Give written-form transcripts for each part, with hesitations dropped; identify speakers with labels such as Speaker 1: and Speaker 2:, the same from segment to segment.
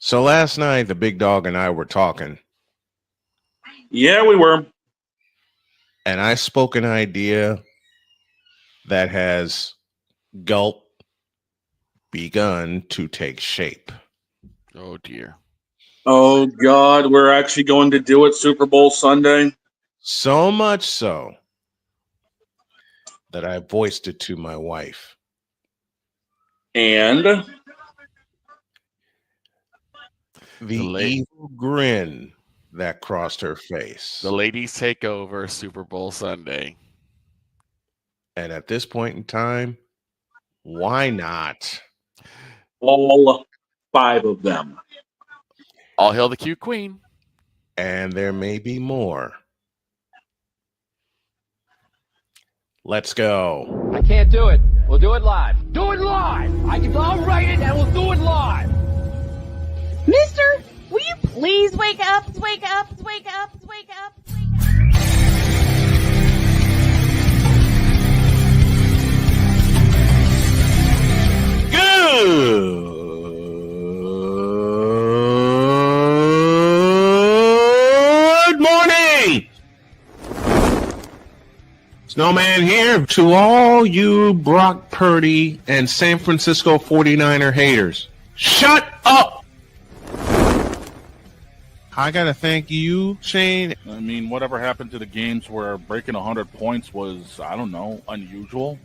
Speaker 1: So last night, the big dog and I were talking,
Speaker 2: Yeah, we were.
Speaker 1: and I spoke an idea that has gulp begun to take shape.
Speaker 3: Oh dear.
Speaker 2: Oh God, we're actually going to do it Super Bowl Sunday.
Speaker 1: So much so that I voiced it to my wife.
Speaker 2: And
Speaker 1: The
Speaker 3: la-
Speaker 1: evil grin that crossed her face.
Speaker 3: The ladies take over Super Bowl Sunday.
Speaker 1: And at this point in time, why not?
Speaker 2: all 5 of them.
Speaker 3: All hail the cute queen.
Speaker 1: And there may be more. Let's go.
Speaker 4: I can't do it. We'll do it live. Do it live. I'll write it and we'll do it live.
Speaker 5: Mister, will you please wake up, wake up, wake up, wake up, wake up?
Speaker 1: Good morning! Snowman here to all you Brock Purdy and San Francisco 49er haters. Shut up! I gotta thank you, Shane.
Speaker 6: I mean, whatever happened to the games where breaking 100 points was, I don't know, unusual?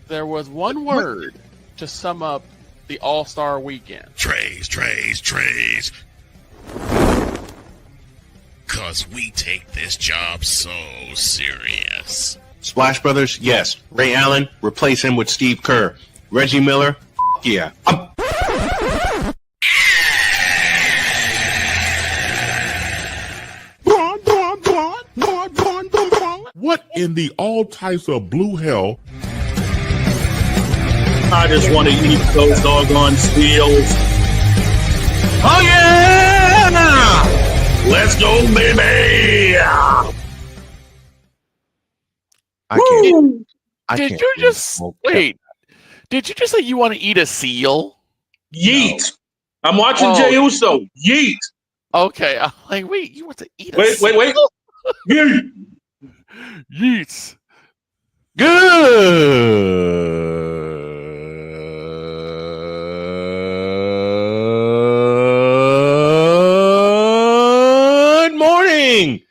Speaker 3: There was one word to sum up the All-Star weekend.
Speaker 7: Trays. Cause we take this job so serious.
Speaker 1: Splash Brothers, yes. Ray Allen, replace him with Steve Kerr. Reggie Miller, yeah.
Speaker 8: What in the all types of blue hell?
Speaker 2: I just want to eat those doggone steals.
Speaker 1: Oh yeah!
Speaker 2: Let's go, baby!
Speaker 3: Did you just wait? Did you just say you want to eat a seal?
Speaker 2: Yeet! No. I'm watching
Speaker 3: Oh.
Speaker 2: Jey Uso. Yeet!
Speaker 3: Okay, I'm like, wait, you want to eat a
Speaker 2: Wait. Yeet!
Speaker 3: Yeets.
Speaker 1: Good morning,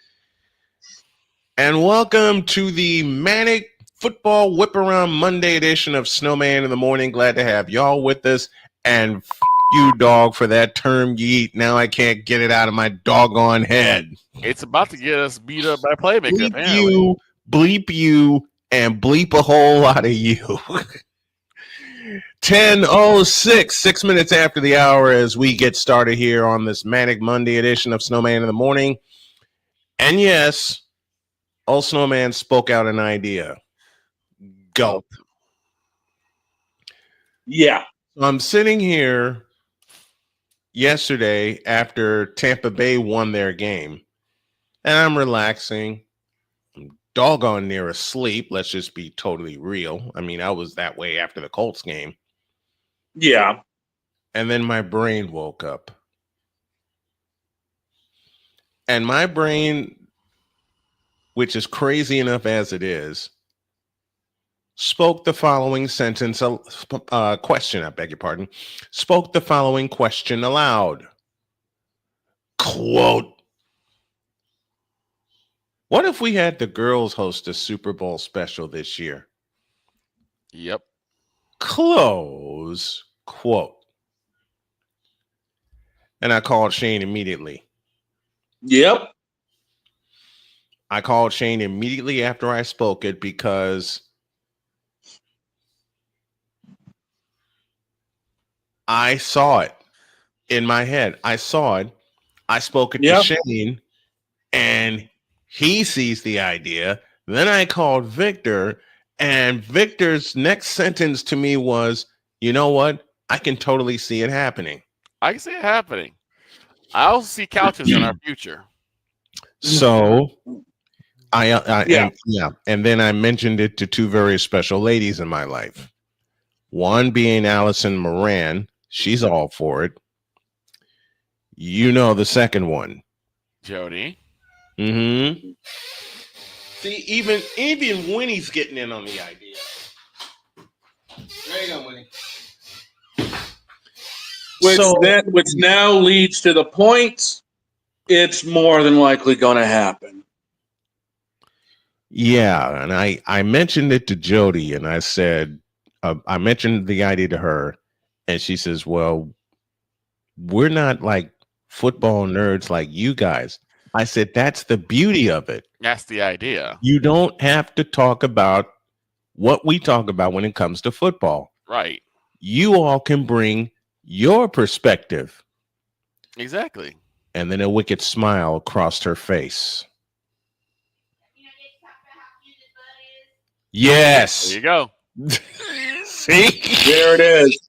Speaker 1: and welcome to the Manic Football Whip Around Monday edition of Snowman in the Morning. Glad to have y'all with us, and you, dog, for that term yeet. Now I can't get it out of my doggone head.
Speaker 3: It's about to get us beat up by Playmaker,
Speaker 1: Bleep
Speaker 3: apparently.
Speaker 1: you, bleep you, and bleep a whole lot of you. 10:06, 6 minutes after the hour as we get started here on this Manic Monday edition of Snowman in the Morning. And yes, old Snowman spoke out an idea. Gulp.
Speaker 2: Yeah.
Speaker 1: I'm sitting here yesterday after Tampa Bay won their game, and I'm relaxing. I'm doggone near asleep. Let's just be totally real. I mean, I was that way after the Colts game.
Speaker 2: Yeah.
Speaker 1: And then my brain woke up. And my brain, which is crazy enough as it is, spoke the following sentence, question, I beg your pardon, spoke the following question aloud. Quote, what if we had the girls host a Super Bowl special this year?
Speaker 3: Yep.
Speaker 1: Close quote. And I called Shane immediately.
Speaker 2: Yep.
Speaker 1: I called Shane immediately after I spoke it because I saw it in my head. I saw it. I spoke it to Shane, and he sees the idea. Then I called Victor, and Victor's next sentence to me was, you know what? I can totally see it happening.
Speaker 3: I can see it happening. I also see couches in our future.
Speaker 1: So And then I mentioned it to two very special ladies in my life. One being Allison Moran. She's all for it. You know the second one.
Speaker 3: Jody.
Speaker 1: Mm-hmm. See, even Winnie's getting in on the idea. There you go, Winnie.
Speaker 2: Which now leads to the point, it's more than likely going to happen.
Speaker 1: Yeah, and I mentioned it to Jody, and I said, I mentioned the idea to her, and she says, well, we're not like football nerds like you guys. I said, that's the beauty of it.
Speaker 3: That's the idea.
Speaker 1: You don't have to talk about what we talk about when it comes to football.
Speaker 3: Right.
Speaker 1: You all can bring your perspective.
Speaker 3: Exactly.
Speaker 1: And then a wicked smile crossed her face. Yes.
Speaker 3: There you go.
Speaker 1: See?
Speaker 2: There it is.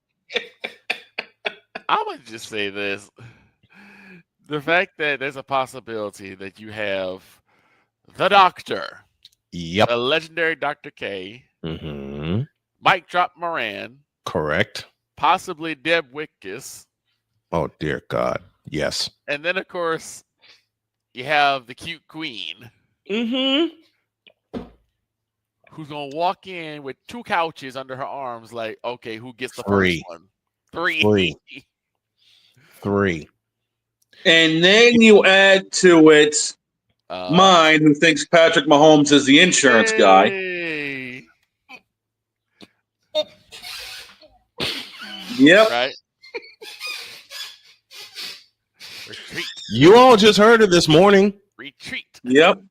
Speaker 3: I'm going to just say this. The fact that there's a possibility that you have the Doctor.
Speaker 1: Yep.
Speaker 3: The legendary Dr. K.
Speaker 1: Mm-hmm.
Speaker 3: Mike Drop Moran.
Speaker 1: Correct.
Speaker 3: Possibly Deb Wickus.
Speaker 1: Oh, dear God. Yes.
Speaker 3: And then, of course, you have the cute queen.
Speaker 1: Mm-hmm.
Speaker 3: Who's going to walk in with 2 couches under her arms like, okay, who gets the
Speaker 1: 3.
Speaker 3: first one?
Speaker 1: 3.
Speaker 2: And then you add to it mine, who thinks Patrick Mahomes is the insurance guy. Yep.
Speaker 3: Right. Retreat.
Speaker 1: You all just heard it this morning.
Speaker 3: Retreat.
Speaker 2: Yep.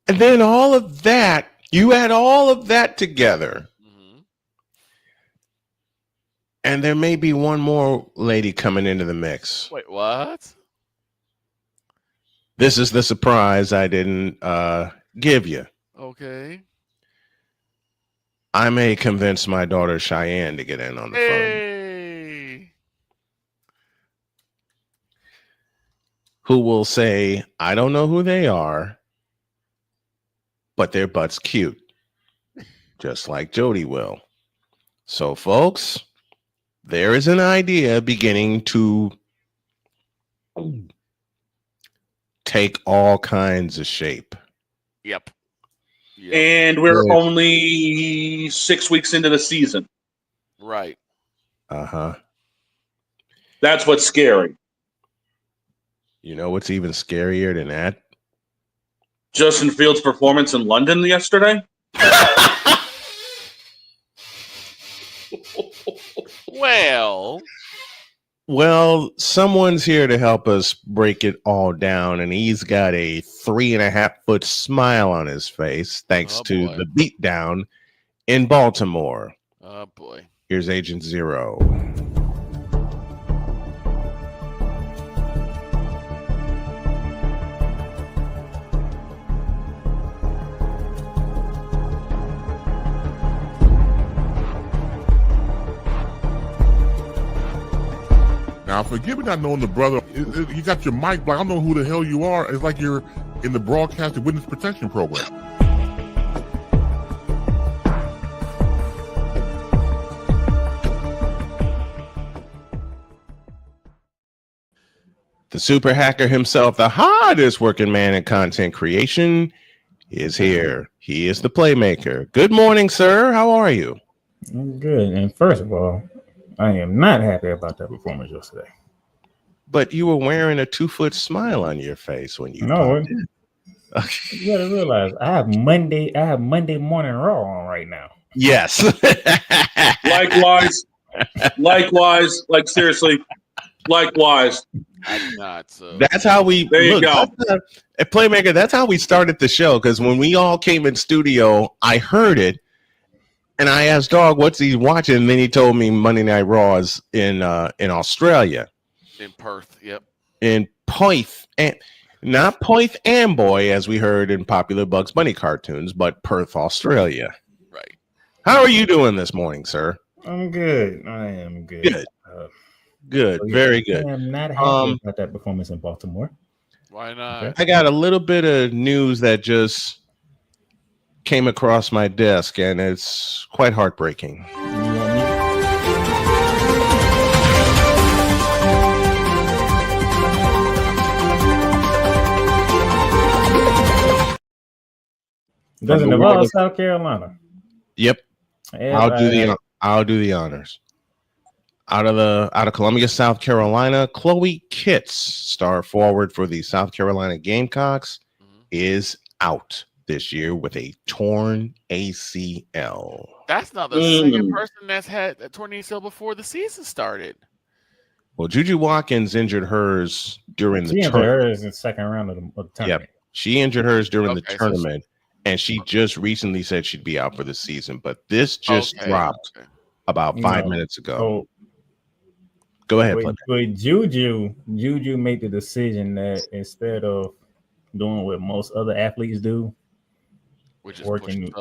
Speaker 1: And then all of that, you add all of that together.
Speaker 3: Mm-hmm.
Speaker 1: And there may be one more lady coming into the mix.
Speaker 3: Wait, what?
Speaker 1: This is the surprise I didn't give you.
Speaker 3: Okay.
Speaker 1: I may convince my daughter Cheyenne to get in on the
Speaker 3: Hey.
Speaker 1: phone. Who will say, I don't know who they are, but their butt's cute. Just like Jody will. So, folks, there is an idea beginning to take all kinds of shape.
Speaker 3: Yep.
Speaker 2: And we're only 6 weeks into the season.
Speaker 3: Right.
Speaker 1: Uh-huh.
Speaker 2: That's what's scary.
Speaker 1: You know what's even scarier than that?
Speaker 2: Justin Fields' performance in London yesterday.
Speaker 1: Well, someone's here to help us break it all down, and he's got a 3.5-foot smile on his face thanks to the beatdown in Baltimore.
Speaker 3: Oh, boy.
Speaker 1: Here's Agent Zero.
Speaker 8: Now, forgive me not knowing the brother. You got your mic, but I don't know who the hell you are. It's like you're in the broadcasting witness protection program.
Speaker 1: The super hacker himself, the hardest working man in content creation, is here. He is the playmaker. Good morning, sir. How are you?
Speaker 9: I'm good. And first of all, I am not happy about that performance yesterday.
Speaker 1: But you were wearing a 2-foot smile on your face when you popped in.
Speaker 9: You gotta realize I have Monday morning Raw on right now.
Speaker 1: Yes.
Speaker 2: Likewise. Like seriously. Likewise.
Speaker 3: I do not. So
Speaker 1: that's how we.
Speaker 2: There you go.
Speaker 1: At Playmaker, that's how we started the show. Because when we all came in studio, I heard it. And I asked Dog, what's he watching? And then he told me Monday Night Raw is in Australia.
Speaker 3: In Perth, yep.
Speaker 1: In Perth, and not Perth Amboy, as we heard in popular Bugs Bunny cartoons, but Perth, Australia.
Speaker 3: Right.
Speaker 1: How are you doing this morning, sir?
Speaker 9: I'm good. I am good.
Speaker 1: Good. Good. Very good.
Speaker 9: I am not happy about that performance in Baltimore.
Speaker 3: Why not?
Speaker 9: Okay.
Speaker 1: I got a little bit of news that just came across my desk, and it's quite heartbreaking.
Speaker 9: Doesn't involve South Carolina.
Speaker 1: Yep. I'll do the honors. Out of Columbia, South Carolina, Chloe Kitts, star forward for the South Carolina Gamecocks, is out this year with a torn ACL.
Speaker 3: That's not the second person that's had a torn ACL before the season started.
Speaker 1: Well, Juju Watkins injured hers during the tournament.
Speaker 9: Hers in the second round of the tournament.
Speaker 1: Yep. She injured hers during the tournament, and she just recently said she'd be out for the season. But this just dropped about 5 minutes ago.
Speaker 9: So,
Speaker 1: go ahead.
Speaker 9: But Juju made the decision that instead of doing what most other athletes do,
Speaker 3: which is
Speaker 9: working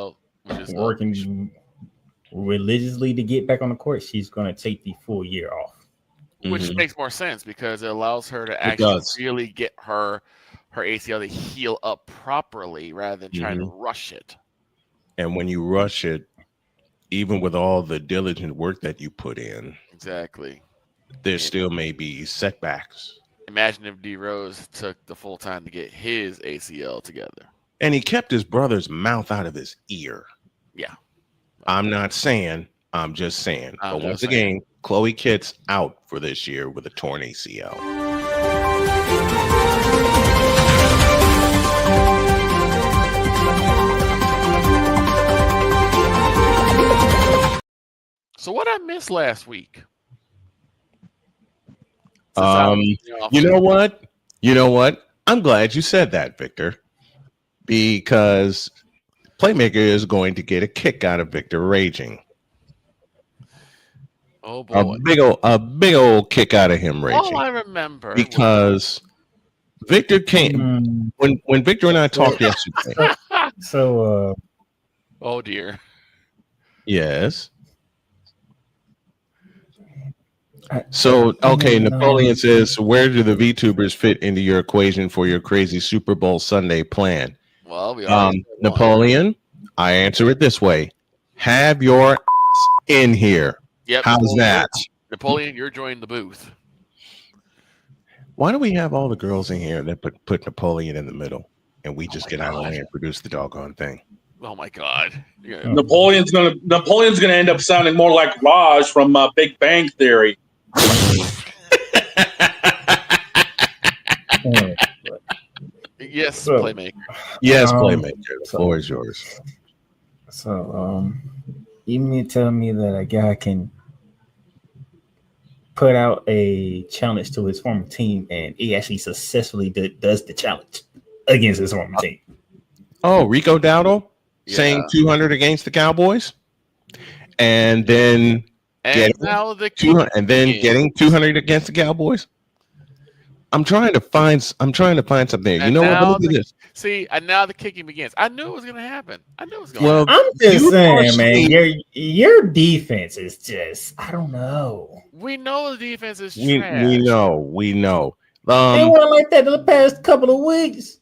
Speaker 9: religiously to get back on the court, she's going to take the full year off.
Speaker 3: Which makes more sense because it allows her to actually really get her ACL to heal up properly rather than trying to rush it.
Speaker 1: And when you rush it, even with all the diligent work that you put in,
Speaker 3: exactly,
Speaker 1: there still may be setbacks.
Speaker 3: Imagine if D Rose took the full time to get his ACL together.
Speaker 1: And he kept his brother's mouth out of his ear.
Speaker 3: Yeah.
Speaker 1: I'm not saying, I'm just saying. But once again, Chloe Kitts out for this year with a torn ACL.
Speaker 3: So what I missed last week?
Speaker 1: You know what? I'm glad you said that, Victor, because Playmaker is going to get a kick out of Victor raging.
Speaker 3: Oh boy,
Speaker 1: a big old kick out of him raging.
Speaker 3: Oh, I remember
Speaker 1: because Victor came when Victor and I talked yesterday.
Speaker 3: Oh dear.
Speaker 1: Yes. So, okay, Napoleon says, where do the VTubers fit into your equation for your crazy Super Bowl Sunday plan?
Speaker 3: Well,
Speaker 1: Napoleon, I answer it this way. Have your ass in here.
Speaker 3: Yep.
Speaker 1: How's that?
Speaker 3: Napoleon, you're joining the booth.
Speaker 1: Why do we have all the girls in here that put Napoleon in the middle and we just get out of the way and produce the doggone thing?
Speaker 3: Oh my God.
Speaker 2: Napoleon's gonna end up sounding more like Raj from Big Bang Theory.
Speaker 3: Yes, Playmaker.
Speaker 1: Yes, Playmaker. The floor is yours.
Speaker 9: So, you mean to tell me that a guy can put out a challenge to his former team and he actually successfully does the challenge against his former team?
Speaker 1: Oh, Rico Dowdle saying 200 against the Cowboys, and then getting 200 against the Cowboys. I'm trying to find something. You know what? Look at this.
Speaker 3: See, and now the kicking begins. I knew it was going to happen.
Speaker 9: I'm just saying, man, your defense is just, I don't know.
Speaker 3: We know the defense is trash.
Speaker 1: We know.
Speaker 9: They weren't like that the past couple of weeks.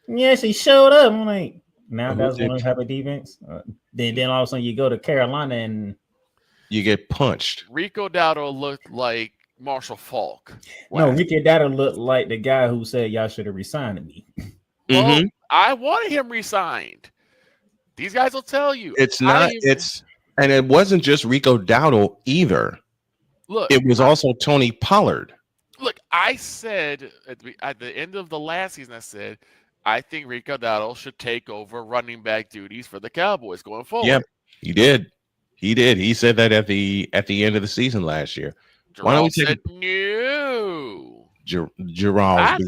Speaker 9: Yeah, she showed up. I'm like, now that's one type of defense. Then all of a sudden you go to Carolina and
Speaker 1: you get punched.
Speaker 3: Rico Dowdle looked like Marshall Falk.
Speaker 9: No, Rico Dowdle looked like the guy who said y'all should have resigned me.
Speaker 3: Well, I wanted him resigned. These guys will tell you.
Speaker 1: And it wasn't just Rico Dowdle either.
Speaker 3: Look,
Speaker 1: it was also Tony Pollard.
Speaker 3: Look, I said at the end of the last season, I think Rico Dowdle should take over running back duties for the Cowboys going forward.
Speaker 1: Yep, he did. He said that at the end of the season last year. Why don't we take
Speaker 3: no?
Speaker 1: Gerald.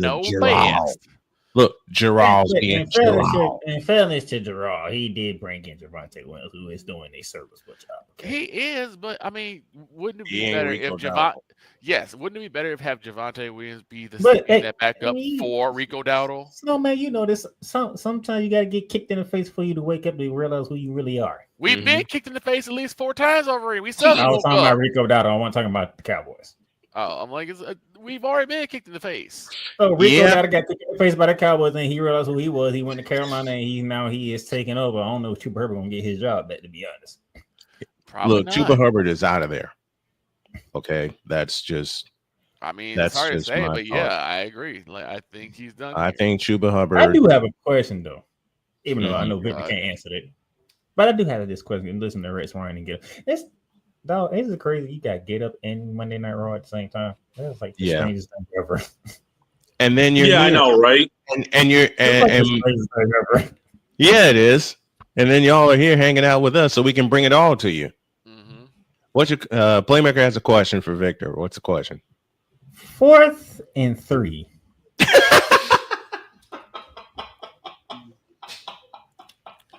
Speaker 1: Look, Gerald's being Gerald.
Speaker 9: In fairness to Gerald, he did bring in Javonte Williams, who is doing a serviceable job.
Speaker 3: Okay? He is, but I mean, wouldn't it be better if Javonte? Yes, wouldn't it be better if Javonte Williams be that backup for Rico Dowdle?
Speaker 9: No, man, you know this. Sometimes you got to get kicked in the face for you to wake up and realize who you really are.
Speaker 3: We've been kicked in the face at least 4 times already. We still.
Speaker 9: I was talking about Rico Dowdle. I wasn't talking about the Cowboys.
Speaker 3: Oh, I'm like, we've already been kicked in the face.
Speaker 9: So Rico got kicked in the face by the Cowboys, and he realized who he was. He went to Carolina, and he is taking over. I don't know if Chuba Hubbard gonna get his job back. To be honest,
Speaker 3: Probably
Speaker 1: look,
Speaker 3: not.
Speaker 1: Chuba Hubbard is out of there. Okay, that's just.
Speaker 3: I mean,
Speaker 1: that's
Speaker 3: it's hard to
Speaker 1: just
Speaker 3: say,
Speaker 1: my
Speaker 3: but
Speaker 1: thought.
Speaker 3: yeah, I agree. Like, I think he's done.
Speaker 1: I think Chuba Hubbard.
Speaker 9: I do have a question though, even though I know
Speaker 1: Mhm.
Speaker 9: Victor can't answer it. But I do have this question. Listen to Rex Ryan and get it. Dog, this is crazy. You got Get Up and Monday Night Raw at the same time. That's like the strangest thing ever.
Speaker 1: And then you're
Speaker 2: I know, right?
Speaker 1: And you're and
Speaker 9: strangest thing ever.
Speaker 1: yeah, it is. And then y'all are here hanging out with us, so we can bring it all to you.
Speaker 3: Mm-hmm.
Speaker 1: What's your Playmaker has a question for Victor? What's the question?
Speaker 9: 4th and 3.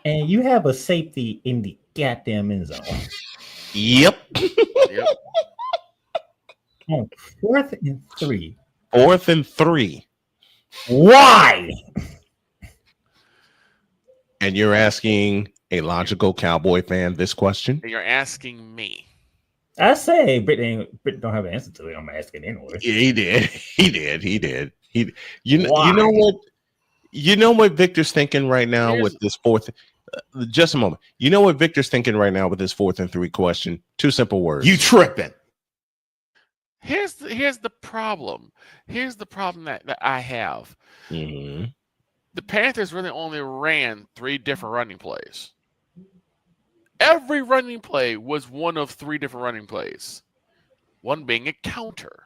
Speaker 9: And you have a safety in the goddamn end zone.
Speaker 1: Yep.
Speaker 9: On 4th and 3.
Speaker 1: 4th and 3.
Speaker 9: Why?
Speaker 1: And you're asking a logical Cowboy fan this question?
Speaker 3: And you're asking me.
Speaker 9: I say Britt don't have an answer to it. I'm asking anyway.
Speaker 1: He did. You know what Victor's thinking right now with this 4th. Just a moment. You know what Victor's thinking right now with this 4th and 3 question? 2 simple words.
Speaker 10: You tripping.
Speaker 3: Here's the problem. Here's the problem that I have.
Speaker 1: Mm-hmm.
Speaker 3: The Panthers really only ran 3 different running plays. Every running play was one of 3 different running plays. One being a counter.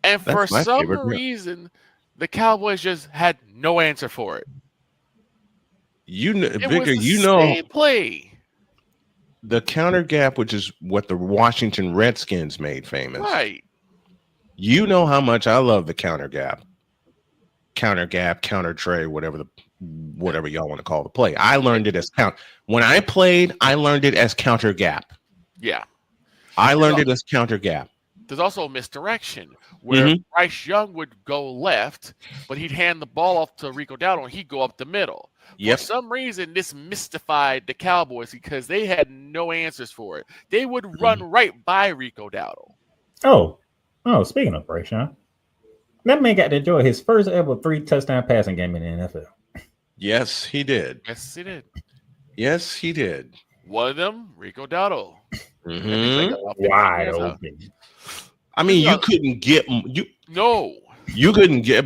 Speaker 3: And for some reason, the Cowboys just had no answer for it.
Speaker 1: Victor,
Speaker 3: same play.
Speaker 1: The counter gap, which is what the Washington Redskins made famous.
Speaker 3: Right.
Speaker 1: You know how much I love the counter gap, counter tray, whatever y'all want to call the play. I learned it as when I played, I learned it as counter gap.
Speaker 3: Yeah.
Speaker 1: I learned it as counter gap.
Speaker 3: There's also a misdirection where Bryce Young would go left, but he'd hand the ball off to Rico Dowdle and he'd go up the middle.
Speaker 1: Yep.
Speaker 3: For some reason, this mystified the Cowboys because they had no answers for it. They would run right by Rico Dowdle.
Speaker 9: Oh, speaking of Bryce Young, that man got to enjoy his first ever 3 touchdown passing game in the NFL.
Speaker 1: Yes, he did.
Speaker 3: Yes, he did.
Speaker 1: Yes, he did.
Speaker 3: One of them, Rico Dowdle.
Speaker 9: Wide open.
Speaker 1: I mean, you couldn't get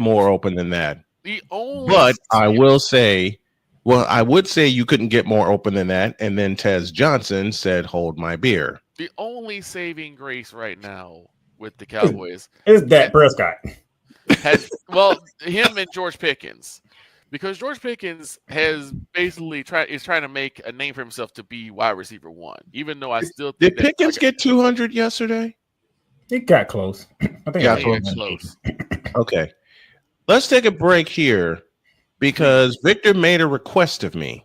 Speaker 1: more open than that. But I will say, I would say you couldn't get more open than that. And then Tez Johnson said, "Hold my beer."
Speaker 3: The only saving grace right now with the Cowboys
Speaker 9: is Dak Prescott.
Speaker 3: Him and George Pickens. Because George Pickens has basically trying to make a name for himself to be wide receiver 1, even though I still think
Speaker 1: did Pickens get 200 yesterday?
Speaker 9: It got close. I think
Speaker 3: it got close.
Speaker 1: Okay, let's take a break here because Victor made a request of me.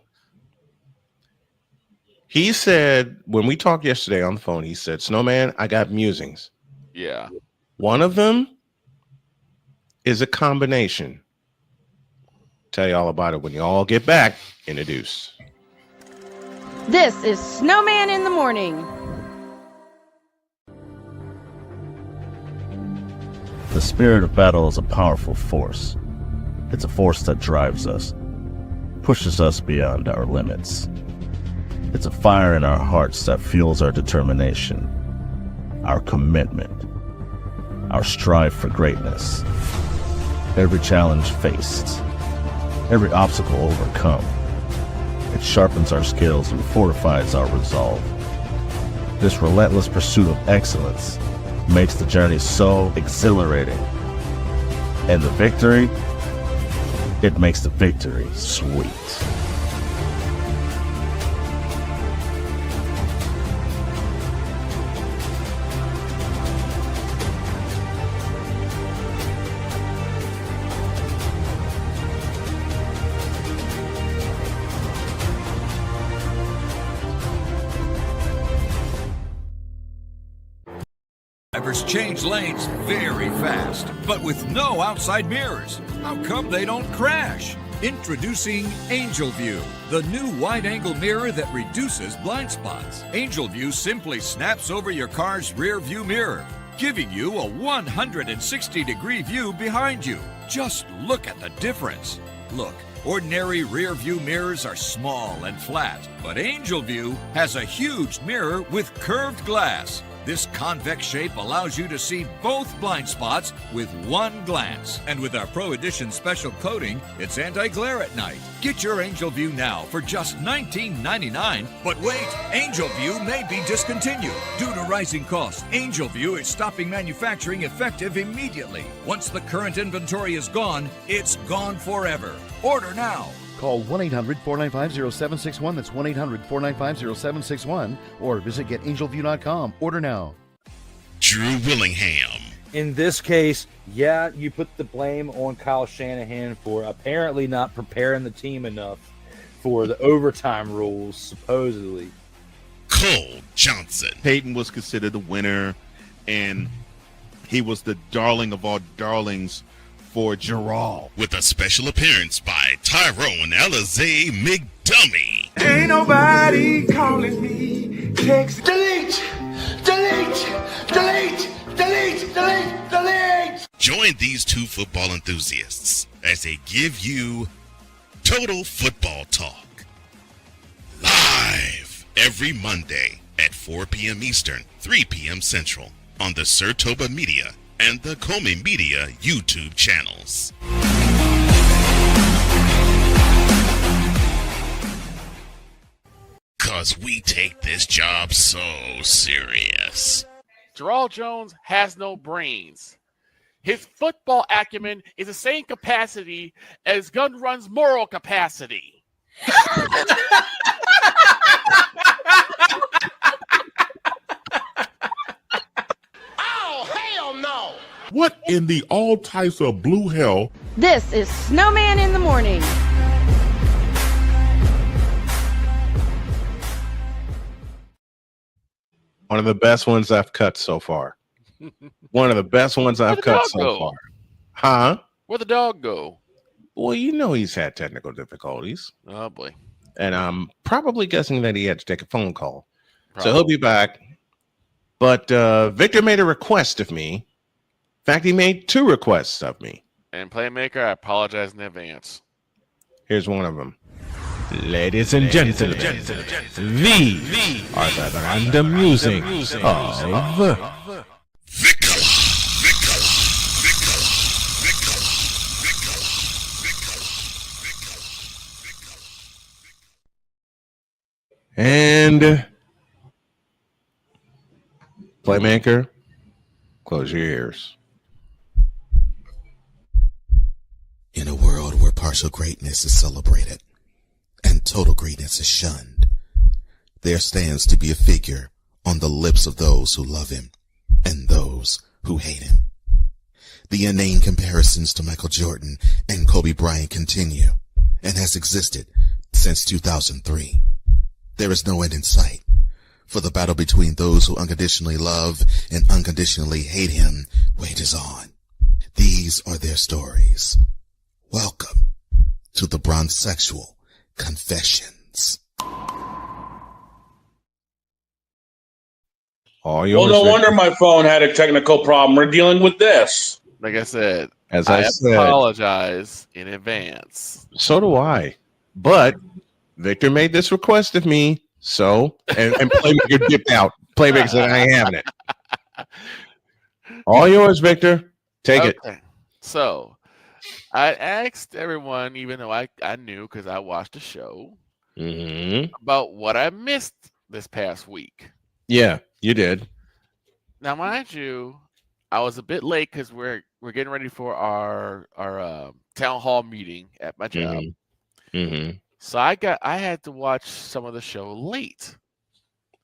Speaker 1: He said when we talked yesterday on the phone, he said, "Snowman, I got musings."
Speaker 3: Yeah,
Speaker 1: one of them is a combination. Tell you all about it when you all get back in the deuce.
Speaker 5: This is Snowman in the Morning.
Speaker 11: The spirit of battle is a powerful force. It's a force that drives us, pushes us beyond our limits. It's a fire in our hearts that fuels our determination, our commitment, our strive for greatness. Every challenge faced, every obstacle overcome, it sharpens our skills and fortifies our resolve. This relentless pursuit of excellence makes the journey so exhilarating. And the victory, it makes the victory sweet.
Speaker 12: Drivers change lanes very fast, but with no outside mirrors. How come they don't crash? Introducing Angel View, the new wide-angle mirror that reduces blind spots. Angel View simply snaps over your car's rear view mirror. giving you a 160-degree view behind you. Just look at the difference. Look, ordinary rear view mirrors are small and flat, but Angel View has a huge mirror with curved glass. This convex shape allows you to see both blind spots with one glance. And with our Pro Edition special coating, it's anti-glare at night. Get your Angel View now for just $19.99. But wait, Angel View may be discontinued. Due to rising costs, Angel View is stopping manufacturing effective immediately. Once the current inventory is gone, it's gone forever. Order now.
Speaker 10: Call 1-800-495-0761. That's 1-800-495-0761. Or visit getangelview.com. Order now.
Speaker 7: Drew Willingham.
Speaker 13: In this case, yeah, you put the blame on Kyle Shanahan for apparently not preparing the team enough for the overtime rules, supposedly.
Speaker 7: Cole Johnson.
Speaker 14: Peyton was considered the winner, and he was the darling of all darlings for Gerald.
Speaker 7: With a special appearance by Tyrone Alizé McDummy.
Speaker 15: Ain't nobody calling me. Text delete, delete, delete, delete, delete, delete.
Speaker 7: Join these two football enthusiasts as they give you Total Football Talk. Live every Monday at 4 p.m. Eastern, 3 p.m. Central on the Sertoba Media and the Comey Media YouTube channels. Cause we take this job so serious.
Speaker 3: Gerald Jones has no brains. His football acumen is the same capacity as Gun Run's moral capacity.
Speaker 8: What in the all types of blue hell?
Speaker 5: This is Snowman in the Morning.
Speaker 1: One of the best ones I've cut so far. One of the best ones I've cut so far. Huh?
Speaker 3: Where'd the dog go?
Speaker 1: Well, you know he's had technical difficulties.
Speaker 3: Oh, boy.
Speaker 1: And I'm probably guessing that he had to take a phone call. Probably. So he'll be back. But Victor made a request of me. In fact, he made 2 requests of me.
Speaker 3: And Playmaker, I apologize in advance.
Speaker 1: Here's one of them. Ladies and gentlemen, these are the random musings of and Playmaker, close your ears.
Speaker 16: In a world where partial greatness is celebrated and total greatness is shunned, there stands to be a figure on the lips of those who love him and those who hate him. The inane comparisons to Michael Jordan and Kobe Bryant continue and has existed since 2003. There is no end in sight, for the battle between those who unconditionally love and unconditionally hate him wages on. These are their stories. Welcome to the Bronzexual Confessions.
Speaker 1: Well,
Speaker 2: no wonder my phone had a technical problem. We're dealing with this.
Speaker 3: Like I said,
Speaker 1: I
Speaker 3: apologize in advance.
Speaker 1: So do I. But Victor made this request of me, so and Playmaker dipped out. Playmaker said I ain't having it. All yours, Victor. Take it.
Speaker 3: So I asked everyone, even though I knew because I watched the show, about what I missed this past week.
Speaker 1: Yeah, you did.
Speaker 3: Now, mind you, I was a bit late because we're getting ready for our town hall meeting at my job. So I had to watch some of the show late.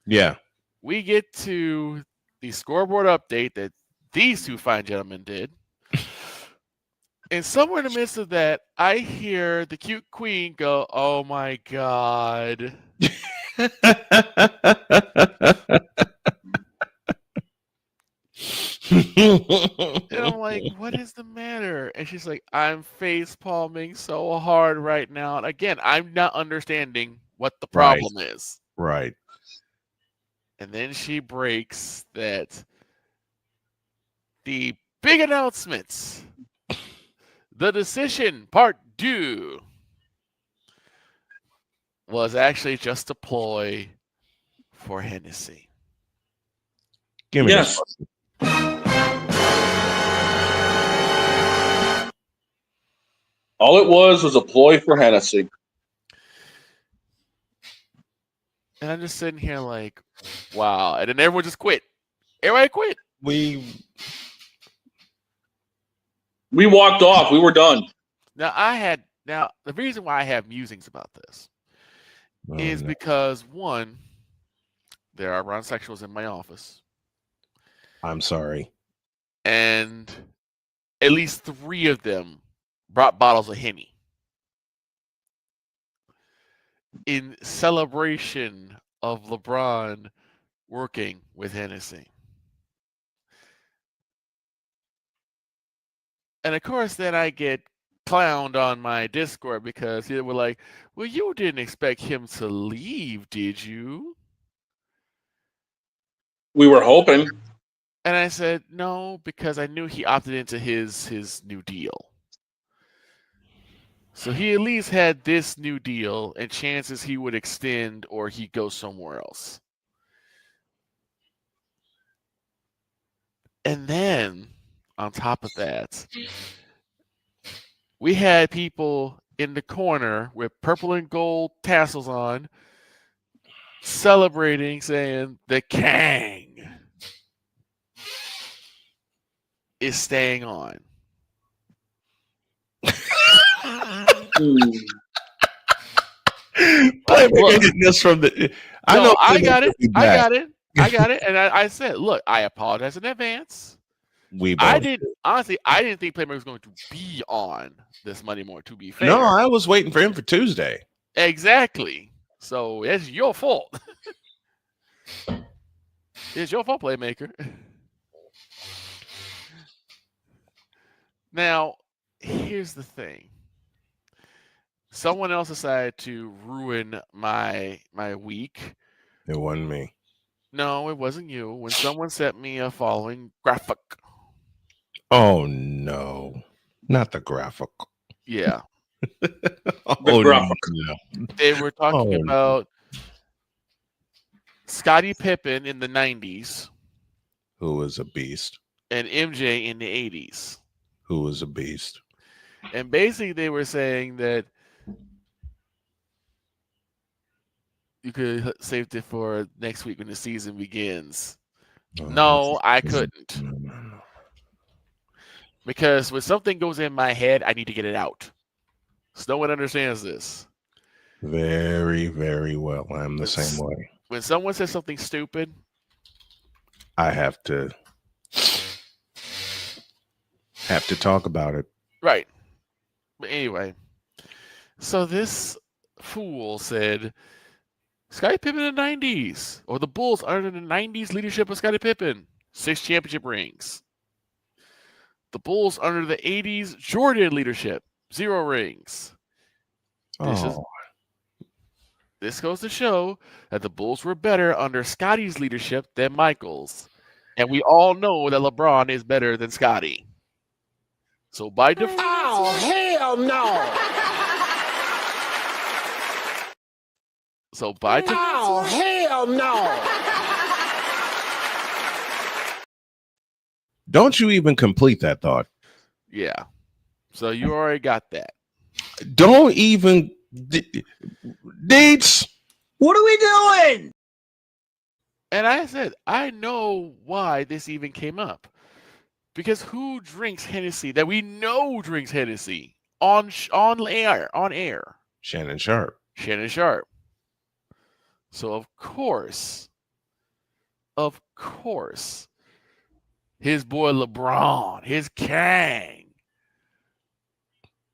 Speaker 1: Yeah.
Speaker 3: We get to the scoreboard update that these two fine gentlemen did. And somewhere in the midst of that, I hear the cute queen go, "Oh my God." And I'm like, what is the matter? And she's like, I'm face palming so hard right now. And again, I'm not understanding what the problem is.
Speaker 1: Right.
Speaker 3: And then she breaks that the big announcements. The decision, part 2, was actually just a ploy for Hennessy.
Speaker 1: Give me
Speaker 2: Yes.
Speaker 1: this.
Speaker 2: All it was a ploy for Hennessy.
Speaker 3: And I'm just sitting here like, wow. And then everyone just quit. Everybody quit.
Speaker 2: We walked off. We were done.
Speaker 3: Now the reason why I have musings about this is because, one, there are transsexuals in my office.
Speaker 1: I'm sorry.
Speaker 3: And at least 3 of them brought bottles of Henny in celebration of LeBron working with Hennessy. And of course, then I get clowned on my Discord because they were like, well, you didn't expect him to leave, did you?
Speaker 2: We were hoping.
Speaker 3: And I said, no, because I knew he opted into his new deal. So he at least had this new deal and chances he would extend or he'd go somewhere else. And then, on top of that, we had people in the corner with purple and gold tassels on celebrating, saying the Kang is staying on.
Speaker 1: Playmaker getting this from the.
Speaker 3: I got it. And I said, look, I apologize in advance. I didn't think Playmaker was going to be on this Monday morning, to be fair.
Speaker 1: No, I was waiting for him for Tuesday.
Speaker 3: Exactly. So it's your fault. It's your fault, Playmaker. Now, here's the thing. Someone else decided to ruin my week.
Speaker 1: It wasn't me.
Speaker 3: No, it wasn't you. When someone sent me a following graphic.
Speaker 1: Oh no, not the graphic.
Speaker 3: Yeah.
Speaker 1: Oh
Speaker 2: graphic.
Speaker 1: No.
Speaker 3: They were talking about Scottie Pippen in the 90s.
Speaker 1: Who was a beast.
Speaker 3: And MJ in the 80s.
Speaker 1: Who was a beast.
Speaker 3: And basically they were saying that you could save it for next week when the season begins. No, I couldn't.
Speaker 1: No.
Speaker 3: Because when something goes in my head, I need to get it out. So no one understands this.
Speaker 1: Very, very well. I'm the same way.
Speaker 3: When someone says something stupid,
Speaker 1: I have to talk about it.
Speaker 3: Right. But anyway, so this fool said Scottie Pippen in the 90s, or the Bulls under the 90s leadership of Scottie Pippen, 6 championship rings. The Bulls under the 80s Jordan leadership, 0 rings. This goes to show that the Bulls were better under Scottie's leadership than Michael's. And we all know that LeBron is better than Scottie. So by default...
Speaker 15: Oh, hell no!
Speaker 3: So by default...
Speaker 15: Oh, hell no!
Speaker 1: Don't you even complete that thought.
Speaker 3: Yeah. So you already got that.
Speaker 1: Don't even... Dates.
Speaker 15: What are we doing?
Speaker 3: And I said, I know why this even came up. Because who drinks Hennessy that we know drinks Hennessy on air?
Speaker 1: Shannon Sharp.
Speaker 3: So of course, his boy LeBron, his Kang,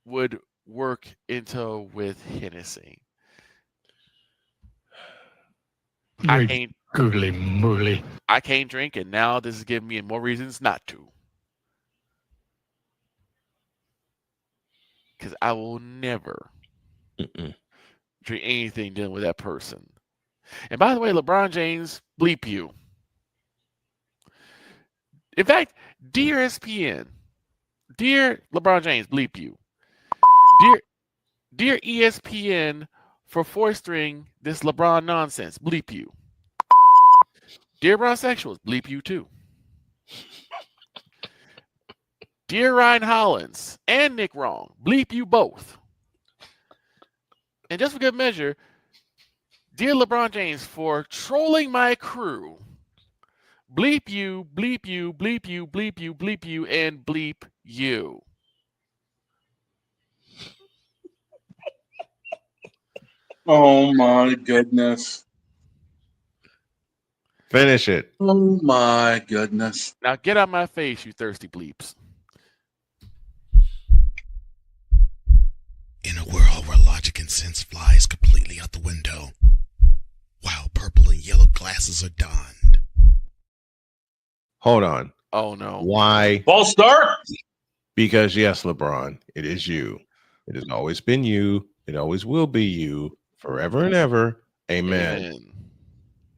Speaker 3: would work into with Hennessy. I can't
Speaker 17: googly moogly.
Speaker 3: I can't drink, and now this is giving me more reasons not to. Because I will never drink anything dealing with that person. And by the way, LeBron James, bleep you. In fact, Dear ESPN, dear LeBron James, bleep you. Dear ESPN for foistering this LeBron nonsense, bleep you. Dear Bronsexuals, bleep you too. Dear Ryan Hollins and Nick Wrong, bleep you both. And just for good measure, dear LeBron James for trolling my crew, bleep you, bleep you, bleep you, bleep you, bleep you, and bleep you.
Speaker 2: Oh my goodness.
Speaker 1: Finish it.
Speaker 2: Oh my goodness.
Speaker 3: Now get out my face, you thirsty bleeps.
Speaker 16: In a world where logic and sense flies completely out the window, while purple and yellow glasses are donned.
Speaker 1: Hold on.
Speaker 3: Oh no.
Speaker 1: Why?
Speaker 2: False start?
Speaker 1: Because yes, LeBron, it is you. It has always been you. It always will be you forever and ever. Amen.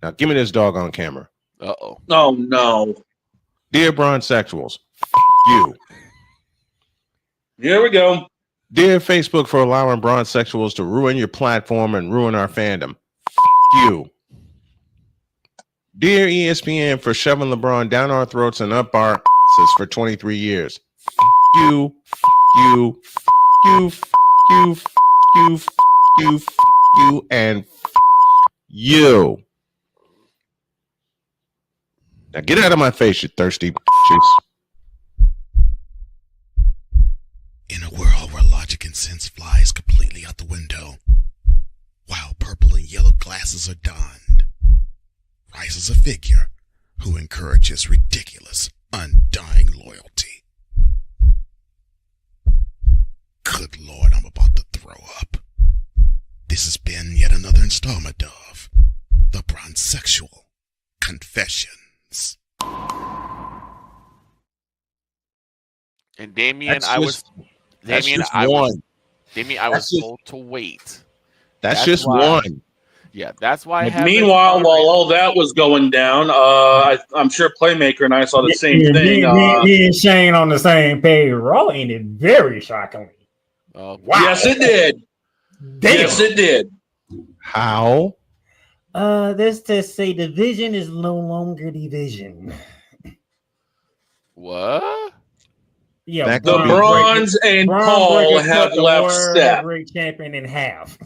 Speaker 1: Now give me this dog on camera.
Speaker 3: Uh-oh.
Speaker 2: Oh no.
Speaker 1: Dear Bronsexuals, you.
Speaker 2: Here we go.
Speaker 1: Dear Facebook for allowing Bronsexuals to ruin your platform and ruin our fandom. You. Dear ESPN for shoving LeBron down our throats and up our asses for 23 years. You. You, and you. Now get out of my face, you thirsty bitches.
Speaker 16: In a world where logic and sense flies completely out the window, while purple and yellow glasses are donned, rises a figure who encourages ridiculous, undying loyalty. Good Lord, I'm about to throw up. This has been yet another installment of The Bronsexual Confessions.
Speaker 3: And Damien,
Speaker 1: That's
Speaker 3: I
Speaker 1: just
Speaker 3: was told to wait.
Speaker 1: That's just one.
Speaker 3: Yeah, that's why I have
Speaker 2: Meanwhile, while all that was going down, I'm sure Playmaker and I saw the same thing.
Speaker 9: Me and Shane on the same page. Raw ended very shockingly.
Speaker 3: Wow.
Speaker 2: Yes, it did.
Speaker 9: Damn.
Speaker 2: Yes, it did.
Speaker 1: How?
Speaker 9: This to say division is no longer division.
Speaker 3: What?
Speaker 9: Yeah,
Speaker 2: the Bronze and Paul have left Seth.
Speaker 9: Heavyweight champion in half.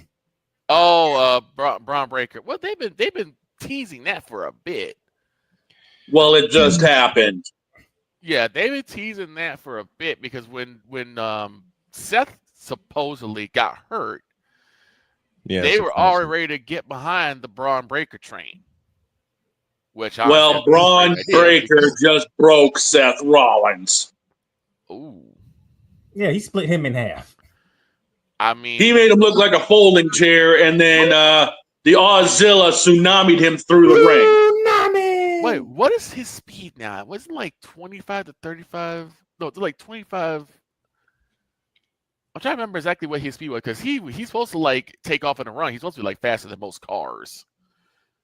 Speaker 3: Oh, Braun Breaker. Well, they've been teasing that for a bit.
Speaker 2: Well, it just happened.
Speaker 3: Yeah, they've been teasing that for a bit because when Seth supposedly got hurt, they were already ready to get behind the Braun Breaker train. Which
Speaker 2: Braun Breaker just broke Seth Rollins.
Speaker 3: Ooh.
Speaker 9: Yeah, he split him in half.
Speaker 3: I mean,
Speaker 2: he made him look like a folding chair, and then the Auszilla tsunami'd him through the ring.
Speaker 3: Wait, what is his speed now? It wasn't like 25 to 35. No, it's like 25. I'm trying to remember exactly what his speed was because he's supposed to like take off in a run. He's supposed to be like faster than most cars.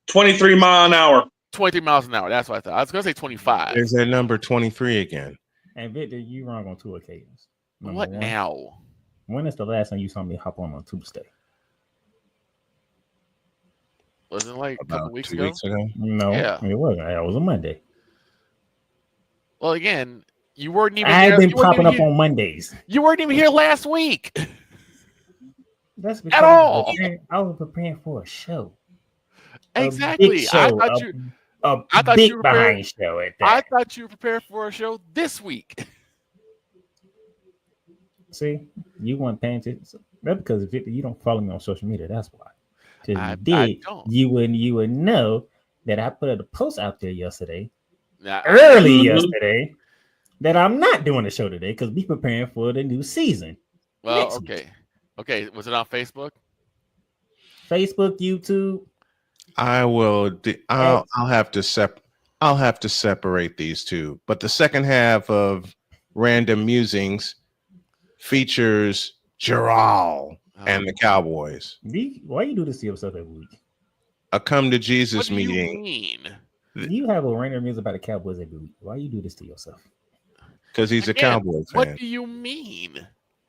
Speaker 2: 23 miles an hour.
Speaker 3: 23 miles an hour. That's what I thought. I was gonna say 25.
Speaker 1: There's that number 23 again.
Speaker 9: And Victor, you wrong on 2 occasions.
Speaker 3: What now?
Speaker 9: When is the last time you saw me hop on Tuesday?
Speaker 3: Wasn't it like a couple weeks
Speaker 1: 2
Speaker 3: ago?
Speaker 1: weeks ago?
Speaker 9: No,
Speaker 3: Yeah.
Speaker 9: it wasn't. It was a Monday.
Speaker 3: Well, again, you weren't even.
Speaker 9: I've been popping up on Mondays.
Speaker 3: You weren't even here last week.
Speaker 9: That's because
Speaker 3: at all.
Speaker 9: I was preparing for a show.
Speaker 3: Exactly. I thought you were
Speaker 9: behind show at that.
Speaker 3: I thought you were prepared for a show this week.
Speaker 9: See, you weren't paying attention. That's because Victor, you don't follow me on social media. That's why. Because you would know that I put a post out there yesterday, yesterday, that I'm not doing the show today because we preparing for the new season.
Speaker 3: Well, okay. Was it on Facebook?
Speaker 9: Facebook, YouTube.
Speaker 1: I'll have to separate these two. But the second half of Random Musings features Gerald and the Cowboys.
Speaker 9: Why you do this to yourself every week?
Speaker 1: A come to Jesus
Speaker 3: what do
Speaker 1: meeting.
Speaker 3: You mean?
Speaker 9: You have a random news about the Cowboys every week. Why you do this to yourself?
Speaker 1: because he's a Cowboys fan.
Speaker 3: What do you mean?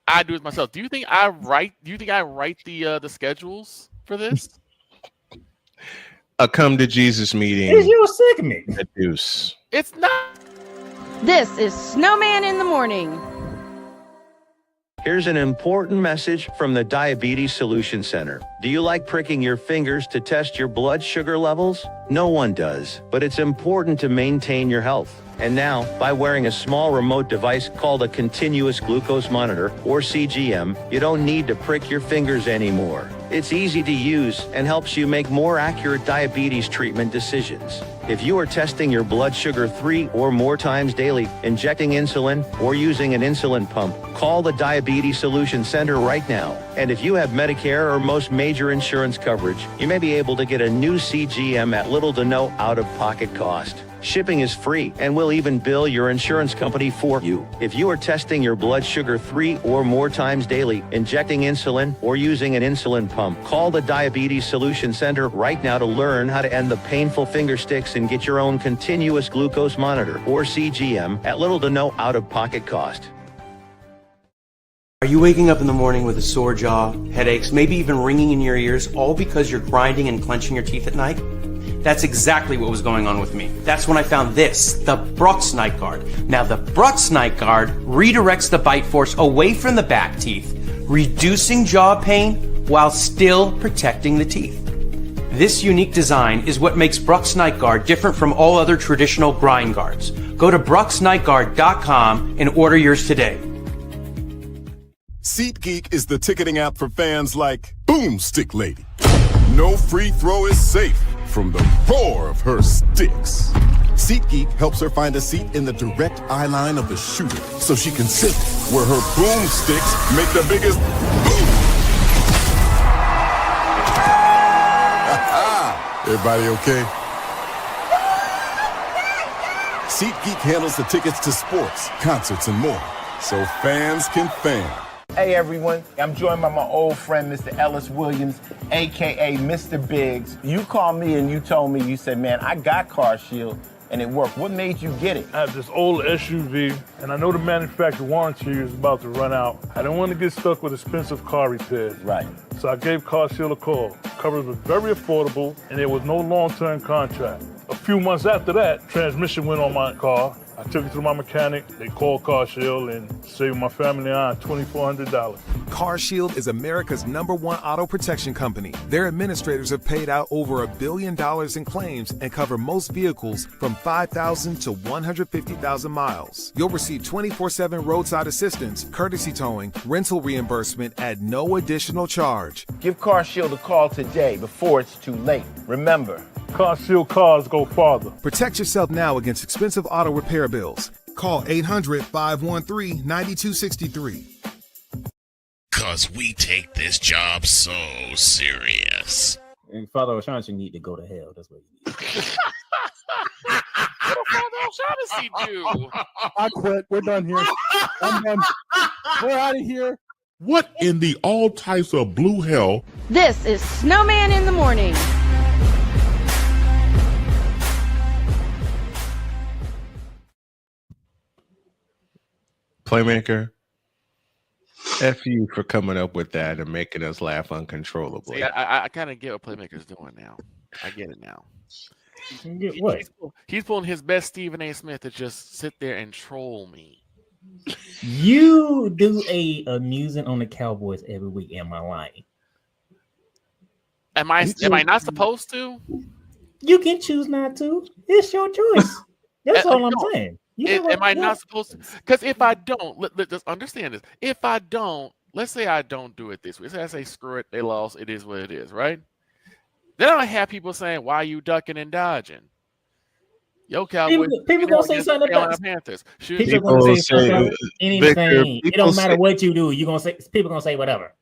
Speaker 3: I do it myself. Do you think I write the schedules for this?
Speaker 1: A come to Jesus meeting.
Speaker 9: It's your segment.
Speaker 1: A deuce.
Speaker 3: It's not.
Speaker 5: This is Snowman in the Morning.
Speaker 17: Here's an important message from the Diabetes Solution Center. Do you like pricking your fingers to test your blood sugar levels? No one does, but it's important to maintain your health. And now, by wearing a small remote device called a continuous glucose monitor, or CGM, you don't need to prick your fingers anymore. It's easy to use and helps you make more accurate diabetes treatment decisions. If you are testing your blood sugar 3 or more times daily, injecting insulin, or using an insulin pump, call the Diabetes Solution Center right now. And if you have Medicare or most major insurance coverage, you may be able to get a new CGM at little to no out-of-pocket cost. Shipping is free, and we'll even bill your insurance company for you. If you are testing your blood sugar 3 or more times daily, injecting insulin, or using an insulin pump, call the Diabetes Solution Center right now to learn how to end the painful finger sticks and get your own continuous glucose monitor, or CGM, at little to no out-of-pocket cost.
Speaker 18: Are you waking up in the morning with a sore jaw, headaches, maybe even ringing in your ears, all because you're grinding and clenching your teeth at night? That's exactly what was going on with me. That's when I found this, the Brux Night Guard. Now, the Brux Night Guard redirects the bite force away from the back teeth, reducing jaw pain while still protecting the teeth. This unique design is what makes Brux Night Guard different from all other traditional grind guards. Go to BruxNightGuard.com and order yours today.
Speaker 19: SeatGeek is the ticketing app for fans like Boomstick Lady. No free throw is safe from the roar of her sticks. SeatGeek helps her find a seat in the direct eye line of the shooter so she can sit where her boomsticks make the biggest boom. Everybody okay? SeatGeek handles the tickets to sports, concerts, and more, so fans can fan.
Speaker 20: Hey everyone, I'm joined by my old friend, Mr. Ellis Williams, AKA Mr. Biggs. You called me and you told me, you said, man, I got CarShield and it worked. What made you get it?
Speaker 21: I have this old SUV and I know the manufacturer warranty is about to run out. I don't want to get stuck with expensive car repairs.
Speaker 20: Right.
Speaker 21: So I gave CarShield a call. Coverage was very affordable and there was no long-term contract. A few months after that, transmission went on my car. I took it to my mechanic, they called CarShield and saved my family and I $2,400.
Speaker 22: CarShield is America's #1 auto protection company. Their administrators have paid out over $1 billion in claims and cover most vehicles from 5,000 to 150,000 miles. You'll receive 24/7 roadside assistance, courtesy towing, rental reimbursement at no additional charge.
Speaker 20: Give CarShield a call today before it's too late. Remember,
Speaker 21: CarShield cars go farther.
Speaker 22: Protect yourself now against expensive auto repair bills. Call 800-513-9263.
Speaker 7: Cause we take this job so serious.
Speaker 9: And Father O'Shaughnessy need to go to hell. That's what he needs.
Speaker 3: What did Father O'Shaughnessy do?
Speaker 6: I quit. We're done here. I'm done. We're out of here.
Speaker 8: What in the all types of blue hell?
Speaker 5: This is Snowman in the Morning.
Speaker 1: Playmaker, F you for coming up with that and making us laugh uncontrollably.
Speaker 3: See, I kind of get what Playmaker's doing now. I get it now.
Speaker 9: Get what?
Speaker 3: He's pulling his best Stephen A. Smith to just sit there and troll me.
Speaker 9: You do a musing on the Cowboys every week. Am I lying?
Speaker 3: Am I not supposed to?
Speaker 9: You can choose not to. It's your choice. That's all I'm saying.
Speaker 3: Am I not supposed to? Because if I don't, let's understand this. If I don't, let's say I don't do it this way. Say I say screw it, they lost. It is what it is, right? Then I have people saying, "Why are you ducking and dodging?" Yo, Cowboys.
Speaker 9: People gonna say something about
Speaker 3: Panthers.
Speaker 9: People gonna say something about anything. It don't matter what you do. You gonna say people gonna say whatever.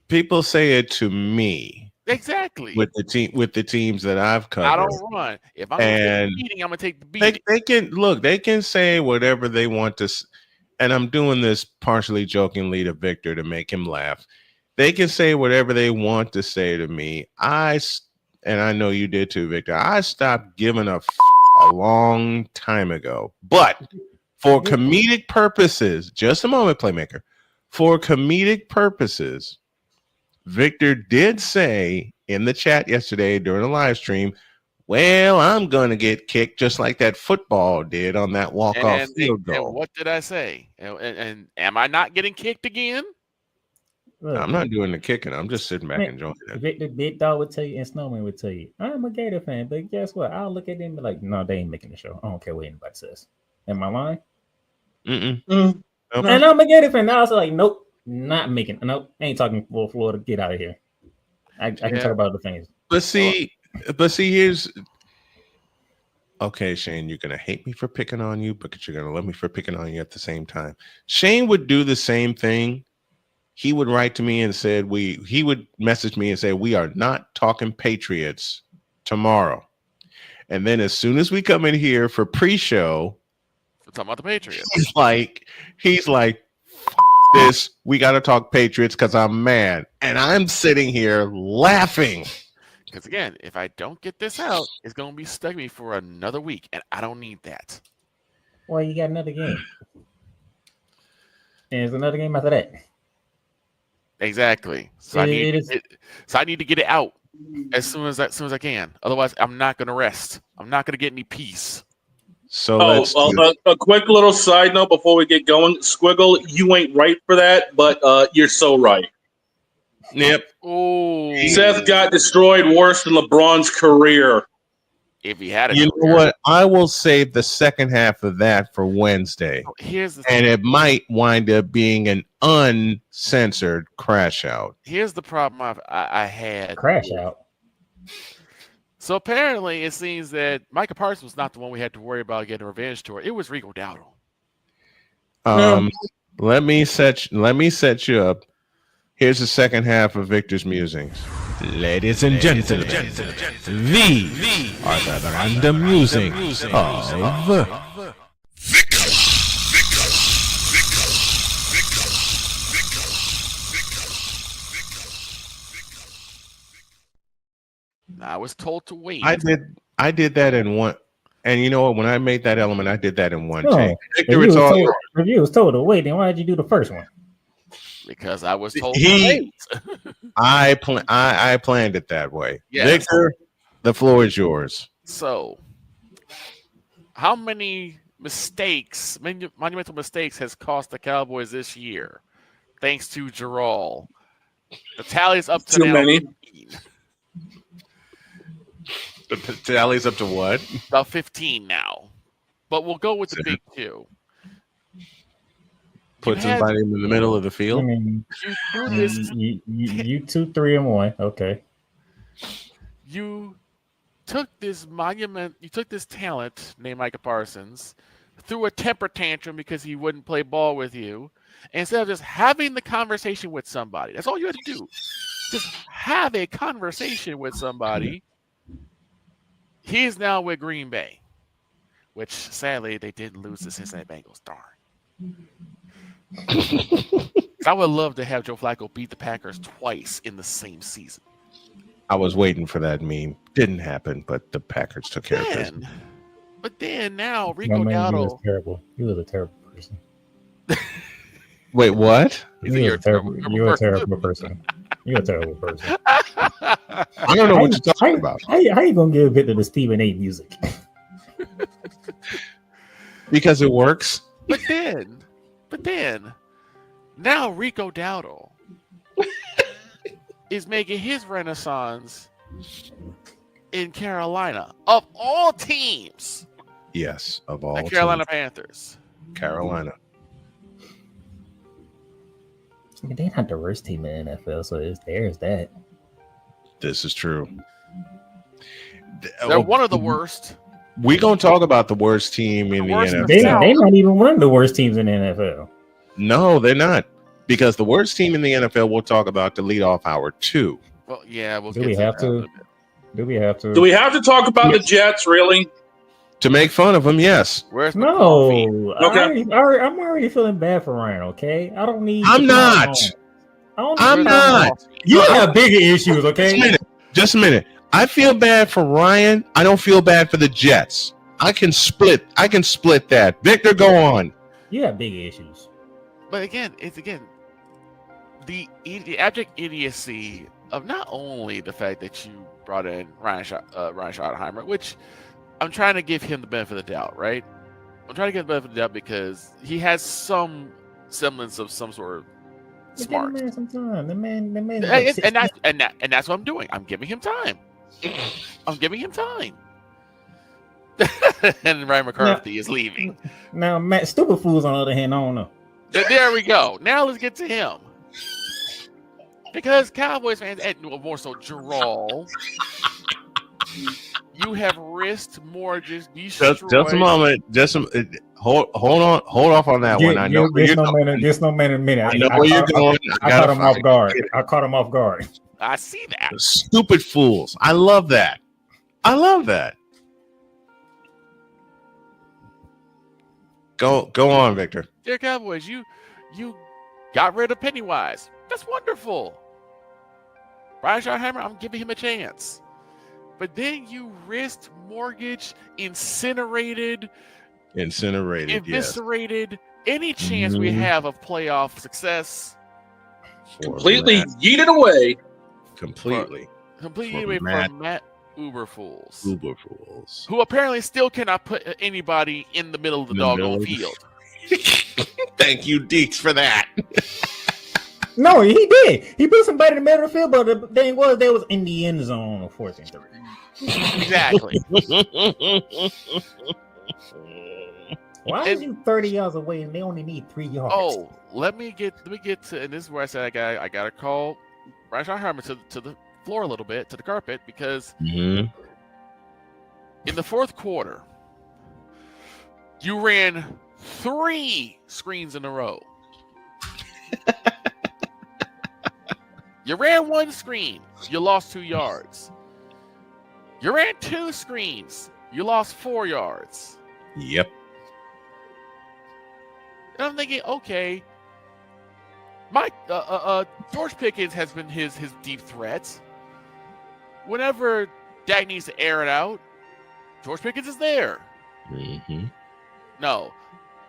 Speaker 1: People say it to me.
Speaker 3: Exactly.
Speaker 1: With the teams that I've covered.
Speaker 3: I don't run. If I'm gonna take the beating, I'm gonna take the beating.
Speaker 1: They can say whatever they want to, and I'm doing this partially jokingly to Victor to make him laugh. They can say whatever they want to say to me. And I know you did too, Victor. I stopped giving a long time ago. But For comedic purposes, just a moment, Playmaker. For comedic purposes, Victor did say in the chat yesterday during the live stream, well, I'm going to get kicked just like that football did on that walk-off field goal.
Speaker 3: And what did I say? And am I not getting kicked again?
Speaker 9: Look,
Speaker 1: I'm not doing the kicking. I'm just sitting back enjoying it.
Speaker 9: Victor Big Dog would tell you, and Snowman would tell you, I'm a Gator fan, but guess what? I'll look at them and be like, no, they ain't making the show. I don't care what anybody says. Am I lying?
Speaker 1: Mm-mm.
Speaker 9: Nope. And I'm a Gator fan. Now I was like, nope, not making. Nope, ain't talking for Florida. Get out of here. I can talk about the things.
Speaker 1: But see, here's okay, Shane. You're gonna hate me for picking on you, but you're gonna love me for picking on you at the same time. Shane would do the same thing. He would write to me and said he would message me and say, we are not talking Patriots tomorrow. And then as soon as we come in here for pre-show,
Speaker 3: we're talking about the Patriots.
Speaker 1: He's like, this, we got to talk Patriots because I'm mad. And I'm sitting here laughing.
Speaker 3: Because again, if I don't get this out, it's going to be stuck with me for another week. And I don't need that.
Speaker 9: Well, you got another game. And there's another game after that.
Speaker 3: Exactly. So I need to get it out as soon as I can. Otherwise, I'm not going to rest. I'm not going to get any peace.
Speaker 1: So
Speaker 2: a quick little side note before we get going. Squiggle, you ain't right for that, but you're so right.
Speaker 1: Yep.
Speaker 3: Oh,
Speaker 2: Seth got destroyed worse than LeBron's career.
Speaker 3: If he had a
Speaker 1: You
Speaker 3: career.
Speaker 1: know what? I will save the second half of that for Wednesday.
Speaker 3: Here's the
Speaker 1: and
Speaker 3: thing.
Speaker 1: it might wind up being an uncensored crash out.
Speaker 3: Here's the problem I had.
Speaker 9: Crash out.
Speaker 3: So apparently, it seems that Micah Parsons was not the one we had to worry about getting a revenge tour. It was Rico Dowdle.
Speaker 1: Let me set you up. Here's the second half of Victor's musings. Ladies and gentlemen, these are the random musings of
Speaker 3: I was told to wait.
Speaker 1: I did that in one, and you know what? When I made that element, I did that in one
Speaker 9: No,
Speaker 1: take.
Speaker 9: if
Speaker 1: Victor, it's all yours.
Speaker 9: you was told to wait, then why did you do the first one?
Speaker 3: Because I was told to wait.
Speaker 1: I planned it that way.
Speaker 3: Yes.
Speaker 1: Victor, the floor is yours.
Speaker 3: So, how many monumental mistakes has cost the Cowboys this year? Thanks to Gerald. The tally is up to
Speaker 2: Too
Speaker 3: now
Speaker 2: many.
Speaker 3: 15.
Speaker 1: The tally's up to what?
Speaker 3: About 15 now. But we'll go with the big two.
Speaker 1: Put somebody in the middle of the field.
Speaker 9: I mean, you 2, 3, and 1. Okay.
Speaker 3: You took this talent named Micah Parsons, threw a temper tantrum because he wouldn't play ball with you, and instead of just having the conversation with somebody. That's all you had to do. Just have a conversation with somebody. He's now with Green Bay, which sadly they didn't lose the Cincinnati Bengals. Darn. I would love to have Joe Flacco beat the Packers twice in the same season.
Speaker 1: I was waiting for that meme. Didn't happen, but the Packers took care of business.
Speaker 3: But then now Rico
Speaker 9: You was
Speaker 3: Dowdle.
Speaker 9: terrible. You was a terrible person.
Speaker 1: Wait, what?
Speaker 9: You're a terrible person. You're a terrible person.
Speaker 1: I don't know what you're talking about.
Speaker 9: How you gonna give Victor the Stephen A. music?
Speaker 1: Because it works.
Speaker 3: But then, now Rico Dowdle is making his renaissance in Carolina. Of all teams.
Speaker 1: Yes, of all
Speaker 3: The Carolina
Speaker 1: teams.
Speaker 3: Panthers.
Speaker 1: Carolina.
Speaker 9: I mean, they're not the worst team in the NFL, so there's that.
Speaker 1: This is true.
Speaker 3: They're one of the worst.
Speaker 1: We're going to talk about the worst team in the NFL.
Speaker 9: They not even one of the worst teams in the NFL.
Speaker 1: No, they're not. Because the worst team in the NFL we'll talk about to lead off hour 2.
Speaker 3: Well, yeah, we'll
Speaker 9: Do
Speaker 3: get
Speaker 9: we
Speaker 3: to
Speaker 9: have
Speaker 3: that
Speaker 9: to?
Speaker 3: in a little bit.
Speaker 9: Do we have to?
Speaker 2: Do we have to talk about the Jets, really?
Speaker 1: To make fun of them, yes.
Speaker 3: Where's
Speaker 9: No.
Speaker 2: Okay.
Speaker 9: I'm already feeling bad for Ryan, okay? I don't need.
Speaker 1: I'm not. I'm not.
Speaker 9: You have bigger issues, okay?
Speaker 1: Just a minute. I feel bad for Ryan. I don't feel bad for the Jets. I can split that. Victor, go on.
Speaker 9: You have big issues.
Speaker 3: But again, it's the abject idiocy of not only the fact that you brought in Ryan Schottenheimer, which I'm trying to give him the benefit of the doubt, right? I'm trying to give the benefit of the doubt because he has some semblance of some sort of smart.
Speaker 9: The man some time. The man
Speaker 3: And that's what I'm doing. I'm giving him time. I'm giving him time. And Ryan McCarthy is leaving.
Speaker 9: Now, Matt, stupid fools on the other hand, I don't know.
Speaker 3: There we go. Now let's get to him. Because Cowboys fans, and more so Gerald, you have risked more just destroy.
Speaker 1: Just a moment. Hold off on that one. I know where you're going.
Speaker 9: Just no man in a minute.
Speaker 1: I know where you're going.
Speaker 9: I caught him off guard. I caught him off guard.
Speaker 3: I see that.
Speaker 1: Stupid fools. I love that. Go on, Victor.
Speaker 3: Dear Cowboys, you got rid of Pennywise. That's wonderful. Ryan Schottenheimer, I'm giving him a chance. But then you risked, mortgage, incinerated, eviscerated any chance we have of playoff success.
Speaker 2: Completely yeeted away.
Speaker 1: Completely
Speaker 3: away from Matt Uberfools. Who apparently still cannot put anybody in the middle of the doggone field.
Speaker 1: Thank you, Deeks, for that.
Speaker 9: No, he did. He put somebody in the middle of the field, but the thing was, they was in the end zone on 4th and 3.
Speaker 3: Exactly.
Speaker 9: Why is you 30 yards away and they only need 3 yards?
Speaker 3: Oh, let me get to, and this is where I said I got to call Ryan Schottenheimer to the floor a little bit, to the carpet, because in the fourth quarter, you ran 3 screens in a row. You ran 1 screen, you lost 2 yards. You ran 2 screens, you lost 4 yards.
Speaker 1: Yep.
Speaker 3: And I'm thinking, okay, George Pickens has been his deep threat. Whenever Dak needs to air it out, George Pickens is there. No,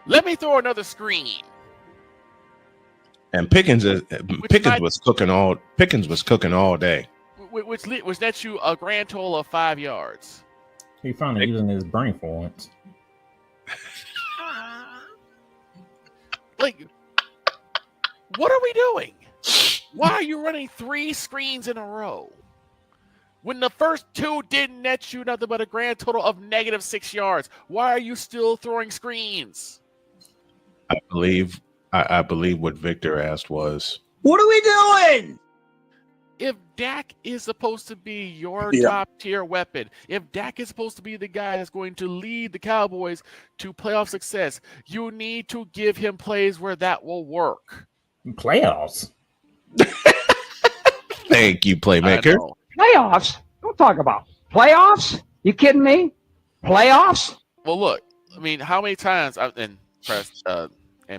Speaker 3: let me throw another screen.
Speaker 1: And Pickens was cooking all day.
Speaker 3: Which nets you a grand total of 5 yards.
Speaker 9: He finally using his brain for once.
Speaker 3: Like, what are we doing? Why are you running 3 screens in a row? When the first 2 didn't net you nothing but a grand total of negative 6 yards. Why are you still throwing screens?
Speaker 1: I believe what Victor asked was,
Speaker 15: what are we doing?
Speaker 3: If Dak is supposed to be your top tier weapon, if Dak is supposed to be the guy that's going to lead the Cowboys to playoff success, you need to give him plays where that will work.
Speaker 9: Playoffs?
Speaker 1: Thank you, playmaker.
Speaker 15: Playoffs? Don't talk about playoffs. You kidding me? Playoffs?
Speaker 3: Well, look. I mean, how many times and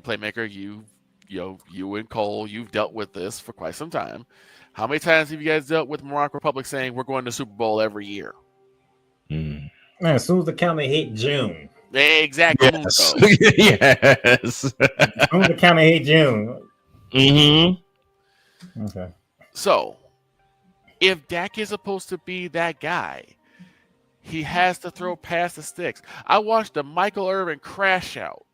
Speaker 3: playmaker, you and Cole, you've dealt with this for quite some time. How many times have you guys dealt with Morocco Republic saying we're going to Super Bowl every year?
Speaker 9: Man, as soon as the calendar hit June.
Speaker 3: Exactly.
Speaker 1: Yes.
Speaker 9: Yes. As soon as the calendar hit June. Okay.
Speaker 3: So, if Dak is supposed to be that guy, he has to throw past the sticks. I watched the Michael Irvin crash out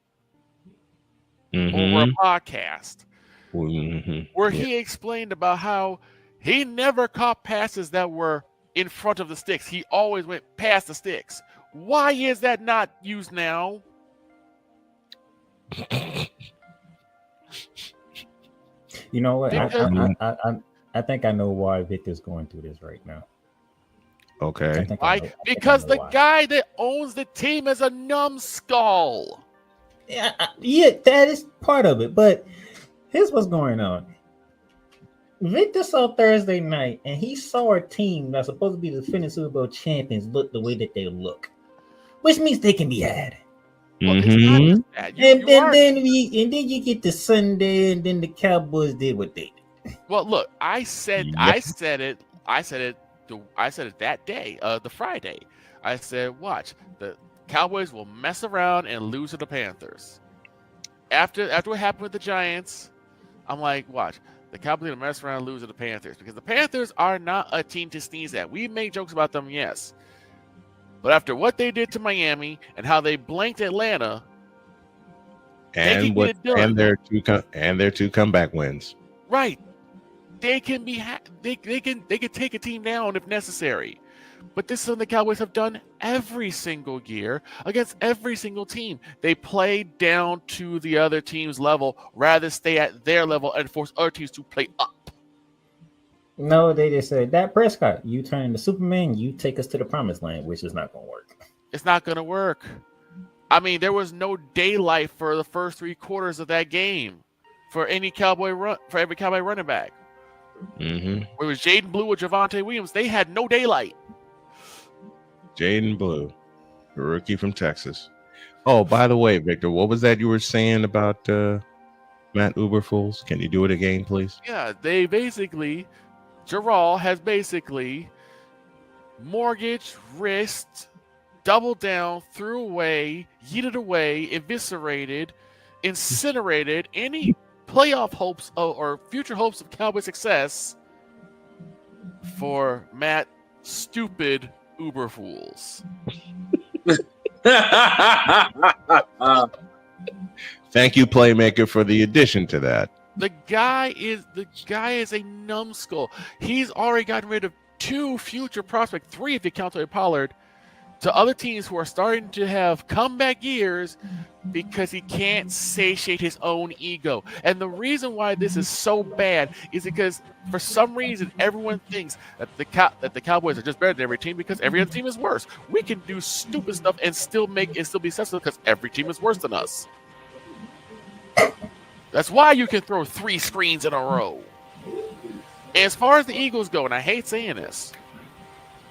Speaker 3: over a podcast where he explained about how he never caught passes that were in front of the sticks. He always went past the sticks. Why is that not used now?
Speaker 9: You know what? I think I know why Victor's going through this right now.
Speaker 1: Okay.
Speaker 3: Why? Because the guy that owns the team is a numbskull.
Speaker 9: Yeah, that is part of it. But here's what's going on. Victor saw Thursday night, and he saw a team that's supposed to be the defending Super Bowl champions look the way that they look, which means they can be had.
Speaker 3: Well,
Speaker 9: and then you get to Sunday, and then the Cowboys did what they did.
Speaker 3: Well, look, I said it that day, the Friday. I said, watch, the Cowboys will mess around and lose to the Panthers. After what happened with the Giants, I'm like, watch. The Cowboys will mess around and lose to the Panthers because the Panthers are not a team to sneeze at. We make jokes about them, yes. But after what they did to Miami and how they blanked Atlanta,
Speaker 1: and their two comeback wins.
Speaker 3: Right. They can they can take a team down if necessary. But this is something the Cowboys have done every single year against every single team. They play down to the other team's level rather than stay at their level and force other teams to play up.
Speaker 9: No, they just said, Dak Prescott, you turn into Superman, you take us to the promised land, which is not going to work.
Speaker 3: It's not going to work. I mean, there was no daylight for the first 3 quarters of that game for every Cowboy running back.
Speaker 1: Mm-hmm.
Speaker 3: Where it was Jaden Blue or Javonte Williams, they had no daylight.
Speaker 1: Jaden Blue, a rookie from Texas. Oh, by the way, Victor, what was that you were saying about Matt Uberfools? Can you do it again, please?
Speaker 3: Yeah, they basically, Jarrell has basically mortgaged, risked, doubled down, threw away, yeeted away, eviscerated, incinerated any playoff hopes or future hopes of Cowboy success for Matt Stupid Uberfools.
Speaker 1: Thank you, Playmaker, for the addition to that.
Speaker 3: The guy is a numbskull. He's already gotten rid of 2 future prospects, 3 if you count Tony Pollard, to other teams who are starting to have comeback years because he can't satiate his own ego. And the reason why this is so bad is because for some reason everyone thinks that the Cowboys are just better than every team because every other team is worse. We can do stupid stuff and still be successful because every team is worse than us. That's why you can throw 3 screens in a row. As far as the Eagles go, and I hate saying this,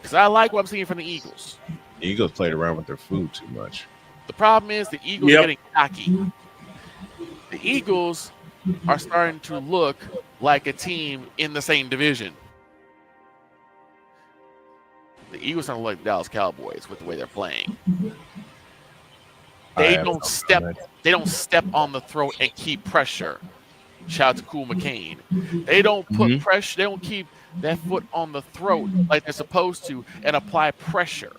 Speaker 3: because I like what I'm seeing from the Eagles.
Speaker 1: The Eagles played around with their food too much.
Speaker 3: The problem is the Eagles are getting cocky. The Eagles are starting to look like a team in the same division. The Eagles are like Dallas Cowboys with the way they're playing. They don't step on the throat and keep pressure. Shout out to Cool McCain. They don't put pressure. They don't keep that foot on the throat like they're supposed to and apply pressure.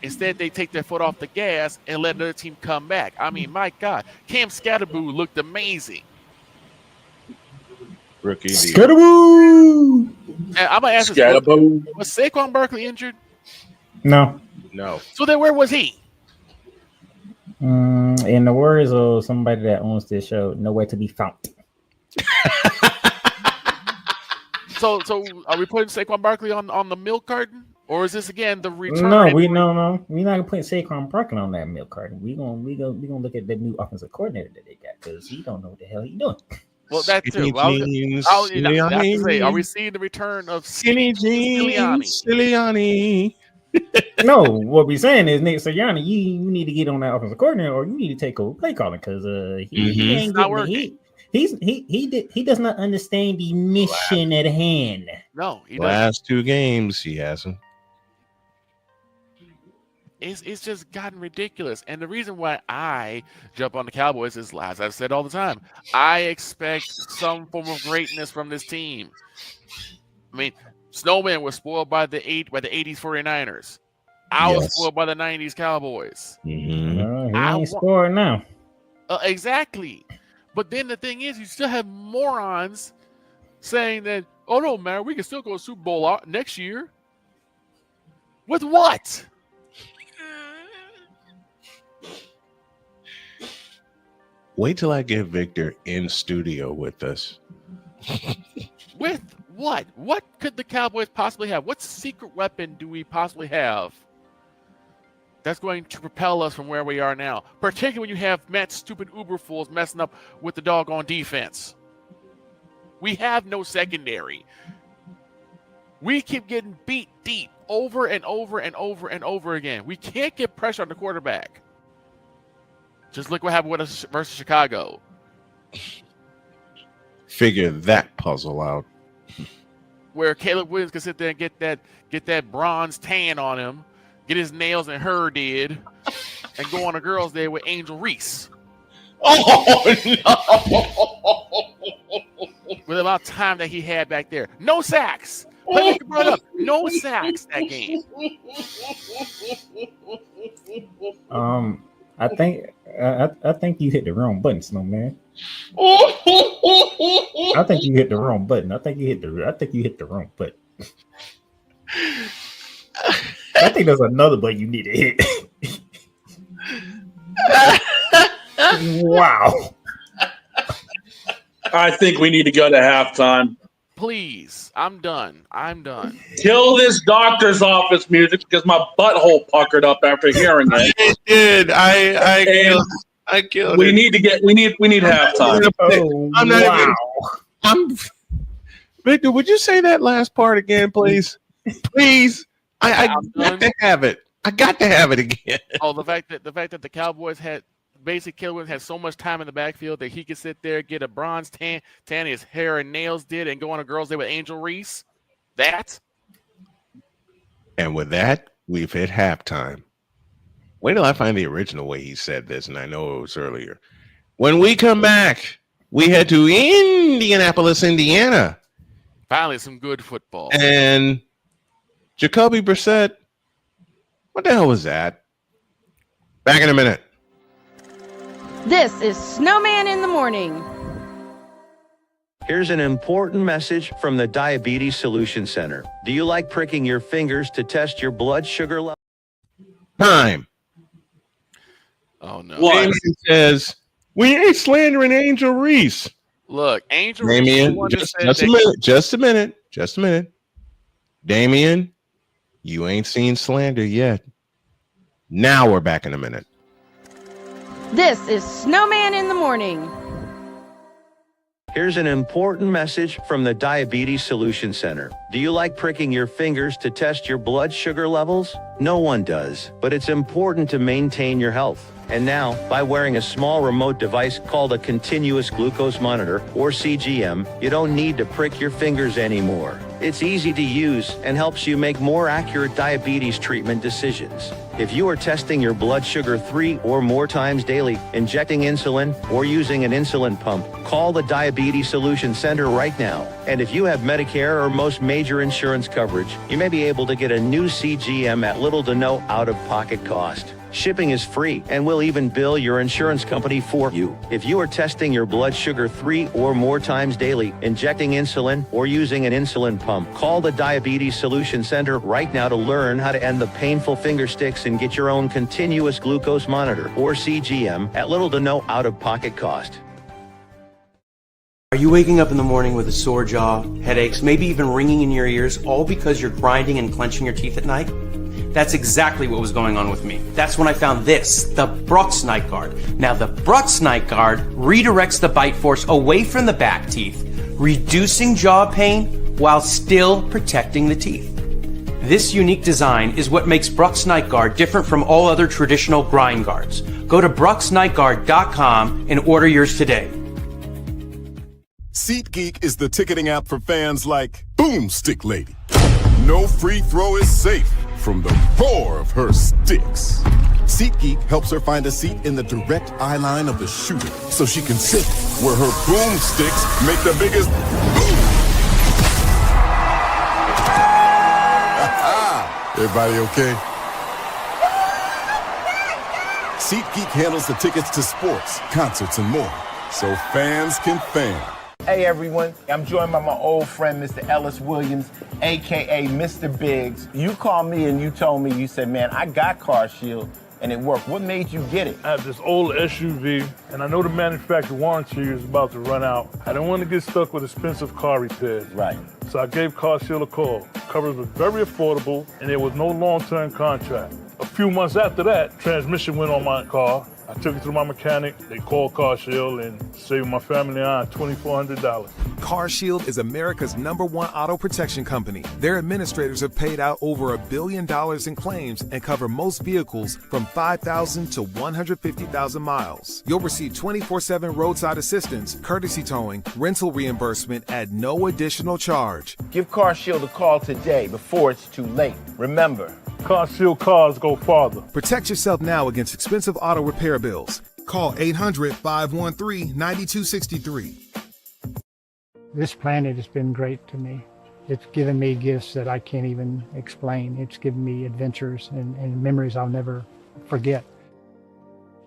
Speaker 3: Instead, they take their foot off the gas and let another team come back. I mean, my God, Cam Scatterboo looked amazing.
Speaker 1: Rookie.
Speaker 9: Scatterboo!
Speaker 3: And I'm gonna ask this: was Saquon Barkley injured?
Speaker 9: No.
Speaker 3: So then, where was he?
Speaker 9: In the words of somebody that owns this show, nowhere to be found.
Speaker 3: So are we putting Saquon Barkley on the milk carton, or is this again the return?
Speaker 9: No. We're not gonna put Saquon Barkley on that milk carton. We gonna look at the new offensive coordinator that they got because he don't know what the hell he doing.
Speaker 3: Well, that too. I have to say, are we seeing the return of
Speaker 1: Skinny Jeans Sirianni?
Speaker 9: No, what we're saying is Nick Sirianni, you need to get on that offensive coordinator, or you need to take over play calling because he ain't
Speaker 3: not
Speaker 9: working. He does not understand the mission at hand.
Speaker 3: No, he doesn't.
Speaker 1: Last 2 games he hasn't.
Speaker 3: It's just gotten ridiculous. And the reason why I jump on the Cowboys is, as I've said all the time, I expect some form of greatness from this team. I mean, Snowman was spoiled by the 80s 49ers. I was spoiled by the 90s Cowboys.
Speaker 9: He ain't spoiled now.
Speaker 3: Exactly. But then the thing is, you still have morons saying that, oh no, man, we can still go to Super Bowl next year. With what?
Speaker 1: Wait till I get Victor in studio with us.
Speaker 3: With what? What could the Cowboys possibly have? What secret weapon do we possibly have that's going to propel us from where we are now? Particularly when you have Matt Stupid Uberfools messing up with the doggone defense. We have no secondary. We keep getting beat deep over and over and over and over again. We can't get pressure on the quarterback. Just look what happened with us versus Chicago.
Speaker 1: Figure that puzzle out.
Speaker 3: Where Caleb Williams can sit there and get that bronze tan on him, get his nails and her did, and go on a girls' day with Angel Reese.
Speaker 1: Oh no!
Speaker 3: With the amount of time that he had back there, no sacks. Playmaker brought up no sacks that game.
Speaker 9: I think you hit the wrong button, Snowman. I think you hit the wrong button. I think you hit the wrong button. I think there's another button you need to hit. Wow.
Speaker 2: I think we need to go to halftime.
Speaker 3: Please, I'm done.
Speaker 2: Kill this doctor's office music because my butthole puckered up after hearing it.
Speaker 1: It did. I killed
Speaker 2: we
Speaker 1: it.
Speaker 2: need halftime.
Speaker 1: I'm not even. Victor, would you say that last part again, please? Please. I got to have it. I got to have it again.
Speaker 3: Oh, the fact that the Cowboys had Caleb had so much time in the backfield that he could sit there, get a bronze tan his hair and nails did, and go on a girls' day with Angel Reese.
Speaker 1: And with that, we've hit halftime. Wait till I find the original way he said this, and I know it was earlier. When we come back, we head to Indianapolis, Indiana.
Speaker 3: Finally, some good football.
Speaker 1: And Jacoby Brissett, what the hell was that? Back in a minute.
Speaker 5: This is Snowman in the Morning.
Speaker 17: Here's an important message from the Diabetes Solution Center. Do you like pricking your fingers to test your blood sugar level?
Speaker 1: Time.
Speaker 3: Oh, no.
Speaker 1: Damien says, we ain't slandering Angel Reese.
Speaker 3: Look, Angel
Speaker 1: Damien,
Speaker 3: Reese.
Speaker 1: just a minute. Damien, you ain't seen slander yet. Now we're back in a minute.
Speaker 5: This is Snowman in the Morning.
Speaker 17: Here's an important message from the Diabetes Solution Center. Do you like pricking your fingers to test your blood sugar levels? No one does, but it's important to maintain your health. And now, by wearing a small remote device called a continuous glucose monitor, or CGM, you don't need to prick your fingers anymore. It's easy to use and helps you make more accurate diabetes treatment decisions. If you are testing your blood sugar 3 or more times daily, injecting insulin, or using an insulin pump, call the Diabetes Solution Center right now. And if you have Medicare or most major insurance coverage, you may be able to get a new CGM at little to no out-of-pocket cost. Shipping is free, and we'll even bill your insurance company for you. If you are testing your blood sugar 3 or more times daily, injecting insulin, or using an insulin pump, call the Diabetes Solution Center right now to learn how to end the painful finger sticks and get your own continuous glucose monitor, or CGM, at little to no out-of-pocket cost.
Speaker 18: Are you waking up in the morning with a sore jaw, headaches, maybe even ringing in your ears, all because you're grinding and clenching your teeth at night? That's exactly what was going on with me. That's when I found this, the Brooks Night Guard. Now, the Brooks Night Guard redirects the bite force away from the back teeth, reducing jaw pain while still protecting the teeth. This unique design is what makes Brooks Night Guard different from all other traditional grind guards. Go to brooksnightguard.com and order yours today.
Speaker 19: SeatGeek is the ticketing app for fans like Boomstick Lady. No free throw is safe from the roar of her sticks. SeatGeek helps her find a seat in the direct eye line of the shooter so she can sit where her boomsticks make the biggest boom. Everybody okay? SeatGeek handles the tickets to sports, concerts, and more, so fans can fan.
Speaker 20: Hey everyone, I'm joined by my old friend, Mr. Ellis Williams, AKA Mr. Biggs. You called me and you told me, you said, man, I got Car Shield and it worked. What made you get it?
Speaker 21: I have this old SUV and I know the manufacturer warranty is about to run out. I didn't want to get stuck with expensive car repairs.
Speaker 20: Right.
Speaker 21: So I gave Car Shield a call. Coverage was very affordable and there was no long-term contract. A few months after that, transmission went on my car. I took it to my mechanic, they called Car Shield and saved my family on $2,400.
Speaker 22: Car Shield is America's #1 auto protection company. Their administrators have paid out over $1 billion in claims and cover most vehicles from 5,000 to 150,000 miles. You'll receive 24/7 roadside assistance, courtesy towing, rental reimbursement at no additional charge.
Speaker 20: Give Car Shield a call today before it's too late. Remember,
Speaker 21: CarShield cars go farther.
Speaker 22: Protect yourself now against expensive auto repair bills. Call 800-513-9263.
Speaker 4: This planet has been great to me. It's given me gifts that I can't even explain. It's given me adventures and memories I'll never forget.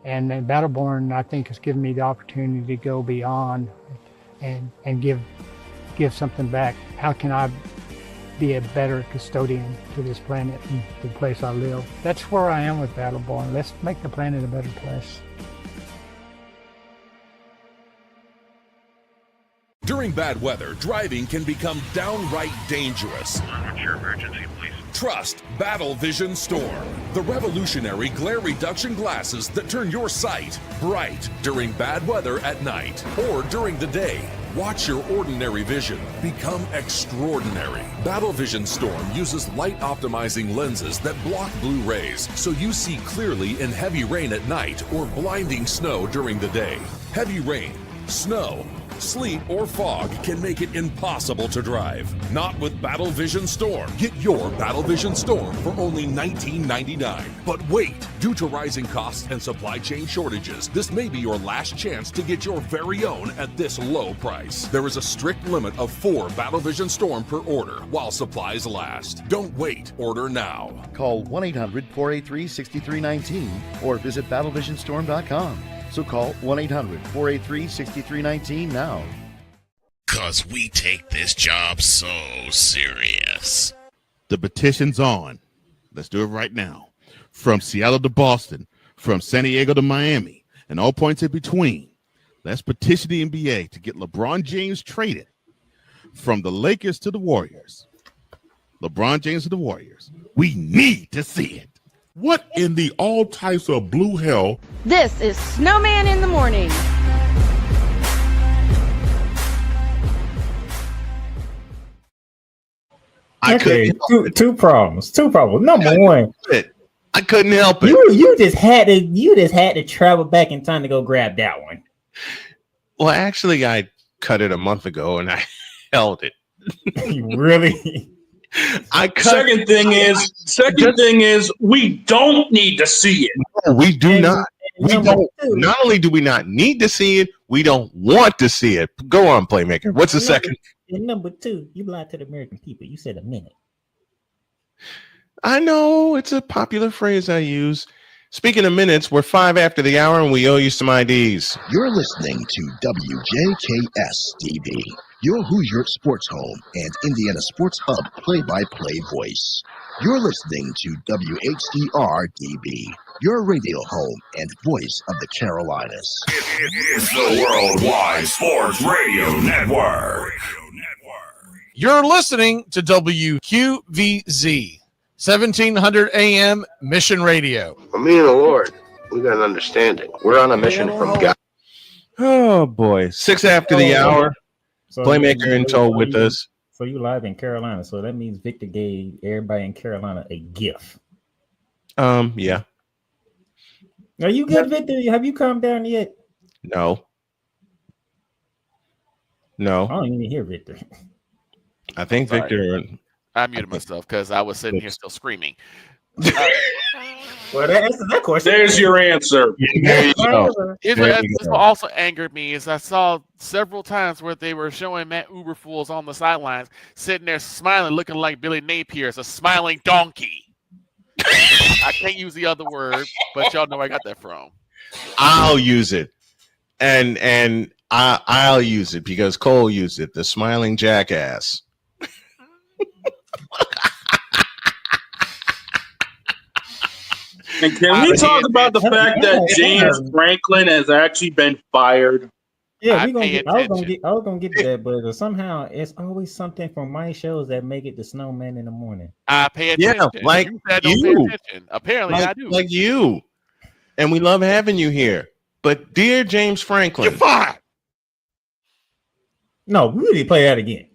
Speaker 4: And Battleborn, I think, has given me the opportunity to go beyond and give something back. How can I be a better custodian to this planet and the place I live? That's where I am with Battleborn. Let's make the planet a better place.
Speaker 11: During bad weather, driving can become downright dangerous.
Speaker 23: What's your emergency, please?
Speaker 11: Trust Battle Vision Storm, the revolutionary glare reduction glasses that turn your sight bright during bad weather at night or during the day. Watch your ordinary vision become extraordinary. Battle Vision Storm uses light optimizing lenses that block blue rays so you see clearly in heavy rain at night or blinding snow during the day. Heavy rain, snow, sleet, or fog can make it impossible to drive. Not with Battle Vision Storm. Get your Battle Vision Storm for only $19.99. But wait, due to rising costs and supply chain shortages, this may be your last chance to get your very own at this low price. There is a strict limit of 4 Battle Vision Storm per order while supplies last. Don't wait, order now.
Speaker 10: Call 1-800-483-6319 or visit battlevisionstorm.com. So call 1-800-483-6319 now.
Speaker 7: 'Cause we take this job so serious.
Speaker 14: The petition's on. Let's do it right now. From Seattle to Boston, from San Diego to Miami, and all points in between. Let's petition the NBA to get LeBron James traded. From the Lakers to the Warriors. LeBron James to the Warriors. We need to see it.
Speaker 8: What in the all types of blue hell?
Speaker 5: This is Snowman in the Morning.
Speaker 9: Okay, two problems. Number one,
Speaker 1: I couldn't help it.
Speaker 9: You just had to travel back in time to go grab that one.
Speaker 1: Well, actually, I cut it a month ago and I held it.
Speaker 9: You really?
Speaker 2: Second thing is, we don't need to see it.
Speaker 1: No, we do not. We don't. Not only do we not need to see it, we don't want to see it. Go on, Playmaker. What's the second?
Speaker 9: And number two, you lied to the American people. You said a minute.
Speaker 1: I know it's a popular phrase I use. Speaking of minutes, we're 5 after the hour and we owe you some IDs.
Speaker 24: You're listening to WJKS-TV, your Hoosier Sports Home and Indiana Sports Hub play-by-play voice. You're listening to WHDR-DB, your radio home and voice of the Carolinas.
Speaker 11: It's the Worldwide Sports Radio Network.
Speaker 25: You're listening to WQVZ, 1700 AM Mission Radio.
Speaker 20: For me and the Lord, we got an understanding. We're on a mission from God.
Speaker 1: Oh boy, 6 after the hour. Playmaker and Toe with us.
Speaker 9: So you live in Carolina. So that means Victor gave everybody in Carolina a gift.
Speaker 1: Yeah.
Speaker 9: Are you good, Victor? Have you calmed down yet?
Speaker 1: No.
Speaker 9: I don't even hear Victor.
Speaker 1: I think
Speaker 3: Sorry.
Speaker 1: Victor.
Speaker 3: I muted myself because I was sitting here still screaming.
Speaker 9: Well, that answers that question.
Speaker 2: There's your answer.
Speaker 3: Here's what also angered me is I saw several times where they were showing Matt Uberfools on the sidelines sitting there smiling, looking like Billy Napier as a smiling donkey. I can't use the other word, but y'all know where I got that from.
Speaker 1: I'll use it, and I'll use it because Cole used it. The smiling jackass.
Speaker 2: And can we talk about the fact that James Franklin has actually been fired?
Speaker 9: Yeah, I was gonna get to that, but somehow it's always something from my shows that make it the Snowman in the Morning.
Speaker 3: I pay attention.
Speaker 1: Yeah, like
Speaker 3: you said don't pay attention. Apparently, I do.
Speaker 1: Like you, and we love having you here. But dear James Franklin,
Speaker 2: you're fired.
Speaker 9: No, we need to play that again.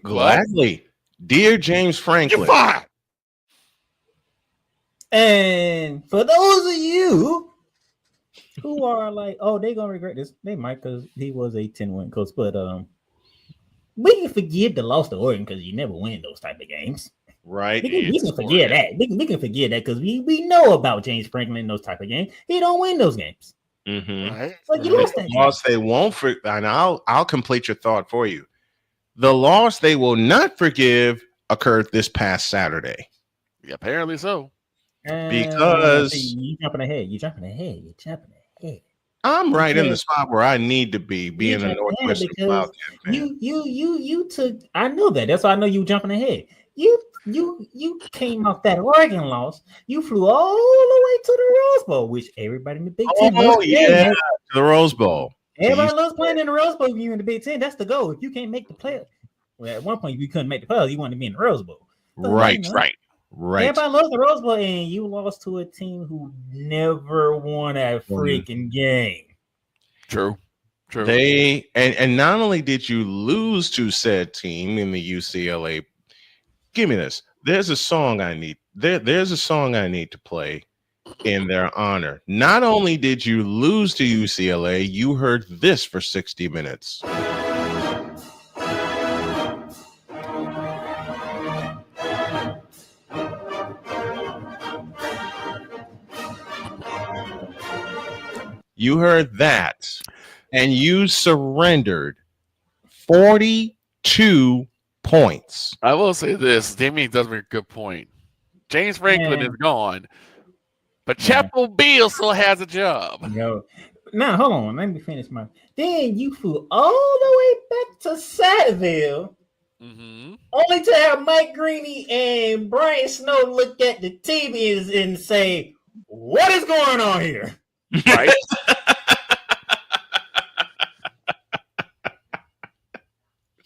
Speaker 1: Gladly, dear James Franklin,
Speaker 2: you're fired.
Speaker 9: And for those of you who are like, oh, they're gonna regret this, they might, because he was a 10-win coach. But we can forgive the loss to Oregon because you never win those type of games.
Speaker 1: Right.
Speaker 9: We can forget that. We can forget that because we know about James Franklin in those type of games. He don't win those games.
Speaker 1: Mm-hmm.
Speaker 9: So you lost that
Speaker 1: loss they won't and I'll complete your thought for you. The loss they will not forgive occurred this past Saturday.
Speaker 3: Yeah, apparently so.
Speaker 1: Because
Speaker 9: you jumping ahead.
Speaker 1: I'm right in the spot where I need to be, being a Northwestern Wildcat fan.
Speaker 9: You took. I know that. That's why I know you jumping ahead. You came off that Oregon loss. You flew all the way to the Rose Bowl, which everybody in the Big Ten.
Speaker 1: Oh yeah, the Rose Bowl.
Speaker 9: Everybody loves playing in the Rose Bowl. You in the Big Ten. That's the goal. If you can't make the playoffs, well, at one point you couldn't make the playoffs. You wanted to be in the Rose Bowl. So,
Speaker 1: right.
Speaker 9: Everybody loves the Rose Bowl, and you lost to a team who never won a freaking game.
Speaker 3: True.
Speaker 1: They and not only did you lose to said team in the UCLA. Give me this. There's a song I need. There's a song I need to play in their honor. Not only did you lose to UCLA, you heard this for 60 minutes. You heard that, and you surrendered 42 points.
Speaker 3: I will say this. Damien does make a good point. James Franklin is gone, but Chapel Beal still has a job.
Speaker 9: No. Now, hold on. Let me finish my... Then you flew all the way back to Satteville, only to have Mike Greeny and Brian Snow look at the TV and say, what is going on here?
Speaker 3: Right?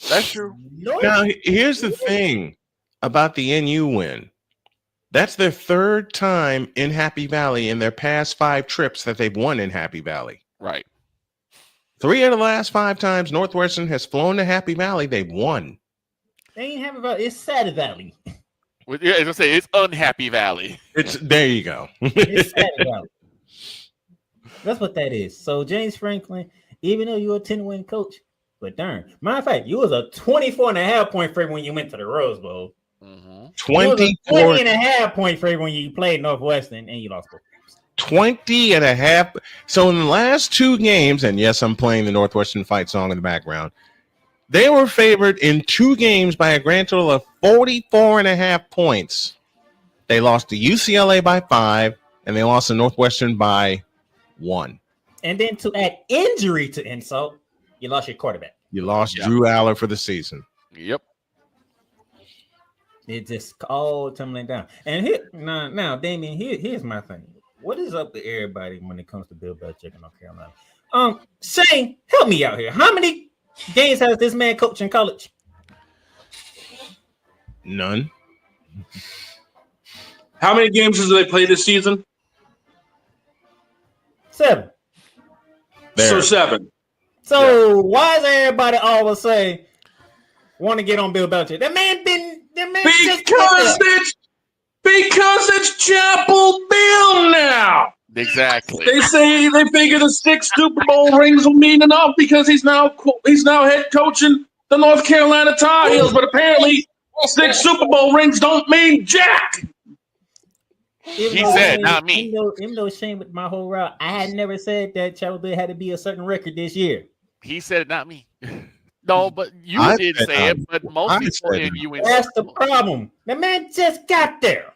Speaker 3: That's true.
Speaker 1: Now, here's the thing about the NU win. That's their third time in Happy Valley in their past 5 trips that they've won in Happy Valley.
Speaker 3: Right.
Speaker 1: 3 of the last 5 times Northwestern has flown to Happy Valley, they've won.
Speaker 9: They ain't Happy Valley. It's Satteville Valley.
Speaker 3: Yeah, I was gonna say it's Unhappy Valley.
Speaker 1: There you go.
Speaker 9: It's Satteville Valley. That's what that is. So James Franklin, even though you're a 10-win coach, but darn, matter of fact, you was a 24.5 point favorite when you went to the Rose Bowl. 20.5 point favorite when you played Northwestern and you lost both games.
Speaker 1: 20.5. So in the last 2 games, and yes, I'm playing the Northwestern fight song in the background, they were favored in 2 games by a grand total of 44.5 points. They lost to UCLA by 5, and they lost to Northwestern by 1.
Speaker 9: And then to add injury to insult, you lost your quarterback.
Speaker 1: You lost Drew Aller for the season.
Speaker 3: Yep.
Speaker 9: It just all tumbling down. And here now, Damien, here's my thing. What is up with everybody when it comes to Bill Belichick in North Carolina? Shane, help me out here. How many games has this man coached in college?
Speaker 1: None.
Speaker 2: How many games has they played this season?
Speaker 9: 7.
Speaker 2: So 7.
Speaker 9: So why is everybody all of a sudden want to get on Bill Belichick?
Speaker 2: Because it's Chapel Bill now.
Speaker 3: Exactly.
Speaker 2: They say they figure the 6 Super Bowl rings will mean enough because he's now head coaching the North Carolina Tar Heels, but apparently 6 Super Bowl rings don't mean jack.
Speaker 3: He said, not me.
Speaker 9: Even though Shane with my whole route, I had never said that Chapel Bill had to be a certain record this year.
Speaker 3: He said it, not me. No, but you did say it, but most people in UNC.
Speaker 9: That's the problem. The man just got there.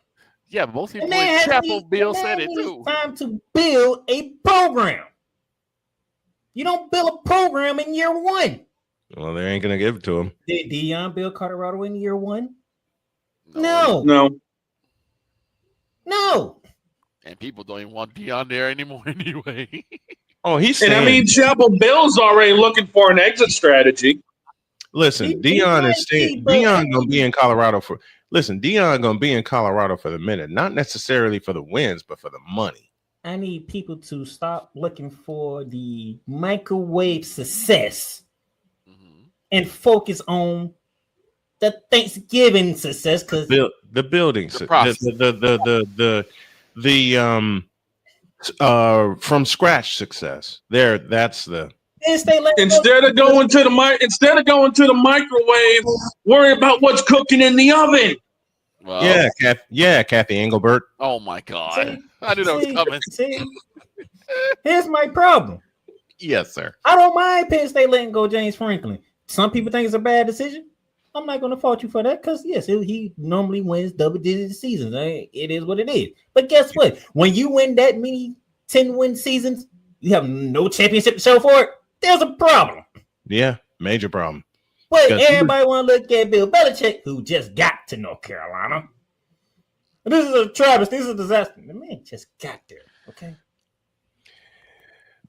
Speaker 3: Yeah, most people in Chapel Bill said it too.
Speaker 9: It's time to build a program. You don't build a program in year 1.
Speaker 1: Well, they ain't gonna give it to him.
Speaker 9: Did Deion build Colorado in year 1? No.
Speaker 3: And people don't even want Deion there anymore anyway.
Speaker 1: Oh, he's
Speaker 2: and I mean, Chapel Bill's already looking for an exit strategy.
Speaker 1: Listen, Deion is saying Deion gonna be in Colorado for. Listen, Deion gonna be in Colorado for the minute, not necessarily for the wins, but for the money.
Speaker 9: I need people to stop looking for the microwave success and focus on the Thanksgiving success, because
Speaker 1: the building, from scratch success. That's the.
Speaker 2: Instead of going to the microwave, worry about what's cooking in the oven.
Speaker 3: Well,
Speaker 1: Kathy Engelbert.
Speaker 3: Oh my God! I knew that was coming.
Speaker 9: Here's my problem.
Speaker 1: Yes, sir.
Speaker 9: I don't mind Penn State letting go James Franklin. Some people think it's a bad decision. I'm not going to fault you for that because, yes, he normally wins double-digit seasons. It is what it is. But guess what? When you win that many 10-win seasons, you have no championship to show for it. There's a problem.
Speaker 1: Yeah, major problem.
Speaker 9: But everybody want to look at Bill Belichick, who just got to North Carolina. This is a travesty. This is a disaster. The man just got there, okay?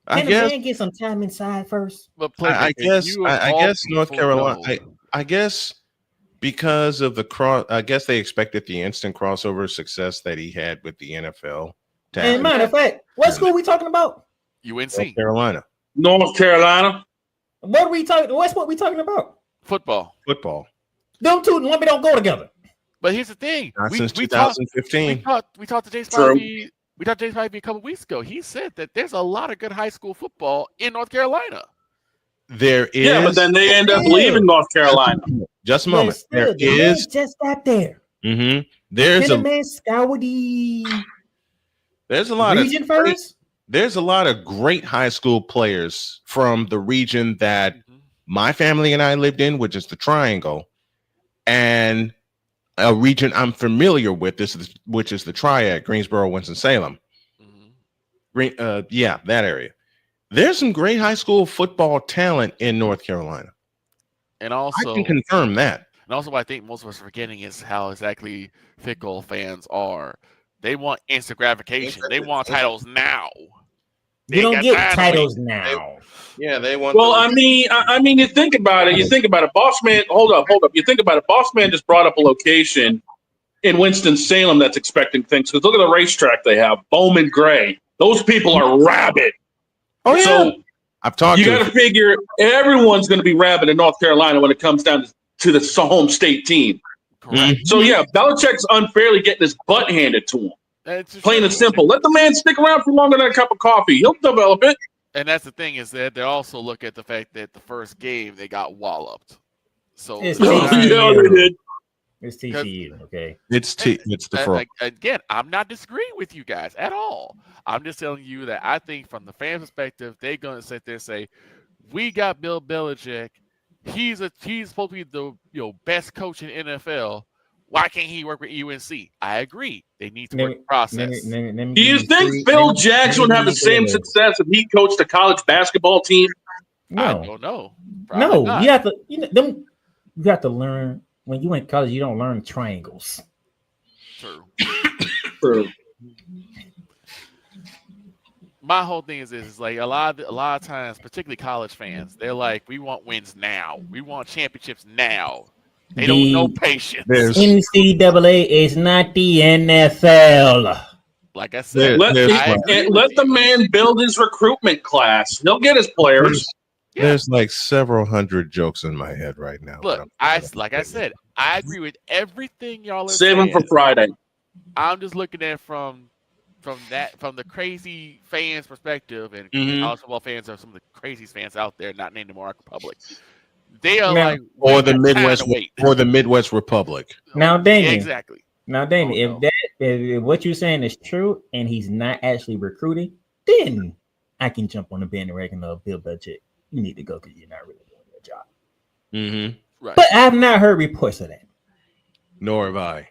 Speaker 9: Can the man get some time inside first?
Speaker 1: I guess North Carolina. I guess because of the cross. I guess they expected the instant crossover success that he had with the NFL.
Speaker 9: And matter of fact, what school are we talking about?
Speaker 3: UNC.
Speaker 1: North Carolina.
Speaker 2: North Carolina.
Speaker 9: What are we talking? What's what we talking about?
Speaker 3: Football.
Speaker 9: Them two don't go together.
Speaker 3: But here's the thing.
Speaker 1: Not since 2015.
Speaker 3: We talked to James Spivey. We talked to James Spivey a couple weeks ago. He said that there's a lot of good high school football in North Carolina.
Speaker 1: There is.
Speaker 2: Yeah, but then they end up leaving North Carolina.
Speaker 1: Just a moment.
Speaker 9: There is. Just got there.
Speaker 1: Mm-hmm. There's a
Speaker 9: man scour the.
Speaker 1: There's a lot
Speaker 9: region
Speaker 1: of
Speaker 9: first.
Speaker 1: There's a lot of great high school players from the region that my family and I lived in, which is the Triangle, and a region I'm familiar with, which is the Triad, Greensboro, Winston-Salem. That area. There's some great high school football talent in North Carolina.
Speaker 3: And also,
Speaker 1: I can confirm that.
Speaker 3: And also, what I think most of us are forgetting is how exactly fickle fans are. They want instant gratification. They want titles now.
Speaker 9: You don't get titles now.
Speaker 1: They want.
Speaker 2: Well, I mean, you think about it. Boss man, hold up. You think about it. Boss man just brought up a location in Winston-Salem that's expecting things. Because look at the racetrack they have, Bowman Gray. Those people are rabid.
Speaker 1: Oh yeah.
Speaker 2: So
Speaker 1: I've talked.
Speaker 2: You got to figure everyone's going to be rabid in North Carolina when it comes down to the home state team.
Speaker 3: Correct.
Speaker 2: So yeah, Belichick's unfairly getting his butt handed to him. Plain and simple. Let the man stick around for longer than a cup of coffee. He'll develop it.
Speaker 3: And that's the thing is that they also look at the fact that the first game they got walloped. So
Speaker 9: it's
Speaker 2: TCU. They did.
Speaker 9: It's TCU. Okay.
Speaker 1: It's the fraud.
Speaker 3: Again, I'm not disagreeing with you guys at all. I'm just telling you that I think from the fan perspective, they're gonna sit there and say, "We got Bill Belichick. He's supposed to be the best coach in NFL. Why can't he work with UNC?" I agree. They need to work the process.
Speaker 2: Do you think Phil Jackson would have the same success if he coached a college basketball team?
Speaker 9: No.
Speaker 3: I don't know.
Speaker 9: No,
Speaker 3: not.
Speaker 9: you have to. You have to learn when you in college. You don't learn triangles.
Speaker 2: True.
Speaker 3: My whole thing is like a lot of times, particularly college fans, they're like, "We want wins now. We want championships now." They don't know patience.
Speaker 9: NCAA is not the NFL.
Speaker 3: Like I said,
Speaker 2: let the man build his recruitment class. He'll get his players.
Speaker 1: There's like several hundred jokes in my head right now.
Speaker 3: Look, I said, I agree with everything y'all are
Speaker 2: saying.
Speaker 3: Save
Speaker 2: them for Friday.
Speaker 3: I'm just looking at it from the crazy fans' perspective, and college football fans are some of the craziest fans out there, not named the Monarch Republic. They are
Speaker 1: or the Midwest Republic.
Speaker 9: Now, Damien.
Speaker 3: Exactly.
Speaker 9: Now, Damien, if what you're saying is true, and he's not actually recruiting, then I can jump on the bandwagon of Bill Belichick. You need to go because you're not really doing your job.
Speaker 1: Mm-hmm.
Speaker 3: Right.
Speaker 9: But I have not heard reports of that.
Speaker 1: Nor have I.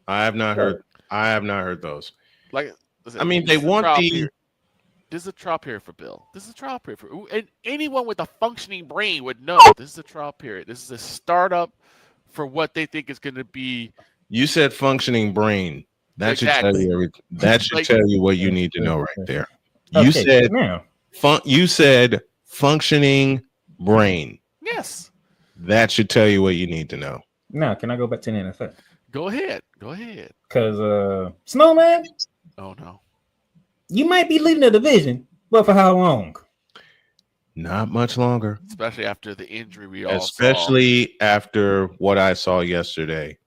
Speaker 1: I have not heard those.
Speaker 3: Like,
Speaker 1: I mean, they want
Speaker 3: This is a trial period for Bill. This is a trial period and anyone with a functioning brain would know this is a trial period. This is a startup for what they think is going to be.
Speaker 1: You said functioning brain. That should tell you everything. That should tell you what you need to know right there. You said functioning brain.
Speaker 3: Yes.
Speaker 1: That should tell you what you need to know.
Speaker 9: Now, can I go back to the NFL?
Speaker 3: Go ahead.
Speaker 9: Because Snowman.
Speaker 3: Oh no.
Speaker 9: You might be leading the division, but for how long?
Speaker 1: Not much longer.
Speaker 3: Especially after the injury we all
Speaker 1: Especially after what I saw yesterday.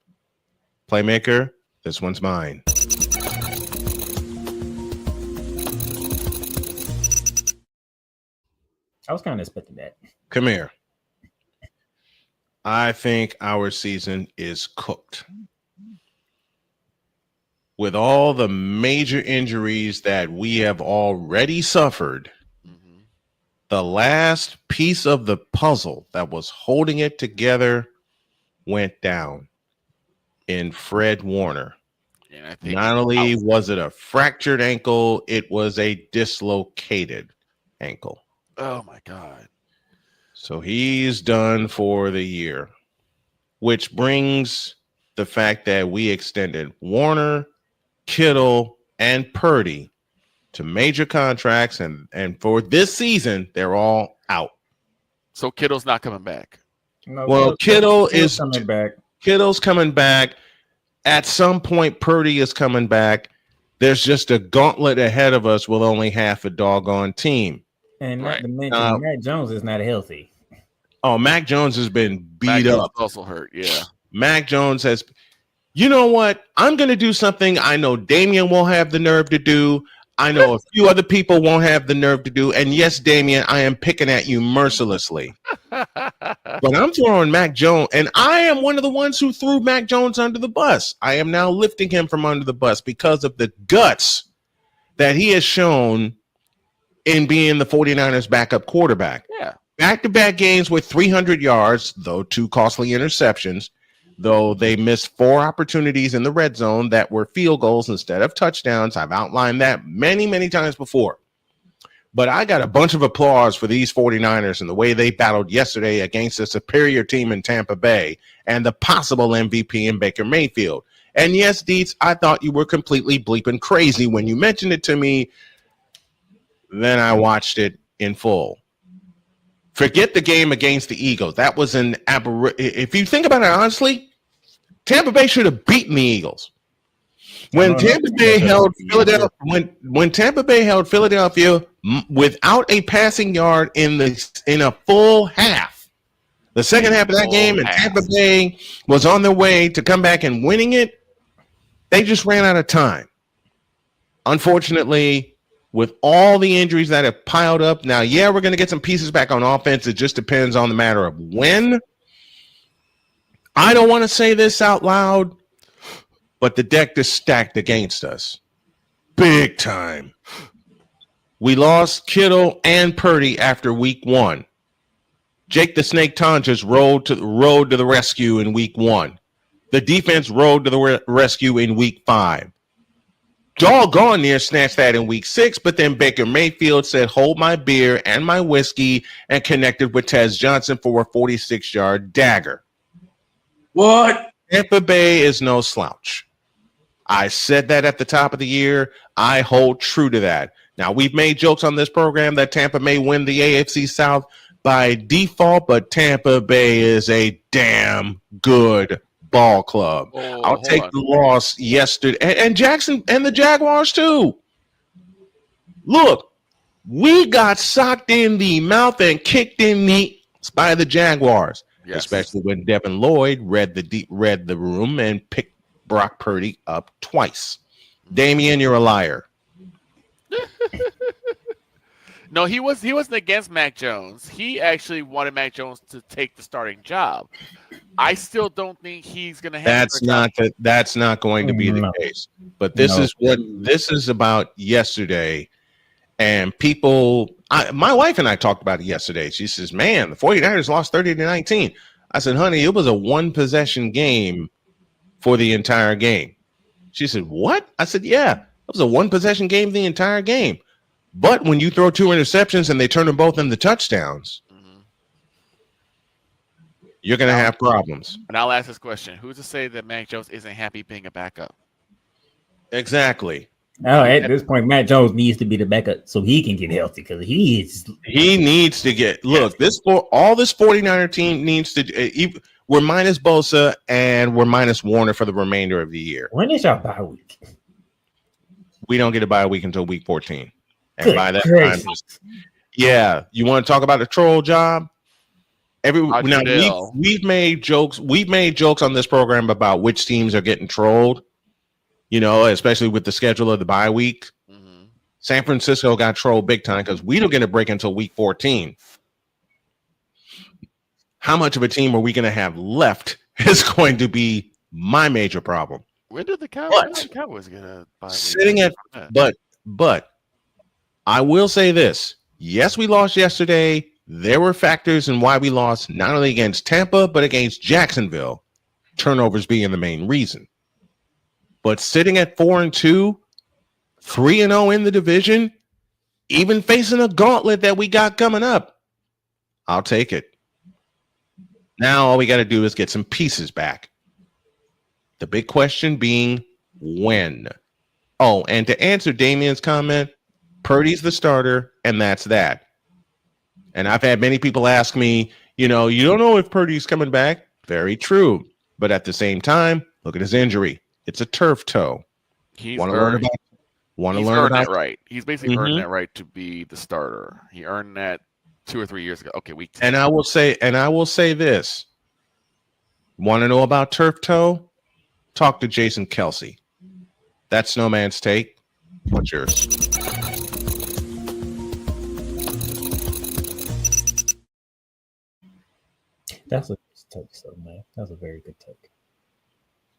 Speaker 1: Playmaker, this one's mine.
Speaker 9: I was kind of expecting that.
Speaker 1: Come here. I think our season is cooked. with all the major injuries that we have already suffered, the last piece of the puzzle that was holding it together went down in Fred Warner.
Speaker 3: And I think
Speaker 1: Not only was it a fractured ankle, it was a dislocated ankle.
Speaker 3: Oh my God.
Speaker 1: So he's done for the year, which brings the fact that we extended Warner, Kittle, and Purdy to major contracts, and for this season, they're all out.
Speaker 3: So Kittle's not coming back.
Speaker 9: No,
Speaker 1: Well, Kittle is
Speaker 9: coming back.
Speaker 1: Kittle's coming back. At some point, Purdy is coming back. There's just a gauntlet ahead of us with only half a doggone team.
Speaker 9: And not to mention, Matt Jones is not healthy.
Speaker 1: Oh, Mac Jones has been beat
Speaker 3: Mac Jones
Speaker 1: up.
Speaker 3: also hurt. Yeah.
Speaker 1: Mac Jones has. You know what? I'm going to do something I know Damian won't have the nerve to do. I know a few other people won't have the nerve to do. And yes, Damian, I am picking at you mercilessly. But I'm throwing Mac Jones, and I am one of the ones who threw Mac Jones under the bus. I am now lifting him from under the bus because of the guts that he has shown in being the 49ers backup quarterback.
Speaker 3: Yeah.
Speaker 1: Back-to-back games with 300 yards, though 2 costly interceptions, though they missed 4 opportunities in the red zone that were field goals instead of touchdowns. I've outlined that many, many times before. But I got a bunch of applause for these 49ers and the way they battled yesterday against a superior team in Tampa Bay and the possible MVP in Baker Mayfield. And yes, Dietz, I thought you were completely bleeping crazy when you mentioned it to me. Then I watched it in full. Forget the game against the Eagles. That was an aberration. If you think about it honestly, Tampa Bay should have beaten the Eagles. When Tampa Bay held Philadelphia, when Tampa Bay held Philadelphia without a passing yard in a full half, the second half of that game, and Tampa Bay was on their way to come back and winning it, they just ran out of time. Unfortunately, with all the injuries that have piled up, now, yeah, we're going to get some pieces back on offense. It just depends on the matter of when. I don't want to say this out loud, but the deck is stacked against us. Big time. We lost Kittle and Purdy after week 1. Jake the Snake Tonjes rode to the rescue in week 1. The defense rode to the rescue in week 5. Doggone near snatched that in week 6, but then Baker Mayfield said, hold my beer and my whiskey, and connected with Tez Johnson for a 46-yard dagger.
Speaker 2: What?
Speaker 1: Tampa Bay is no slouch. I said that at the top of the year. I hold true to that. Now, we've made jokes on this program that Tampa may win the AFC South by default, but Tampa Bay is a damn good ball club. I'll take the loss yesterday. And Jackson and the Jaguars too. Look, we got socked in the mouth and kicked in the by the Jaguars, especially when Devin Lloyd read the room and picked Brock Purdy up twice. Damian, you're a liar.
Speaker 3: No, he wasn't against Mac Jones. He actually wanted Mac Jones to take the starting job. I still don't think he's going to have.
Speaker 1: That's not going to be the case. But this is about yesterday, and people. My wife and I talked about it yesterday. She says, "Man, the 49ers lost 30-19." I said, "Honey, it was a 1-possession game for the entire game." She said, "What?" I said, "Yeah, it was a 1-possession game the entire game." But when you throw 2 interceptions and they turn them both into touchdowns, you're going to have problems.
Speaker 3: And I'll ask this question. Who's to say that Mac Jones isn't happy being a backup?
Speaker 1: Exactly.
Speaker 9: Oh, at this point, Matt Jones needs to be the backup so he can get healthy because he
Speaker 1: needs to get – look, this 49er team needs to we're minus Bosa and we're minus Warner for the remainder of the year.
Speaker 9: When is your bye week?
Speaker 1: We don't get a bye week until week 14. And by that time, you want to talk about the troll job? We've made jokes. We've made jokes on this program about which teams are getting trolled. You know, especially with the schedule of the bye week. San Francisco got trolled big time because we don't get a break until week 14. How much of a team are we going to have left is going to be my major problem.
Speaker 3: When did the Cowboys get a bye week?
Speaker 1: Sitting at, but I will say this. Yes, we lost yesterday. There were factors in why we lost, not only against Tampa, but against Jacksonville. Turnovers being the main reason. But sitting at 4-2, 3-0 in the division, even facing a gauntlet that we got coming up, I'll take it. Now all we got to do is get some pieces back. The big question being when. Oh, and to answer Damien's comment, Purdy's the starter, and that's that. And I've had many people ask me, you don't know if Purdy's coming back. Very true. But at the same time, look at his injury. It's a turf toe. Want to learn about
Speaker 3: that right. He's basically earned that right to be the starter. He earned that 2 or 3 years ago. Okay, week 10.
Speaker 1: And I will say this. Want to know about turf toe? Talk to Jason Kelsey. That's no man's take. What's yours?
Speaker 9: That's a good take, so man. That's a very good take.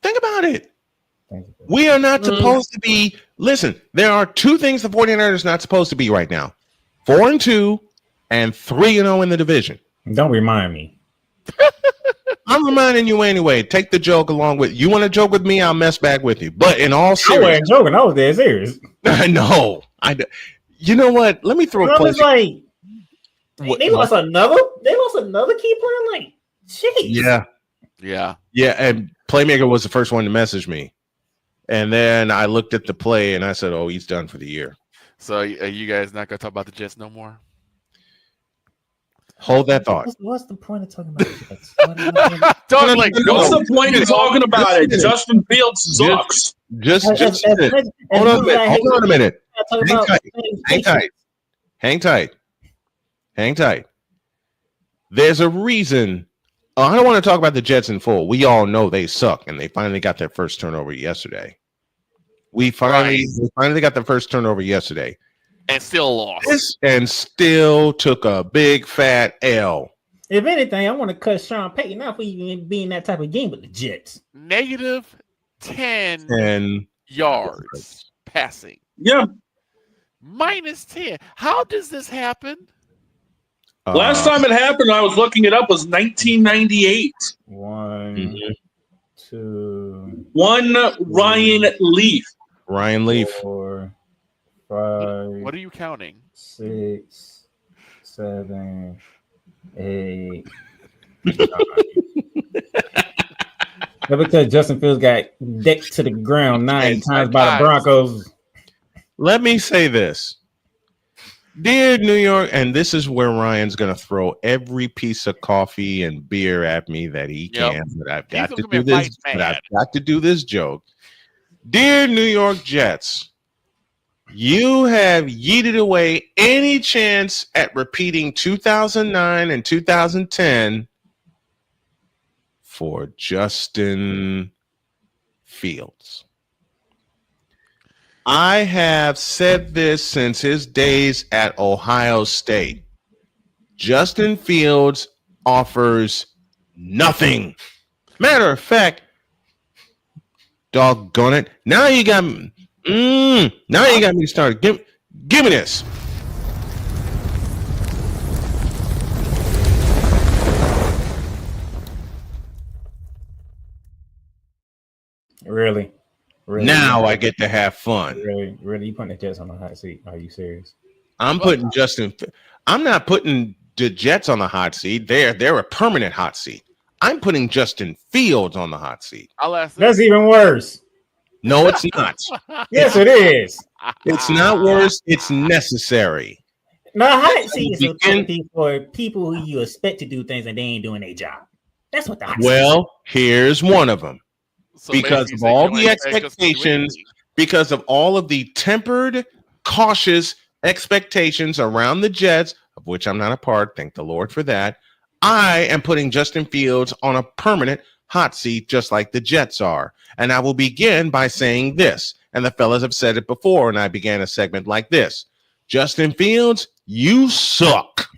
Speaker 1: Think about it. We are not supposed to be. Listen, there are two things the 49ers are not supposed to be right now: 4-2 and 3-0 in the division.
Speaker 9: Don't remind me.
Speaker 1: I'm reminding you anyway. Take the joke along with you. Want to joke with me? I'll mess back with you. But in all seriousness,
Speaker 9: I wasn't joking. I was dead serious.
Speaker 1: No, you know what? Let me throw a
Speaker 9: place. Like, they lost another key player. Like, jeez.
Speaker 1: Yeah. And Playmaker was the first one to message me, and then I looked at the play and I said, "Oh, he's done for the year."
Speaker 3: So, are you guys not gonna talk about the Jets no more?
Speaker 1: Hold that thought.
Speaker 9: What's the point of talking about Jets?
Speaker 2: What's the point of talking about it? Justin Fields sucks.
Speaker 1: Just hold on a minute. Hang tight. There's a reason. I don't want to talk about the Jets in full. We all know they suck, and they finally got their first turnover yesterday. We finally got the first turnover yesterday.
Speaker 3: And still lost.
Speaker 1: And still took a big fat L.
Speaker 9: If anything, I want to cut Sean Payton out for even being that type of game with the Jets.
Speaker 3: Negative 10 yards passing.
Speaker 2: Yeah.
Speaker 3: Minus 10. How does this happen?
Speaker 2: Last time it happened, I was looking it up, was 1998.
Speaker 9: One, two.
Speaker 2: One Ryan Leaf.
Speaker 1: Ryan Leaf.
Speaker 9: 4, 5.
Speaker 3: What are you counting?
Speaker 9: 6, 7, 8. 9. Because Justin Fields got decked to the ground 9 times by the Broncos.
Speaker 1: Let me say this. Dear New York, and this is where Ryan's going to throw every piece of coffee and beer at me that he can. But I've got to do this. But I've got to do this joke. Dear New York Jets, you have yeeted away any chance at repeating 2009 and 2010 for Justin Fields. I have said this since his days at Ohio State. Justin Fields offers nothing. Matter of fact, doggone it. Now you got me. Now you got me started. Give me this.
Speaker 9: Really?
Speaker 1: Now I get to have fun.
Speaker 9: Really? You putting the Jets on the hot seat? Are you serious?
Speaker 1: I'm not putting the Jets on the hot seat. They're a permanent hot seat. I'm putting Justin Fields on the hot seat.
Speaker 3: I'll ask.
Speaker 9: That's even worse.
Speaker 1: No, it's not.
Speaker 9: Yes, it is.
Speaker 1: It's not worse. It's necessary.
Speaker 9: No, hot seat is for people who you expect to do things and they ain't doing their job. That's what the hot seat is.
Speaker 1: Well, here's one of them. Because of all the expectations, because of all of the tempered, cautious expectations around the Jets, of which I'm not a part, thank the Lord for that, I am putting Justin Fields on a permanent hot seat, just like the Jets are. And I will begin by saying this, and the fellas have said it before, and I began a segment like this. Justin Fields, you suck.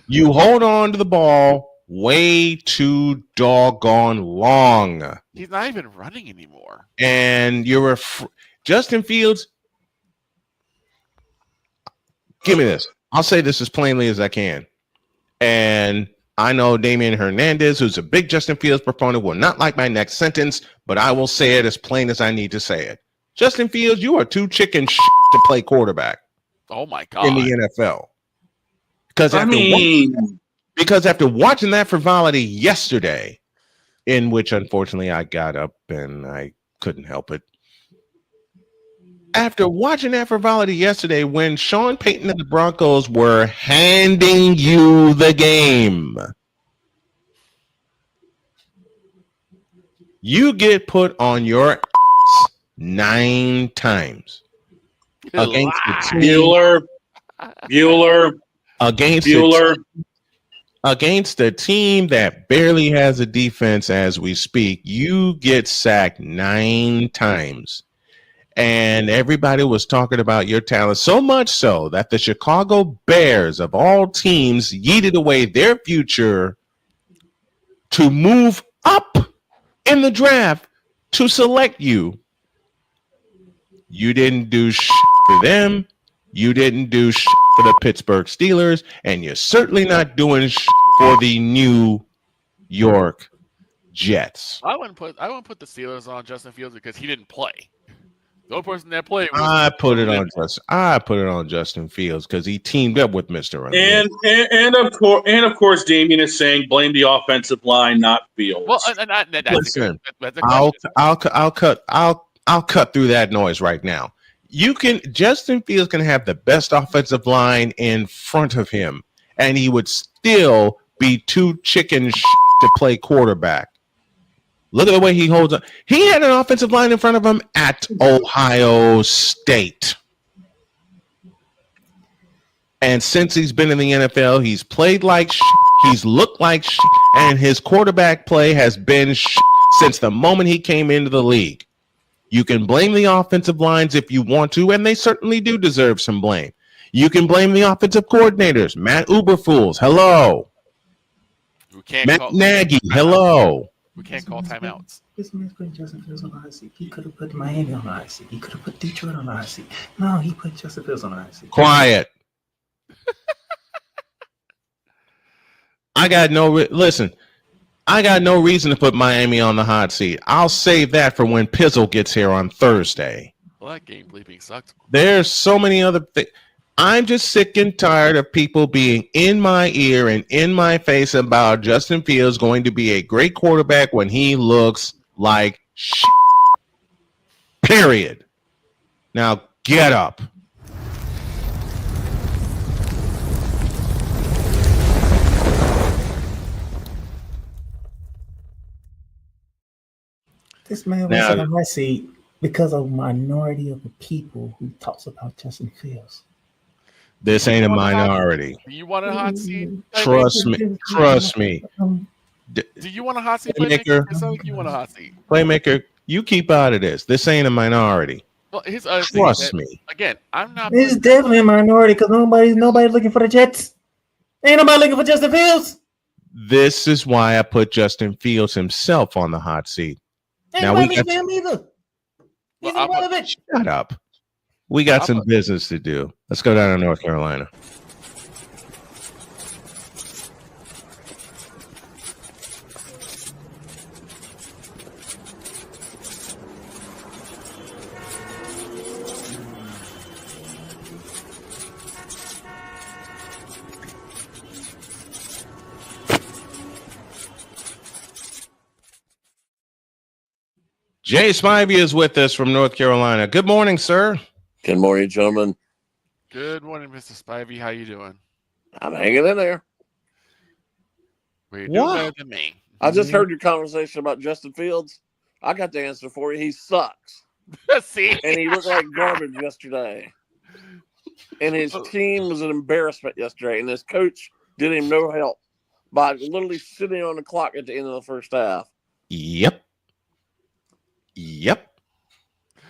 Speaker 1: You hold on to the ball way too doggone long.
Speaker 3: He's not even running anymore.
Speaker 1: And Justin Fields. Give me this. I'll say this as plainly as I can. And I know Damian Hernandez, who's a big Justin Fields proponent, will not like my next sentence, but I will say it as plain as I need to say it. Justin Fields, you are too chicken to play quarterback.
Speaker 3: Oh my God.
Speaker 1: In the NFL. Because after watching that frivolity yesterday, in which unfortunately I got up and I couldn't help it. After watching that frivolity yesterday, when Sean Payton and the Broncos were handing you the game, you get put on your ass 9 times against against a team that barely has a defense as we speak. You get sacked 9 times. And everybody was talking about your talent, so much so that the Chicago Bears, of all teams, yeeted away their future to move up in the draft to select you. You didn't do for them. You didn't do for the Pittsburgh Steelers. And you're certainly not doing for the New York Jets.
Speaker 3: I wouldn't put the Steelers on Justin Fields because he didn't play. The only person that played was
Speaker 1: I put it on Justin Fields because he teamed up with Mr.
Speaker 2: And of course, Damian is saying blame the offensive line, not Fields.
Speaker 3: Well,
Speaker 1: listen, I'll cut through that noise right now. Justin Fields can have the best offensive line in front of him, and he would still be too chicken to play quarterback. Look at the way he holds up. He had an offensive line in front of him at Ohio State. And since he's been in the NFL, he's played like he's looked like and his quarterback play has been since the moment he came into the league. You can blame the offensive lines if you want to, and they certainly do deserve some blame. You can blame the offensive coordinators. Matt Uberfools, hello. Matt Nagy, hello.
Speaker 3: We can't call timeouts.
Speaker 9: This man's putting Justin Fields on the hot seat. He could have put Miami on the hot seat. He could have put Detroit on the hot seat. No, he put Justin Fields on the hot seat.
Speaker 1: Quiet. I got no reason to put Miami on the hot seat. I'll save that for when Pizzle gets here on Thursday.
Speaker 3: Well, that game bleeping sucked.
Speaker 1: There's so many other things. I'm just sick and tired of people being in my ear and in my face about Justin Fields going to be a great quarterback when he looks like shit. Period. Now get up.
Speaker 9: This man was on the hot seat because of a minority of the people who talks about Justin Fields.
Speaker 1: This ain't a minority.
Speaker 3: Do you want a hot seat?
Speaker 1: Trust me.
Speaker 3: Do you want a hot seat,
Speaker 1: Playmaker?
Speaker 3: You want a hot seat.
Speaker 1: Playmaker, you keep out of this. This ain't a minority.
Speaker 3: Well, here's other
Speaker 1: Trust me.
Speaker 3: Again, I'm not.
Speaker 9: It's definitely a minority because nobody's looking for the Jets. Ain't nobody looking for Justin Fields.
Speaker 1: This is why I put Justin Fields himself on the hot seat.
Speaker 9: Ain't nobody looking for him either. He's irrelevant.
Speaker 1: Shut up. We got some business to do. Let's go down to North Carolina. Jay Spivey is with us from North Carolina. Good morning, sir.
Speaker 6: Good morning, gentlemen.
Speaker 3: Good morning, Mr. Spivey. How you doing?
Speaker 6: I'm hanging in there.
Speaker 3: Well, you're doing better than me.
Speaker 6: I just heard your conversation about Justin Fields. I got the answer for you. He sucks.
Speaker 3: See?
Speaker 6: And he looked like garbage yesterday. And his team was an embarrassment yesterday. And his coach did him no help by literally sitting on the clock at the end of the first half.
Speaker 1: Yep.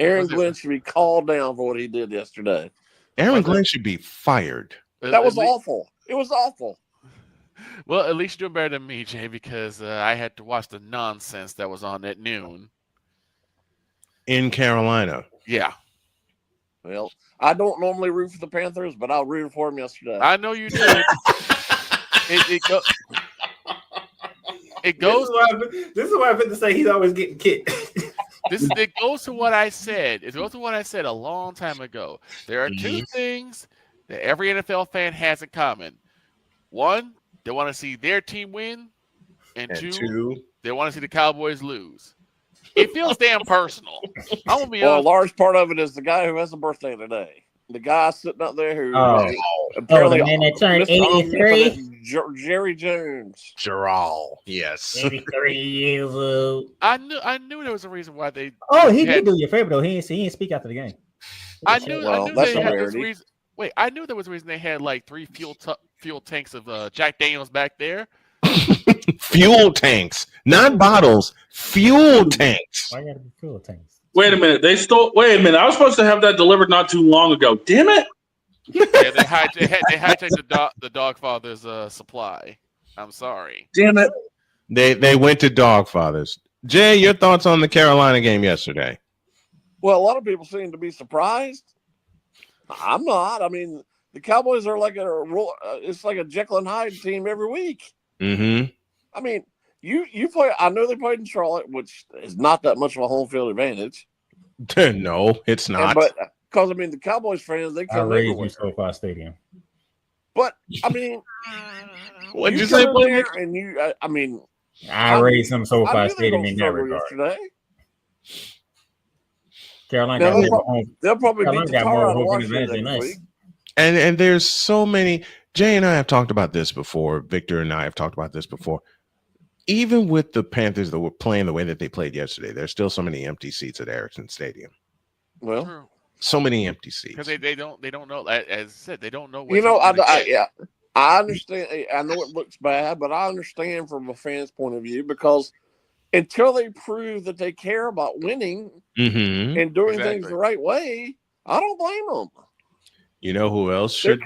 Speaker 6: Aaron Glenn should be called down for what he did yesterday.
Speaker 1: Aaron Glenn should be fired.
Speaker 6: That was awful. It was awful.
Speaker 3: Well, at least you're doing better than me, Jay, because I had to watch the nonsense that was on at noon.
Speaker 1: In Carolina.
Speaker 3: Yeah.
Speaker 6: Well, I don't normally root for the Panthers, but I rooted for them yesterday.
Speaker 3: I know you did. It goes.
Speaker 9: This is why I've been to say he's always getting kicked.
Speaker 3: It goes to what I said. It goes to what I said a long time ago. There are two things that every NFL fan has in common. One, they want to see their team win, and two, they want to see the Cowboys lose. It feels damn personal. I'm gonna be
Speaker 6: Well, a
Speaker 3: honest.
Speaker 6: large part of it is the guy who has a birthday today. The guy sitting up there who
Speaker 9: apparently the man that turned 83,
Speaker 6: Jerry Jones.
Speaker 1: Gerald, yes.
Speaker 9: 83 years old.
Speaker 3: I knew there was a reason why they.
Speaker 9: Oh, he did do your favor though. He didn't speak after the game.
Speaker 3: I knew they had this reason. Wait, I knew there was a reason they had like 3 fuel tanks of Jack Daniels back there.
Speaker 1: Fuel tanks, not bottles. Fuel tanks.
Speaker 9: Why gotta be fuel tanks?
Speaker 2: Wait a minute. Wait a minute. I was supposed to have that delivered not too long ago. Damn it!
Speaker 3: Yeah, they hijacked the Dogfather's supply. I'm sorry.
Speaker 2: Damn it!
Speaker 1: They went to Dogfathers. Jay, your thoughts on the Carolina game yesterday?
Speaker 6: Well, a lot of people seem to be surprised. I'm not. I mean, the Cowboys are like it's like a Jekyll and Hyde team every week.
Speaker 1: Mm-hmm.
Speaker 6: I mean, you play. I know they played in Charlotte, which is not that much of a home field advantage.
Speaker 1: No, it's not.
Speaker 6: But because I mean, the Cowboys fans they come everywhere.
Speaker 9: SoFi Stadium.
Speaker 6: But I mean,
Speaker 1: what'd you say?
Speaker 6: There and you, I mean,
Speaker 9: I raised some SoFi Stadium in that regard.
Speaker 6: Yesterday.
Speaker 9: Carolina
Speaker 6: they'll probably beat the tar out of
Speaker 9: Washington
Speaker 6: next week.
Speaker 1: And there's so many. Jay and I have talked about this before. Victor and I have talked about this before. Even with the Panthers that were playing the way that they played yesterday, there's still so many empty seats at Ericsson Stadium.
Speaker 6: Well,
Speaker 1: so many empty seats
Speaker 3: because they don't know. As I said, they don't know. What
Speaker 6: I understand. I know it looks bad, but I understand from a fan's point of view because until they prove that they care about winning and doing things the right way, I don't blame them.
Speaker 1: You know who else should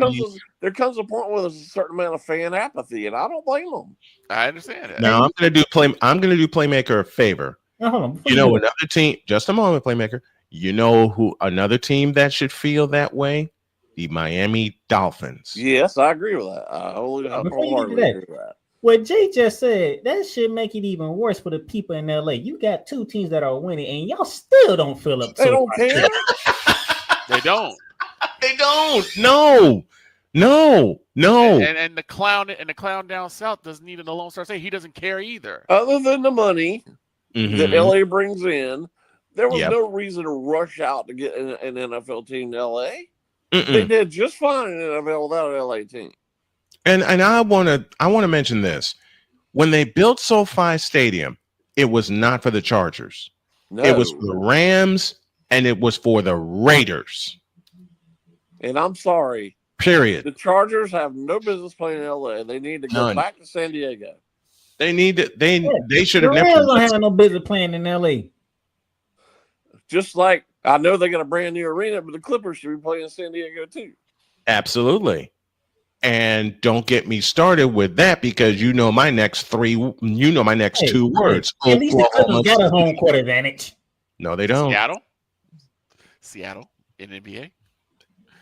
Speaker 6: there comes a point where there's a certain amount of fan apathy, and I don't blame them.
Speaker 3: I understand that.
Speaker 1: Now I'm gonna do Playmaker a favor.
Speaker 9: No, hold on.
Speaker 1: You know another team. Just a moment, Playmaker. You know who another team that should feel that way? The Miami Dolphins.
Speaker 6: Yes, I agree with that. I wholeheartedly agree with that.
Speaker 9: What Jay just said, that should make it even worse for the people in LA. You got two teams that are winning, and y'all still don't fill up.
Speaker 6: They don't care.
Speaker 3: They don't.
Speaker 1: They don't. No.
Speaker 3: And the clown down south doesn't need an Lone Star State. He doesn't care either.
Speaker 6: Other than the money that LA brings in, there was no reason to rush out to get an NFL team to LA. They did just fine in NFL without an LA team.
Speaker 1: And I want to mention this. When they built SoFi Stadium, it was not for the Chargers.
Speaker 6: No.
Speaker 1: It was for the Rams and it was for the Raiders.
Speaker 6: And I'm sorry.
Speaker 1: Period.
Speaker 6: The Chargers have no business playing in LA. They need to go back to San Diego.
Speaker 1: They need to. They should have
Speaker 9: the
Speaker 1: never.
Speaker 9: Rams don't have no business playing in LA.
Speaker 6: Just like I know they got a brand new arena, but the Clippers should be playing in San Diego too.
Speaker 1: Absolutely. And don't get me started with that because you know my next two words.
Speaker 9: At least the Clippers got a home court advantage.
Speaker 1: No, they don't.
Speaker 3: Seattle in NBA.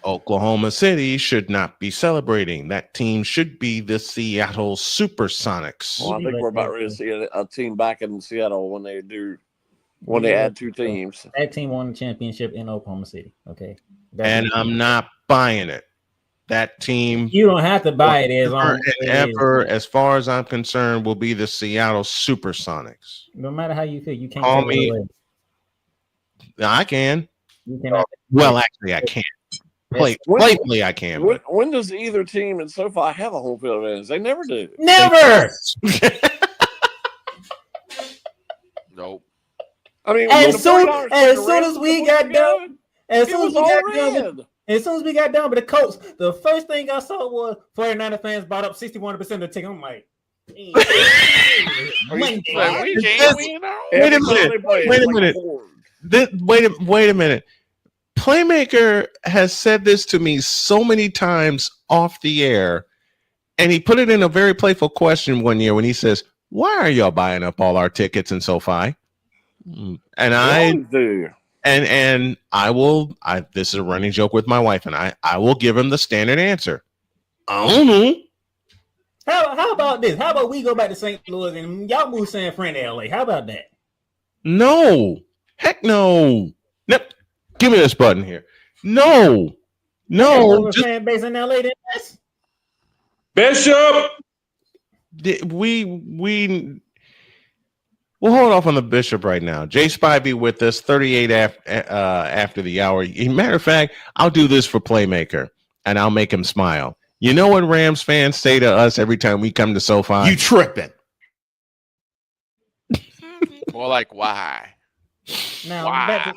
Speaker 1: Oklahoma City should not be celebrating. That team should be the Seattle Supersonics.
Speaker 6: Well, I think we're about ready to see a team back in Seattle when they add two teams.
Speaker 9: That team won the championship in Oklahoma City. Okay.
Speaker 1: And I'm not buying it. That team.
Speaker 9: You don't have to buy it as long
Speaker 1: as far as I'm concerned, will be the Seattle Supersonics.
Speaker 9: No matter how you feel, you can't
Speaker 1: call me. I can.
Speaker 9: You cannot.
Speaker 1: Well, actually, I can't. Playfully, I can.
Speaker 6: When does either team in SoFi have a home field advantage? They never do.
Speaker 9: Never.
Speaker 3: Nope.
Speaker 6: I mean,
Speaker 9: as soon as we got done with the Colts, the first thing I saw was 49er fans bought up 61% of the ticket. I'm like, wait
Speaker 1: a minute. Playmaker has said this to me so many times off the air, And he put it in a very playful question one year when he says, "Why are y'all buying up all our tickets in SoFi?" And I
Speaker 6: do.
Speaker 1: And I will. This is a running joke with my wife, and I will give him the standard answer. I don't know.
Speaker 9: How about this? How about we go back to St. Louis and y'all move San Fran to LA? How about that?
Speaker 1: No, heck no. Nope. Give me this button here. No.
Speaker 9: Fan base in LA than us.
Speaker 2: Bishop.
Speaker 1: We'll hold off on the Bishop right now. Jay Spivey with us, 38 after the hour. Matter of fact, I'll do this for Playmaker, and I'll make him smile. You know what Rams fans say to us every time we come to SoFi?
Speaker 14: You tripping.
Speaker 3: More like, why?
Speaker 9: Now,
Speaker 3: Why?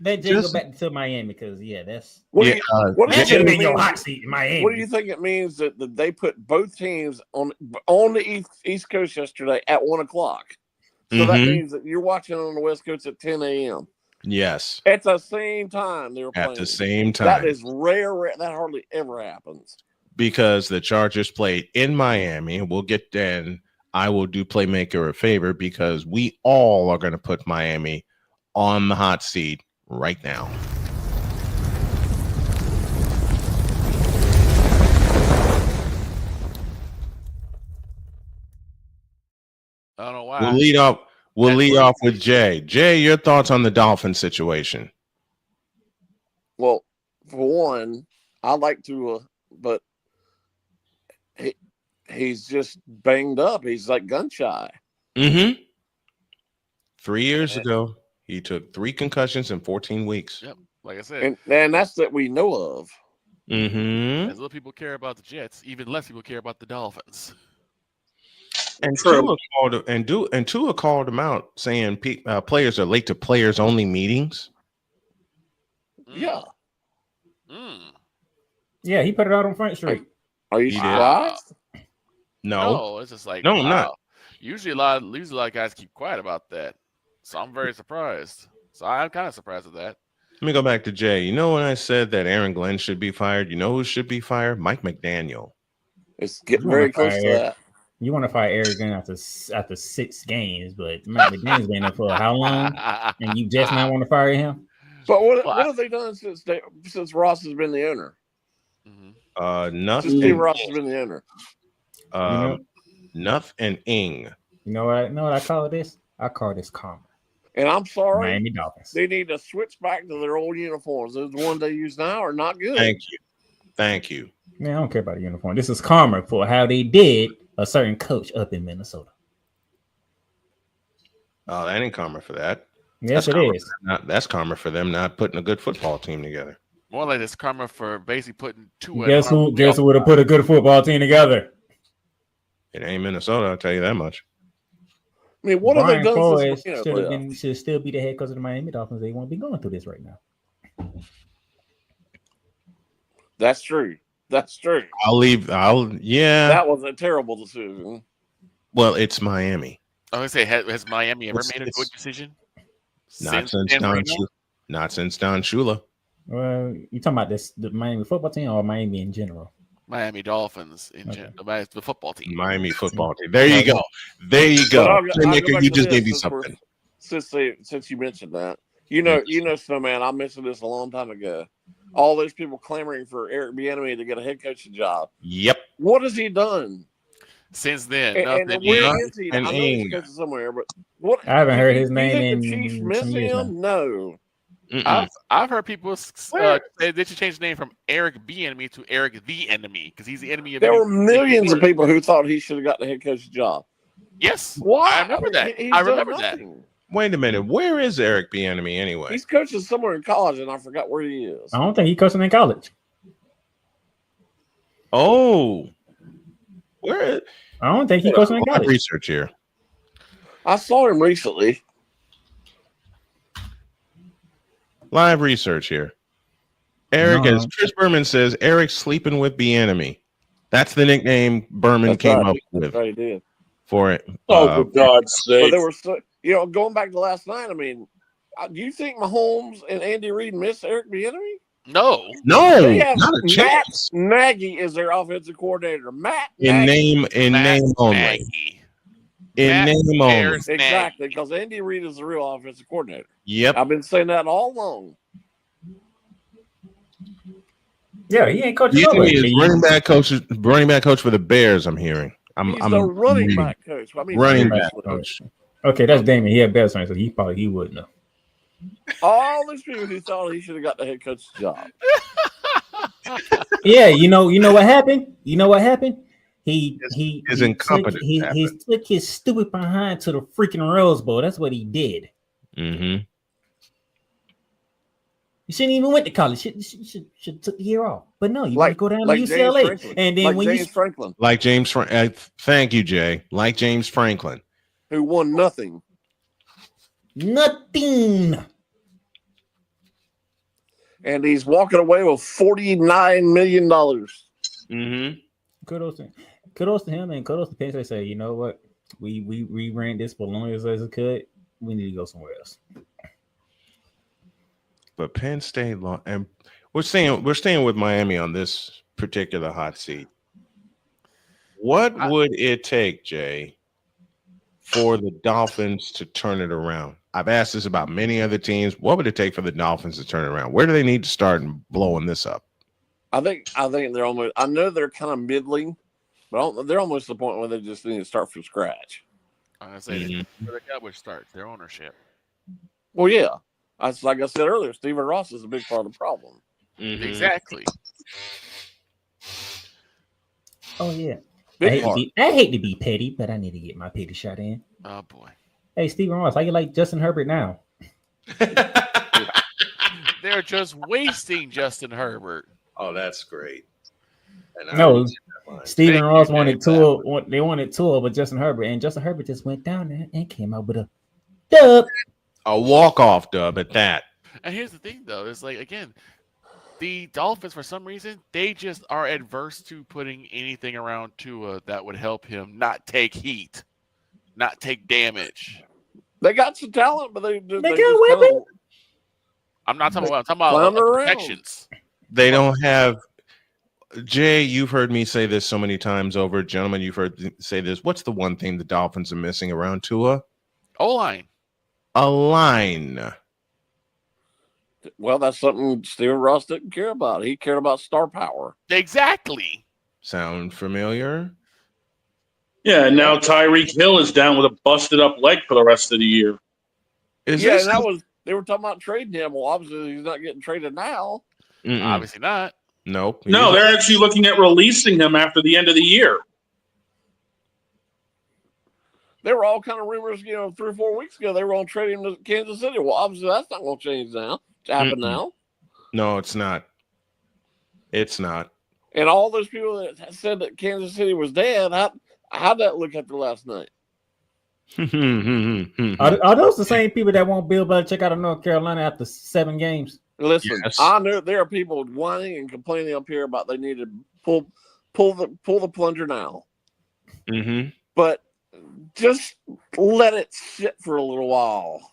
Speaker 9: that Jay go back to Miami because, that's...
Speaker 6: What
Speaker 9: should have been your hot seat in Miami.
Speaker 6: What do you think it means that they put both teams on the East Coast yesterday at 1 o'clock? So that means that you're watching on the West Coast at 10 a.m.
Speaker 1: Yes.
Speaker 6: At the same time they were playing.
Speaker 1: At the same time.
Speaker 6: That is rare. That hardly ever happens.
Speaker 1: Because the Chargers played in Miami. We'll get then. I will do Playmaker a favor because we all are going to put Miami on the hot seat right now.
Speaker 3: I don't know why.
Speaker 1: We'll lead off with Jay. Jay, your thoughts on the Dolphins situation?
Speaker 6: Well, for one, I like to, but he's just banged up. He's like gun shy.
Speaker 1: 3 years ago, he took 3 concussions in 14 weeks.
Speaker 3: Yep, like I said,
Speaker 6: and that's that we know of.
Speaker 3: As little people care about the Jets, even less people care about the Dolphins.
Speaker 1: And Tua called him out, saying players are late to players only meetings.
Speaker 6: Yeah.
Speaker 9: Yeah, he put it out on Front Street.
Speaker 6: Are you surprised?
Speaker 1: No,
Speaker 3: it's just like
Speaker 1: no, I'm not.
Speaker 3: Usually a lot of guys keep quiet about that, so I'm very surprised. So I'm kind of surprised at that.
Speaker 1: Let me go back to Jay. You know when I said that Aaron Glenn should be fired? You know who should be fired? Mike McDaniel.
Speaker 6: It's getting very close to that.
Speaker 9: You want to fire Aaron Glenn after 6 games, but Mike McDaniel's been there for how long? And you just now want to fire him?
Speaker 6: But what have they done since Ross has been the owner?
Speaker 1: Nothing.
Speaker 6: Since Steve Ross has been the owner.
Speaker 1: Nuff and Ing.
Speaker 9: You know what I call this? I call this karma.
Speaker 6: And I'm sorry,
Speaker 9: Miami Dolphins.
Speaker 6: They need to switch back to their old uniforms. Those ones they use now are not good.
Speaker 1: Thank you.
Speaker 9: Man, I don't care about the uniform. This is karma for how they did a certain coach up in Minnesota.
Speaker 1: Oh, that ain't karma for that.
Speaker 9: Yes,
Speaker 1: it
Speaker 9: is.
Speaker 1: That's karma for them not putting a good football team together.
Speaker 3: More like it's karma for basically putting two.
Speaker 9: Guess who would have put a good football team together?
Speaker 1: It ain't Minnesota, I'll tell you that much.
Speaker 6: I mean, what have they done since
Speaker 9: should still be the head coach of the Miami Dolphins. They won't be going through this right now.
Speaker 6: That's true.
Speaker 1: Yeah.
Speaker 6: That was a terrible decision.
Speaker 1: Well, it's Miami.
Speaker 3: I was gonna say, has Miami ever made a good decision?
Speaker 1: Not since Don Shula.
Speaker 9: Well, you talking about the Miami football team or Miami in general?
Speaker 3: Miami Dolphins in general, the football team.
Speaker 1: Miami football team. There you go. You just gave me something.
Speaker 6: Since you mentioned that, you know, Snowman, I mentioned this a long time ago. All those people clamoring for Eric Bieniemy to get a head coaching job.
Speaker 1: Yep.
Speaker 6: What has he done
Speaker 3: since then?
Speaker 6: And where is he? I know he's coaching somewhere, but what?
Speaker 9: I haven't heard his name in.
Speaker 6: The Chiefs miss him? No.
Speaker 3: I've heard people say they should change the name from Eric Bieniemy to Eric the Enemy because he's the enemy of.
Speaker 6: There were millions of people who thought he should have got the head coach's job.
Speaker 3: Yes,
Speaker 6: why?
Speaker 3: I remember that. I remember that.
Speaker 1: Wait a minute, where is Eric Bieniemy anyway?
Speaker 6: He's coaching somewhere in college, and I forgot where he is.
Speaker 9: I don't think he's coaching in college.
Speaker 1: Oh, where?
Speaker 9: I don't think he's coaching in college.
Speaker 1: Research here.
Speaker 6: I saw him recently.
Speaker 1: Live research here. Eric, as Chris Berman says, Eric's sleeping with Bieniemy. That's the nickname Berman came up with.
Speaker 6: Right, he did.
Speaker 1: For it.
Speaker 2: For God's sake.
Speaker 6: But there were going back to last night. I mean, do you think Mahomes and Andy Reid miss Eric Bieniemy?
Speaker 1: No,
Speaker 6: They have
Speaker 1: not a
Speaker 6: Matt
Speaker 1: chance.
Speaker 6: Nagy is their offensive coordinator. Matt
Speaker 1: In
Speaker 6: Nagy.
Speaker 1: name only. In name only.
Speaker 6: Exactly, because Andy Reid is the real offensive coordinator.
Speaker 1: Yep.
Speaker 6: I've been saying that all along.
Speaker 9: Yeah, he ain't coaching
Speaker 1: He
Speaker 9: nobody.
Speaker 1: is running back coach for the Bears. I'm hearing.
Speaker 6: He's the running back coach. I mean,
Speaker 1: running back
Speaker 6: seriously.
Speaker 1: coach.
Speaker 9: Okay, that's Damon. He had better signs, so he wouldn't know.
Speaker 6: All these people who thought he should have got the head coach's job.
Speaker 9: Yeah, you know what happened? You know what happened? He
Speaker 1: incompetence
Speaker 9: he took his stupid behind to the freaking Rose Bowl. That's what he did.
Speaker 1: Mm-hmm.
Speaker 9: You shouldn't even went to college. Should took the year off. But no, you want to go down to UCLA, and then when
Speaker 6: James Franklin,
Speaker 1: like James Franklin. Thank you, Jay. Like James Franklin,
Speaker 6: who won nothing. And he's walking away with $49 million.
Speaker 1: Mm-hmm.
Speaker 9: Kudos to him, and kudos to Penn State. Say, you know what? We ran this for as long as it could. We need to go somewhere else.
Speaker 1: But Penn State and we're staying with Miami on this particular hot seat. What would it take, Jay, for the Dolphins to turn it around? I've asked this about many other teams. What would it take for the Dolphins to turn it around? Where do they need to start and blowing this up?
Speaker 6: I think they're almost. I know they're kind of middling, but they're almost to the point where they just need to start from scratch.
Speaker 3: I say where the Cowboys start their ownership.
Speaker 6: Well, yeah, like I said earlier, Stephen Ross is a big part of the problem.
Speaker 3: Mm-hmm. Exactly.
Speaker 9: Oh yeah.
Speaker 6: I
Speaker 9: hate to be petty, but I need to get my petty shot in.
Speaker 3: Oh boy.
Speaker 9: Hey, Stephen Ross, how you like Justin Herbert now?
Speaker 3: They're just wasting Justin Herbert.
Speaker 1: Oh, that's great.
Speaker 9: No, Stephen Ross wanted Tua. They wanted Tua, but Justin Herbert, and Justin Herbert just went down there and came out with a dub.
Speaker 1: A walk-off dub at that.
Speaker 3: And here's the thing, though, is like again, the Dolphins for some reason they just are adverse to putting anything around Tua that would help him not take heat, not take damage.
Speaker 6: They got some talent, but they got
Speaker 9: weapons.
Speaker 3: I'm not talking about. I'm talking about protections.
Speaker 1: They don't have. Jay, you've heard me say this so many times over. Gentlemen, you've heard me say this. What's the one thing the Dolphins are missing around Tua?
Speaker 3: O-line.
Speaker 1: A line.
Speaker 6: Well, that's something Stephen Ross didn't care about. He cared about star power.
Speaker 3: Exactly.
Speaker 1: Sound familiar?
Speaker 2: Yeah, and now Tyreek Hill is down with a busted up leg for the rest of the year.
Speaker 6: They were talking about trading him. Well, obviously he's not getting traded now.
Speaker 3: Obviously not.
Speaker 1: Nope.
Speaker 2: No, they're actually looking at releasing him after the end of the year.
Speaker 6: They were all kind of rumors, 3 or 4 weeks ago. They were going to trade him to Kansas City. Well, obviously that's not going to change now. It's happened now.
Speaker 1: No, it's not. It's not.
Speaker 6: And all those people that said that Kansas City was dead, how'd that look after last night?
Speaker 9: Are those the same people that won't Bill Belichick out of North Carolina after 7 games?
Speaker 6: Listen, yes. I know there are people whining and complaining up here about they need to pull the plunger now.
Speaker 1: Mm-hmm.
Speaker 6: But just let it sit for a little while.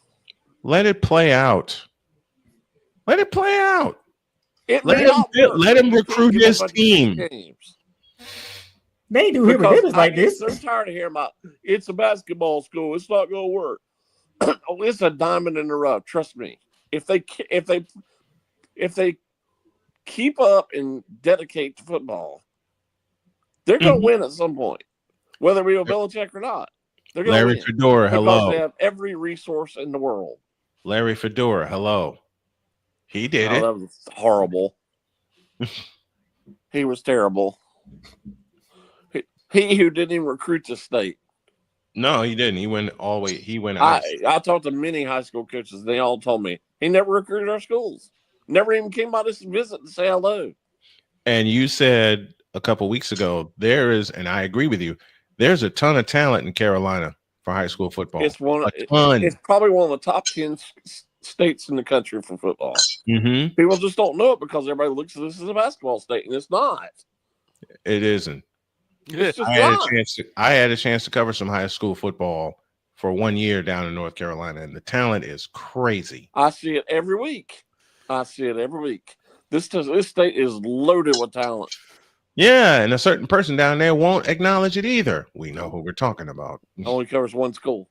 Speaker 1: Let it play out. Let it play out.
Speaker 6: Let
Speaker 1: him recruit his team.
Speaker 9: They do him like this.
Speaker 6: They're tired of hearing about it's a basketball school. It's not going to work. It's a diamond in the rough. Trust me. If they keep up and dedicate to football, they're going to win at some point, whether we have Belichick or not. They're going to win.
Speaker 1: Larry Fedora, hello.
Speaker 6: They have every resource in the world.
Speaker 1: Larry Fedora, hello. He did it.
Speaker 6: That was horrible. He was terrible. He who didn't even recruit the state.
Speaker 1: No, he didn't. He went all the way. He went out.
Speaker 6: I talked to many high school coaches. They all told me he never recruited our schools. Never even came by this visit to say hello.
Speaker 1: And you said a couple weeks ago, and I agree with you, there's a ton of talent in Carolina for high school football.
Speaker 6: It's it's probably one of the top 10 states in the country for football.
Speaker 1: Mm-hmm.
Speaker 6: People just don't know it because everybody looks at this as a basketball state, and it's not.
Speaker 1: It isn't.
Speaker 6: It's just
Speaker 1: I had a chance to cover some high school football for 1 year down in North Carolina, and the talent is crazy.
Speaker 6: I see it every week. This state is loaded with talent.
Speaker 1: Yeah, and a certain person down there won't acknowledge it either. We know who we're talking about.
Speaker 6: Only covers one school.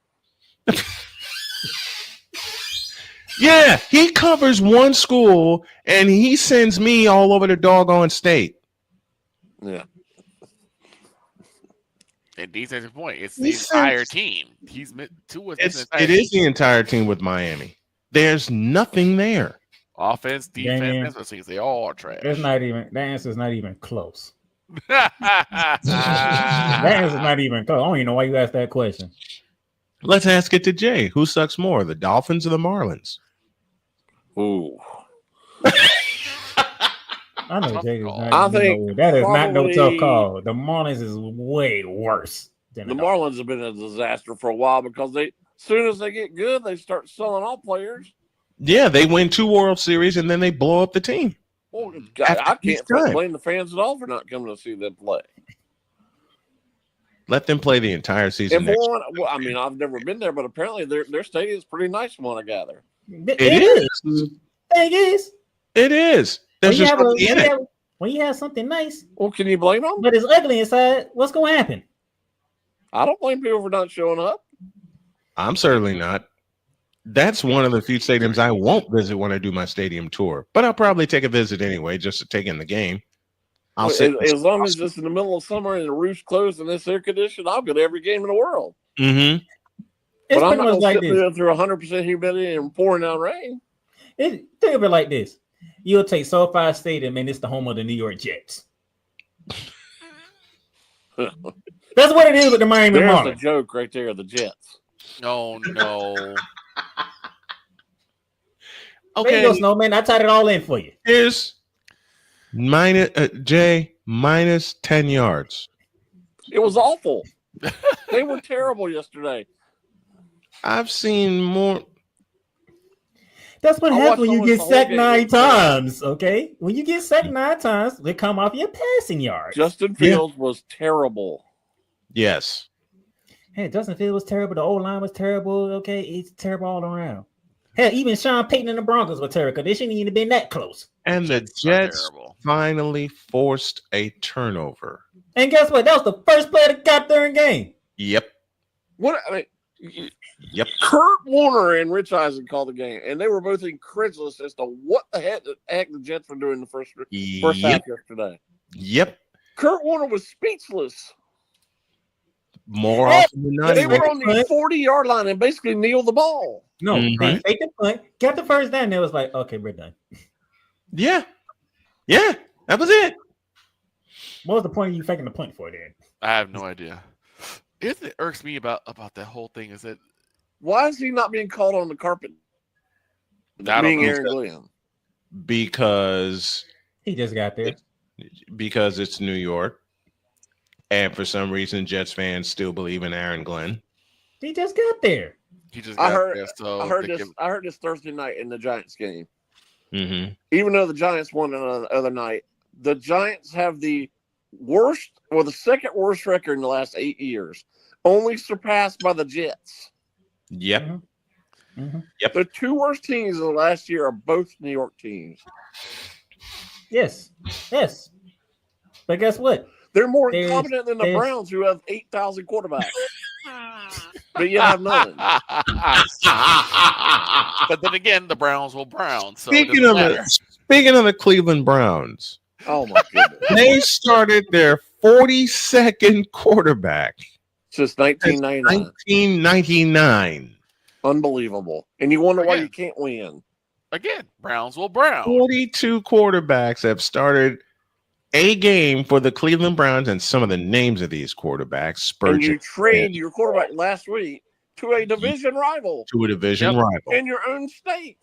Speaker 1: Yeah, he covers one school, and he sends me all over the doggone state.
Speaker 6: Yeah.
Speaker 3: And Dean's point, it's the entire team. He's two.
Speaker 1: It is the entire team with Miami. There's nothing there.
Speaker 3: Offense, defense,
Speaker 9: Damn.
Speaker 3: special teams, they all are trash.
Speaker 9: It's not even. The answer is not even close. That answer is not even close. I don't even know why you asked that question.
Speaker 1: Let's ask it to Jay. Who sucks more, the Dolphins or the Marlins?
Speaker 6: Ooh.
Speaker 9: I know Jay is not.
Speaker 6: I think
Speaker 9: that is not no tough
Speaker 6: probably-
Speaker 9: call. The Marlins is way worse than
Speaker 6: The Marlins have been a disaster for a while because as soon as they get good, they start selling all players.
Speaker 1: Yeah, they win 2 World Series and then they blow up the team.
Speaker 6: Well, I can't blame the fans at all for not coming to see them play.
Speaker 1: Let them play the entire season.
Speaker 6: And
Speaker 1: Next.
Speaker 6: well, I mean, I've never been there, but apparently their stadium is pretty nice from what I gather.
Speaker 1: It is.
Speaker 9: Thing is,
Speaker 1: it is. There's just nothing in it.
Speaker 9: When you have something nice,
Speaker 6: well, can you blame them?
Speaker 9: But it's ugly inside. What's going to happen?
Speaker 6: I don't blame people for not showing up.
Speaker 1: I'm certainly not. That's one of the few stadiums I won't visit when I do my stadium tour. But I'll probably take a visit anyway, just to take in the game. I'll sit
Speaker 6: As long as it's in the middle of summer and the roof's closed and it's air conditioned, I'll go to every game in the world.
Speaker 1: Mm-hmm.
Speaker 6: But I'm not
Speaker 9: pretty much
Speaker 6: going
Speaker 9: like
Speaker 6: to sit
Speaker 9: this.
Speaker 6: there through 100% humidity and pouring down rain.
Speaker 9: Think of it like this. You'll take SoFi Stadium and it's the home of the New York Jets. That's what it is with the Miami
Speaker 6: There's
Speaker 9: Marlins.
Speaker 6: the joke right there, the Jets.
Speaker 3: Oh, no.
Speaker 9: There you go, Snowman. I tied it all in for you.
Speaker 1: Here's minus 10 yards.
Speaker 6: It was awful. They were terrible yesterday.
Speaker 1: I've seen more.
Speaker 9: That's what
Speaker 6: I
Speaker 9: happens
Speaker 6: watched
Speaker 9: when you
Speaker 6: almost
Speaker 9: get
Speaker 6: the whole
Speaker 9: sacked
Speaker 6: game
Speaker 9: 9
Speaker 6: yesterday.
Speaker 9: times, okay? When you get sacked 9 times, they come off your passing yard.
Speaker 6: Justin Fields was terrible.
Speaker 1: Yes.
Speaker 9: Hey, Justin Fields was terrible. The O-line was terrible, okay? It's terrible all around. Hell, even Sean Payton and the Broncos were terrible. They shouldn't even have been that close.
Speaker 1: And the Jets finally forced a turnover.
Speaker 9: And guess what? That was the first player that got there in game.
Speaker 1: Yep.
Speaker 6: What I mean,
Speaker 1: Yep.
Speaker 6: Kurt Warner and Rich Eisen called the game, and they were both incredulous as to what the heck the Jets were doing the first half yesterday.
Speaker 1: Yep.
Speaker 6: Kurt Warner was speechless.
Speaker 1: More often than not.
Speaker 6: They were on the 40-yard line and basically kneeled the ball.
Speaker 9: No,
Speaker 1: Mhm.
Speaker 9: they faked the punt, got the first down. It was like, okay, we're done.
Speaker 1: Yeah. Yeah. That was it.
Speaker 9: What was the point of you faking the punt for then?
Speaker 3: I have no idea. It irks me about that whole thing is that
Speaker 6: Why is he not being called on the carpet?
Speaker 3: I don't
Speaker 6: Being
Speaker 3: know.
Speaker 6: Aaron Glenn.
Speaker 1: Because
Speaker 9: he just got there.
Speaker 1: Because it's New York. And for some reason, Jets fans still believe in Aaron Glenn.
Speaker 9: He just got there.
Speaker 3: He just
Speaker 6: I
Speaker 3: got
Speaker 6: heard.
Speaker 3: there, so
Speaker 6: I heard
Speaker 3: they
Speaker 6: this.
Speaker 3: give-
Speaker 6: I heard this Thursday night in the Giants game.
Speaker 1: Mm-hmm.
Speaker 6: Even though the Giants won the other night, the Giants have the worst or the second worst record in the last 8 years, only surpassed by the Jets.
Speaker 1: Yep. Yep.
Speaker 6: The 2 worst teams of the last year are both New York teams.
Speaker 9: Yes. Yes. But guess what?
Speaker 6: They're more
Speaker 9: There's-
Speaker 6: incompetent than the
Speaker 9: there's-
Speaker 6: Browns, who have 8,000 quarterbacks, but yet have none.
Speaker 3: But then again, the Browns will Brown. So
Speaker 1: Speaking of the Cleveland Browns,
Speaker 6: Oh my goodness!
Speaker 1: they started their 42nd quarterback
Speaker 6: Since 1999.
Speaker 1: 1999.
Speaker 6: Unbelievable. And you wonder why you can't win.
Speaker 3: Again, Browns will Brown.
Speaker 1: 42 quarterbacks have started a game for the Cleveland Browns, and some of the names of these quarterbacks:
Speaker 6: And you
Speaker 1: Spurgeon
Speaker 6: trade your quarterback last week to a division rival
Speaker 1: to a division rival.
Speaker 6: in your own state.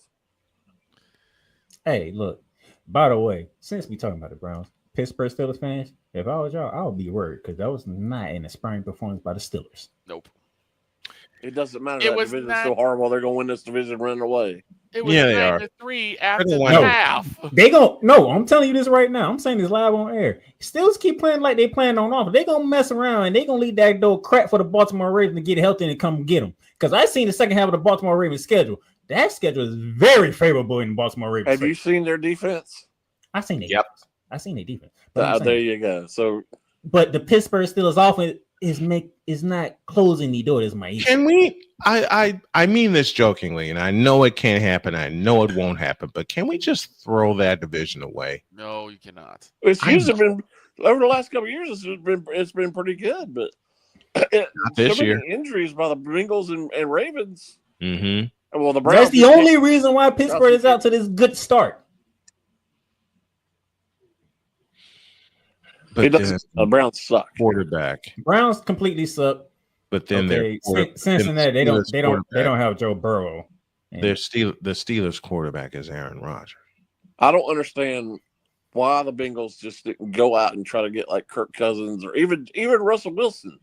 Speaker 9: Hey, look. By the way, since we talking about the Browns, Pittsburgh Steelers fans, if I was y'all, I would be worried because that was not an inspiring performance by the Steelers.
Speaker 3: Nope.
Speaker 6: It doesn't matter.
Speaker 3: It
Speaker 6: That
Speaker 3: was
Speaker 6: division's
Speaker 3: not-
Speaker 6: so horrible. They're going to win this division and run away.
Speaker 3: It was
Speaker 1: Yeah, they are.
Speaker 3: 9-3 after
Speaker 1: They're
Speaker 3: the
Speaker 1: gonna win.
Speaker 3: half.
Speaker 9: They gon' no, I'm telling you this right now. I'm saying this live on air. Steelers keep playing like they playing on offense. They gonna mess around and they gonna leave that door crap for the Baltimore Ravens to get healthy and come get them. Because I seen the second half of the Baltimore Ravens schedule. That schedule is very favorable in Baltimore Ravens.
Speaker 6: Have you seen their defense?
Speaker 9: I seen it.
Speaker 1: Yep.
Speaker 9: I seen it defense. But
Speaker 6: There you go. So,
Speaker 9: but the Pittsburgh Steelers offense is not closing the door. Is my issue.
Speaker 1: Can we? I mean this jokingly, and I know it can't happen. I know it won't happen. But can we just throw that division away?
Speaker 3: No, you cannot.
Speaker 6: it's usually been over the last couple of years. It's been pretty good, but
Speaker 1: Not this
Speaker 6: so many
Speaker 1: year.
Speaker 6: injuries by the Bengals and Ravens.
Speaker 1: Mm-hmm.
Speaker 6: Well, the Browns.
Speaker 9: That's the only reason why Pittsburgh is out to this good start.
Speaker 1: But
Speaker 6: It doesn't. The Browns suck.
Speaker 1: Quarterback.
Speaker 9: Browns completely suck.
Speaker 1: But then
Speaker 9: Cincinnati, they don't have Joe Burrow.
Speaker 1: The Steelers quarterback is Aaron Rodgers.
Speaker 6: I don't understand why the Bengals just didn't go out and try to get like Kirk Cousins or even Russell Wilson,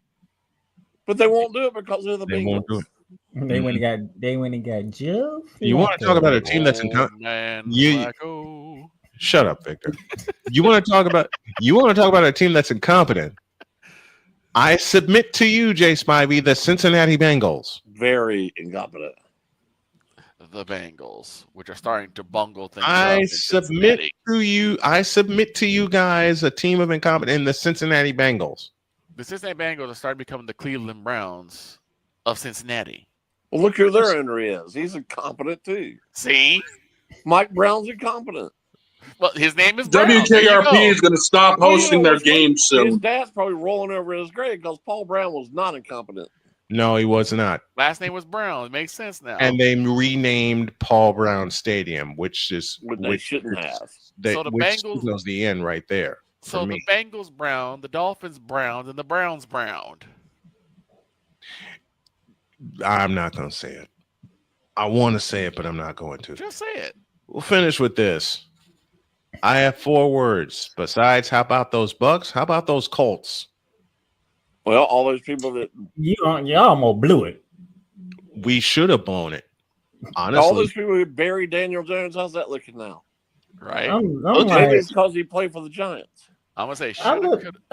Speaker 6: but they won't do it because they're the Bengals.
Speaker 1: Won't do it.
Speaker 9: They went and got Joe.
Speaker 1: You want to talk about a team that's in Shut up, Victor. You want to talk about a team that's incompetent. I submit to you, Jay Spivey, the Cincinnati Bengals.
Speaker 6: Very incompetent.
Speaker 3: The Bengals, which are starting to bungle things.
Speaker 1: I submit to you guys a team of incompetent in the Cincinnati Bengals.
Speaker 3: The Cincinnati Bengals are starting to become the Cleveland Browns of Cincinnati.
Speaker 6: Well, look who their owner is. He's incompetent too.
Speaker 3: See?
Speaker 6: Mike Brown's incompetent.
Speaker 3: Well, his name is Brown.
Speaker 2: WKRP is going to stop hosting their games soon.
Speaker 6: His dad's probably rolling over in his grave because Paul Brown was not incompetent.
Speaker 1: No, he was not.
Speaker 3: Last name was Brown. It makes sense now.
Speaker 1: And they renamed Paul Brown Stadium, which
Speaker 6: they shouldn't have.
Speaker 3: So the Bengals
Speaker 1: knows the end right there.
Speaker 3: So the Bengals brown, the Dolphins brown, and the Browns browned.
Speaker 1: I'm not going to say it. I want to say it, but I'm not going to.
Speaker 3: Just say it.
Speaker 1: We'll finish with this. I have 4 words. Besides, how about those Bucks? How about those Colts?
Speaker 6: Well, all those people that
Speaker 9: you almost blew it.
Speaker 1: We should have blown it. Honestly,
Speaker 6: all those people who buried Daniel Jones. How's that looking now?
Speaker 3: Right.
Speaker 6: Maybe it's because he played for the Giants.
Speaker 3: I'm gonna say.
Speaker 9: I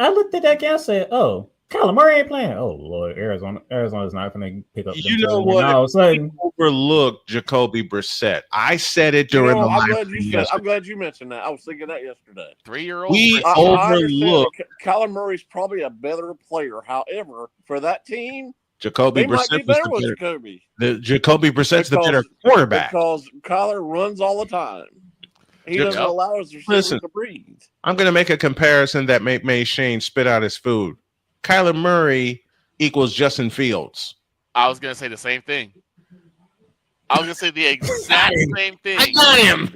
Speaker 9: looked at that guy and said, "Oh, Kyler Murray ain't playing. Oh Lord, Arizona's not going to pick up."
Speaker 1: You know what? All of a sudden, overlooked Jacoby Brissett. I said it during the live.
Speaker 6: I'm glad you mentioned that. I was thinking that yesterday.
Speaker 3: 3-year-old.
Speaker 1: We overlooked.
Speaker 6: Kyler Murray's probably a better player. However, for that team,
Speaker 1: Jacoby Brissett was the
Speaker 6: Jacoby.
Speaker 1: Jacoby Brissett's the better quarterback
Speaker 6: because Kyler runs all the time. He doesn't allow his receivers to breathe.
Speaker 1: I'm going to make a comparison that made Shane spit out his food. Kyler Murray equals Justin Fields.
Speaker 3: I was going to say the same thing. I was going to say the exact same thing.
Speaker 1: I got him.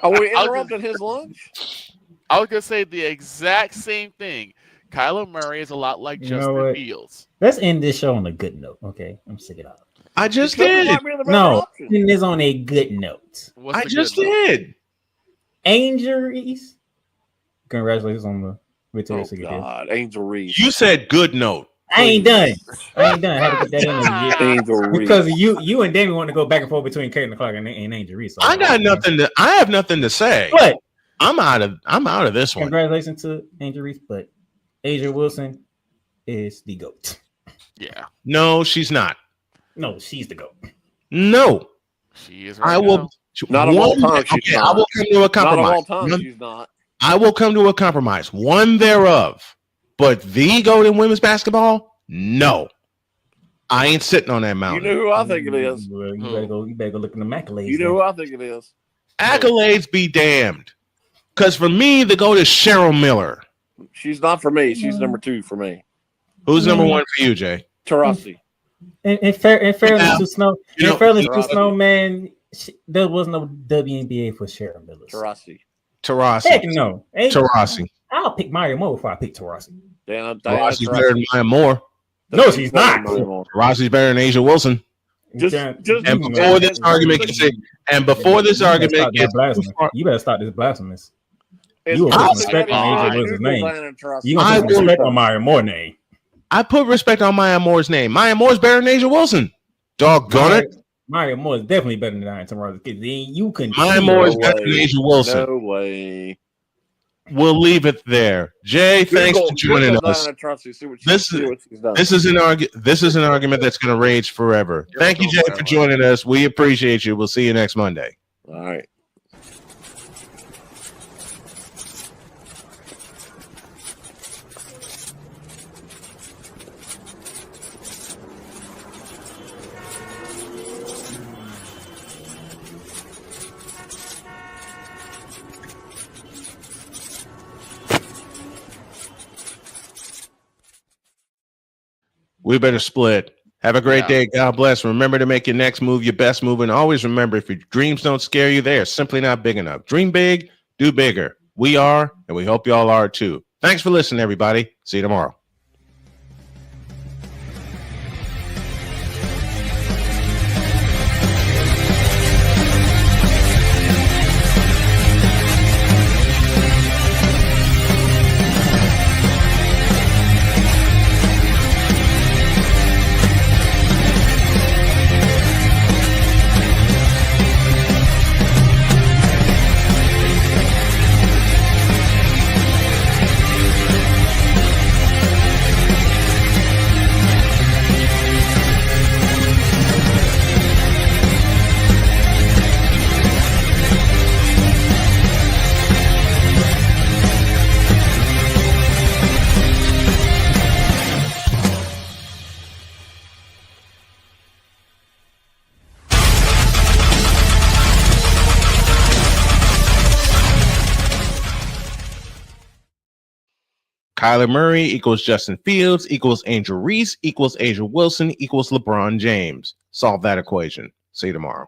Speaker 6: Are we interrupting his lunch?
Speaker 3: I was going to say the exact same thing. Kyler Murray is a lot like Justin Fields.
Speaker 9: Let's end this show on a good note, okay? I'm sick of it.
Speaker 1: I just did.
Speaker 9: No, end this on a good note.
Speaker 1: I just did.
Speaker 9: Angel Reese. Congratulations on the victory.
Speaker 6: God, Angel Reese.
Speaker 1: You said good note.
Speaker 9: I ain't done. I had to get that in there.
Speaker 6: Angel Reese.
Speaker 9: Because you and Damien want to go back and forth between Kate McClark and Angel Reese. So
Speaker 1: I have nothing to say.
Speaker 9: But
Speaker 1: I'm out of this one.
Speaker 9: Congratulations to Angel Reese, but Asia Wilson is the GOAT.
Speaker 3: Yeah.
Speaker 1: No, she's not.
Speaker 9: No, she's the GOAT.
Speaker 1: No.
Speaker 3: She is
Speaker 1: I will
Speaker 6: not of all time. She's not.
Speaker 1: I will come to a compromise.
Speaker 6: Not of all time, she's not.
Speaker 1: I will come to a compromise. One thereof. But the GOAT in women's basketball? No. I ain't sitting on that mountain.
Speaker 6: You know who I think it is?
Speaker 9: Well, you better go look in the accolades.
Speaker 6: You know who I think it is?
Speaker 1: Accolades be damned. Because for me, the GOAT is Cheryl Miller.
Speaker 6: She's not for me. She's number 2 for me.
Speaker 1: Who's number 1 for you, Jay?
Speaker 6: Taurasi.
Speaker 9: In fairness to Snow, man, there was no WNBA for Cheryl Miller.
Speaker 6: Taurasi.
Speaker 9: Heck no.
Speaker 1: Taurasi.
Speaker 9: I'll pick Maya Moore before I pick Taurasi.
Speaker 1: Taurasi's better than Maya Moore.
Speaker 9: No, she's not.
Speaker 1: Taurasi's better than Asia Wilson. And before this argument gets
Speaker 9: you better stop this blasphemous. You will put respect on Asia Wilson's name. You gonna put respect on Maya Moore's name.
Speaker 1: I put respect on Maya Moore's name. Maya Moore's better than Asia Wilson. Doggone it.
Speaker 9: Maya Moore is definitely better than Diane Taurasi. You can.
Speaker 1: Maya Moore is better than Asia Wilson.
Speaker 6: No way.
Speaker 1: We'll leave it there. Jay, thanks for joining us. This is an argument that's going to rage forever. Thank you, Jay, for joining us. We appreciate you. We'll see you next Monday.
Speaker 6: All right.
Speaker 1: We better split. Have a great day. God bless. Remember to make your next move your best move. And always remember, if your dreams don't scare you, they are simply not big enough. Dream big, do bigger. We are, and we hope y'all are too. Thanks for listening, everybody. See you tomorrow. Kyler Murray equals Justin Fields equals Angel Reese equals Angel Wilson equals LeBron James. Solve that equation. See you tomorrow.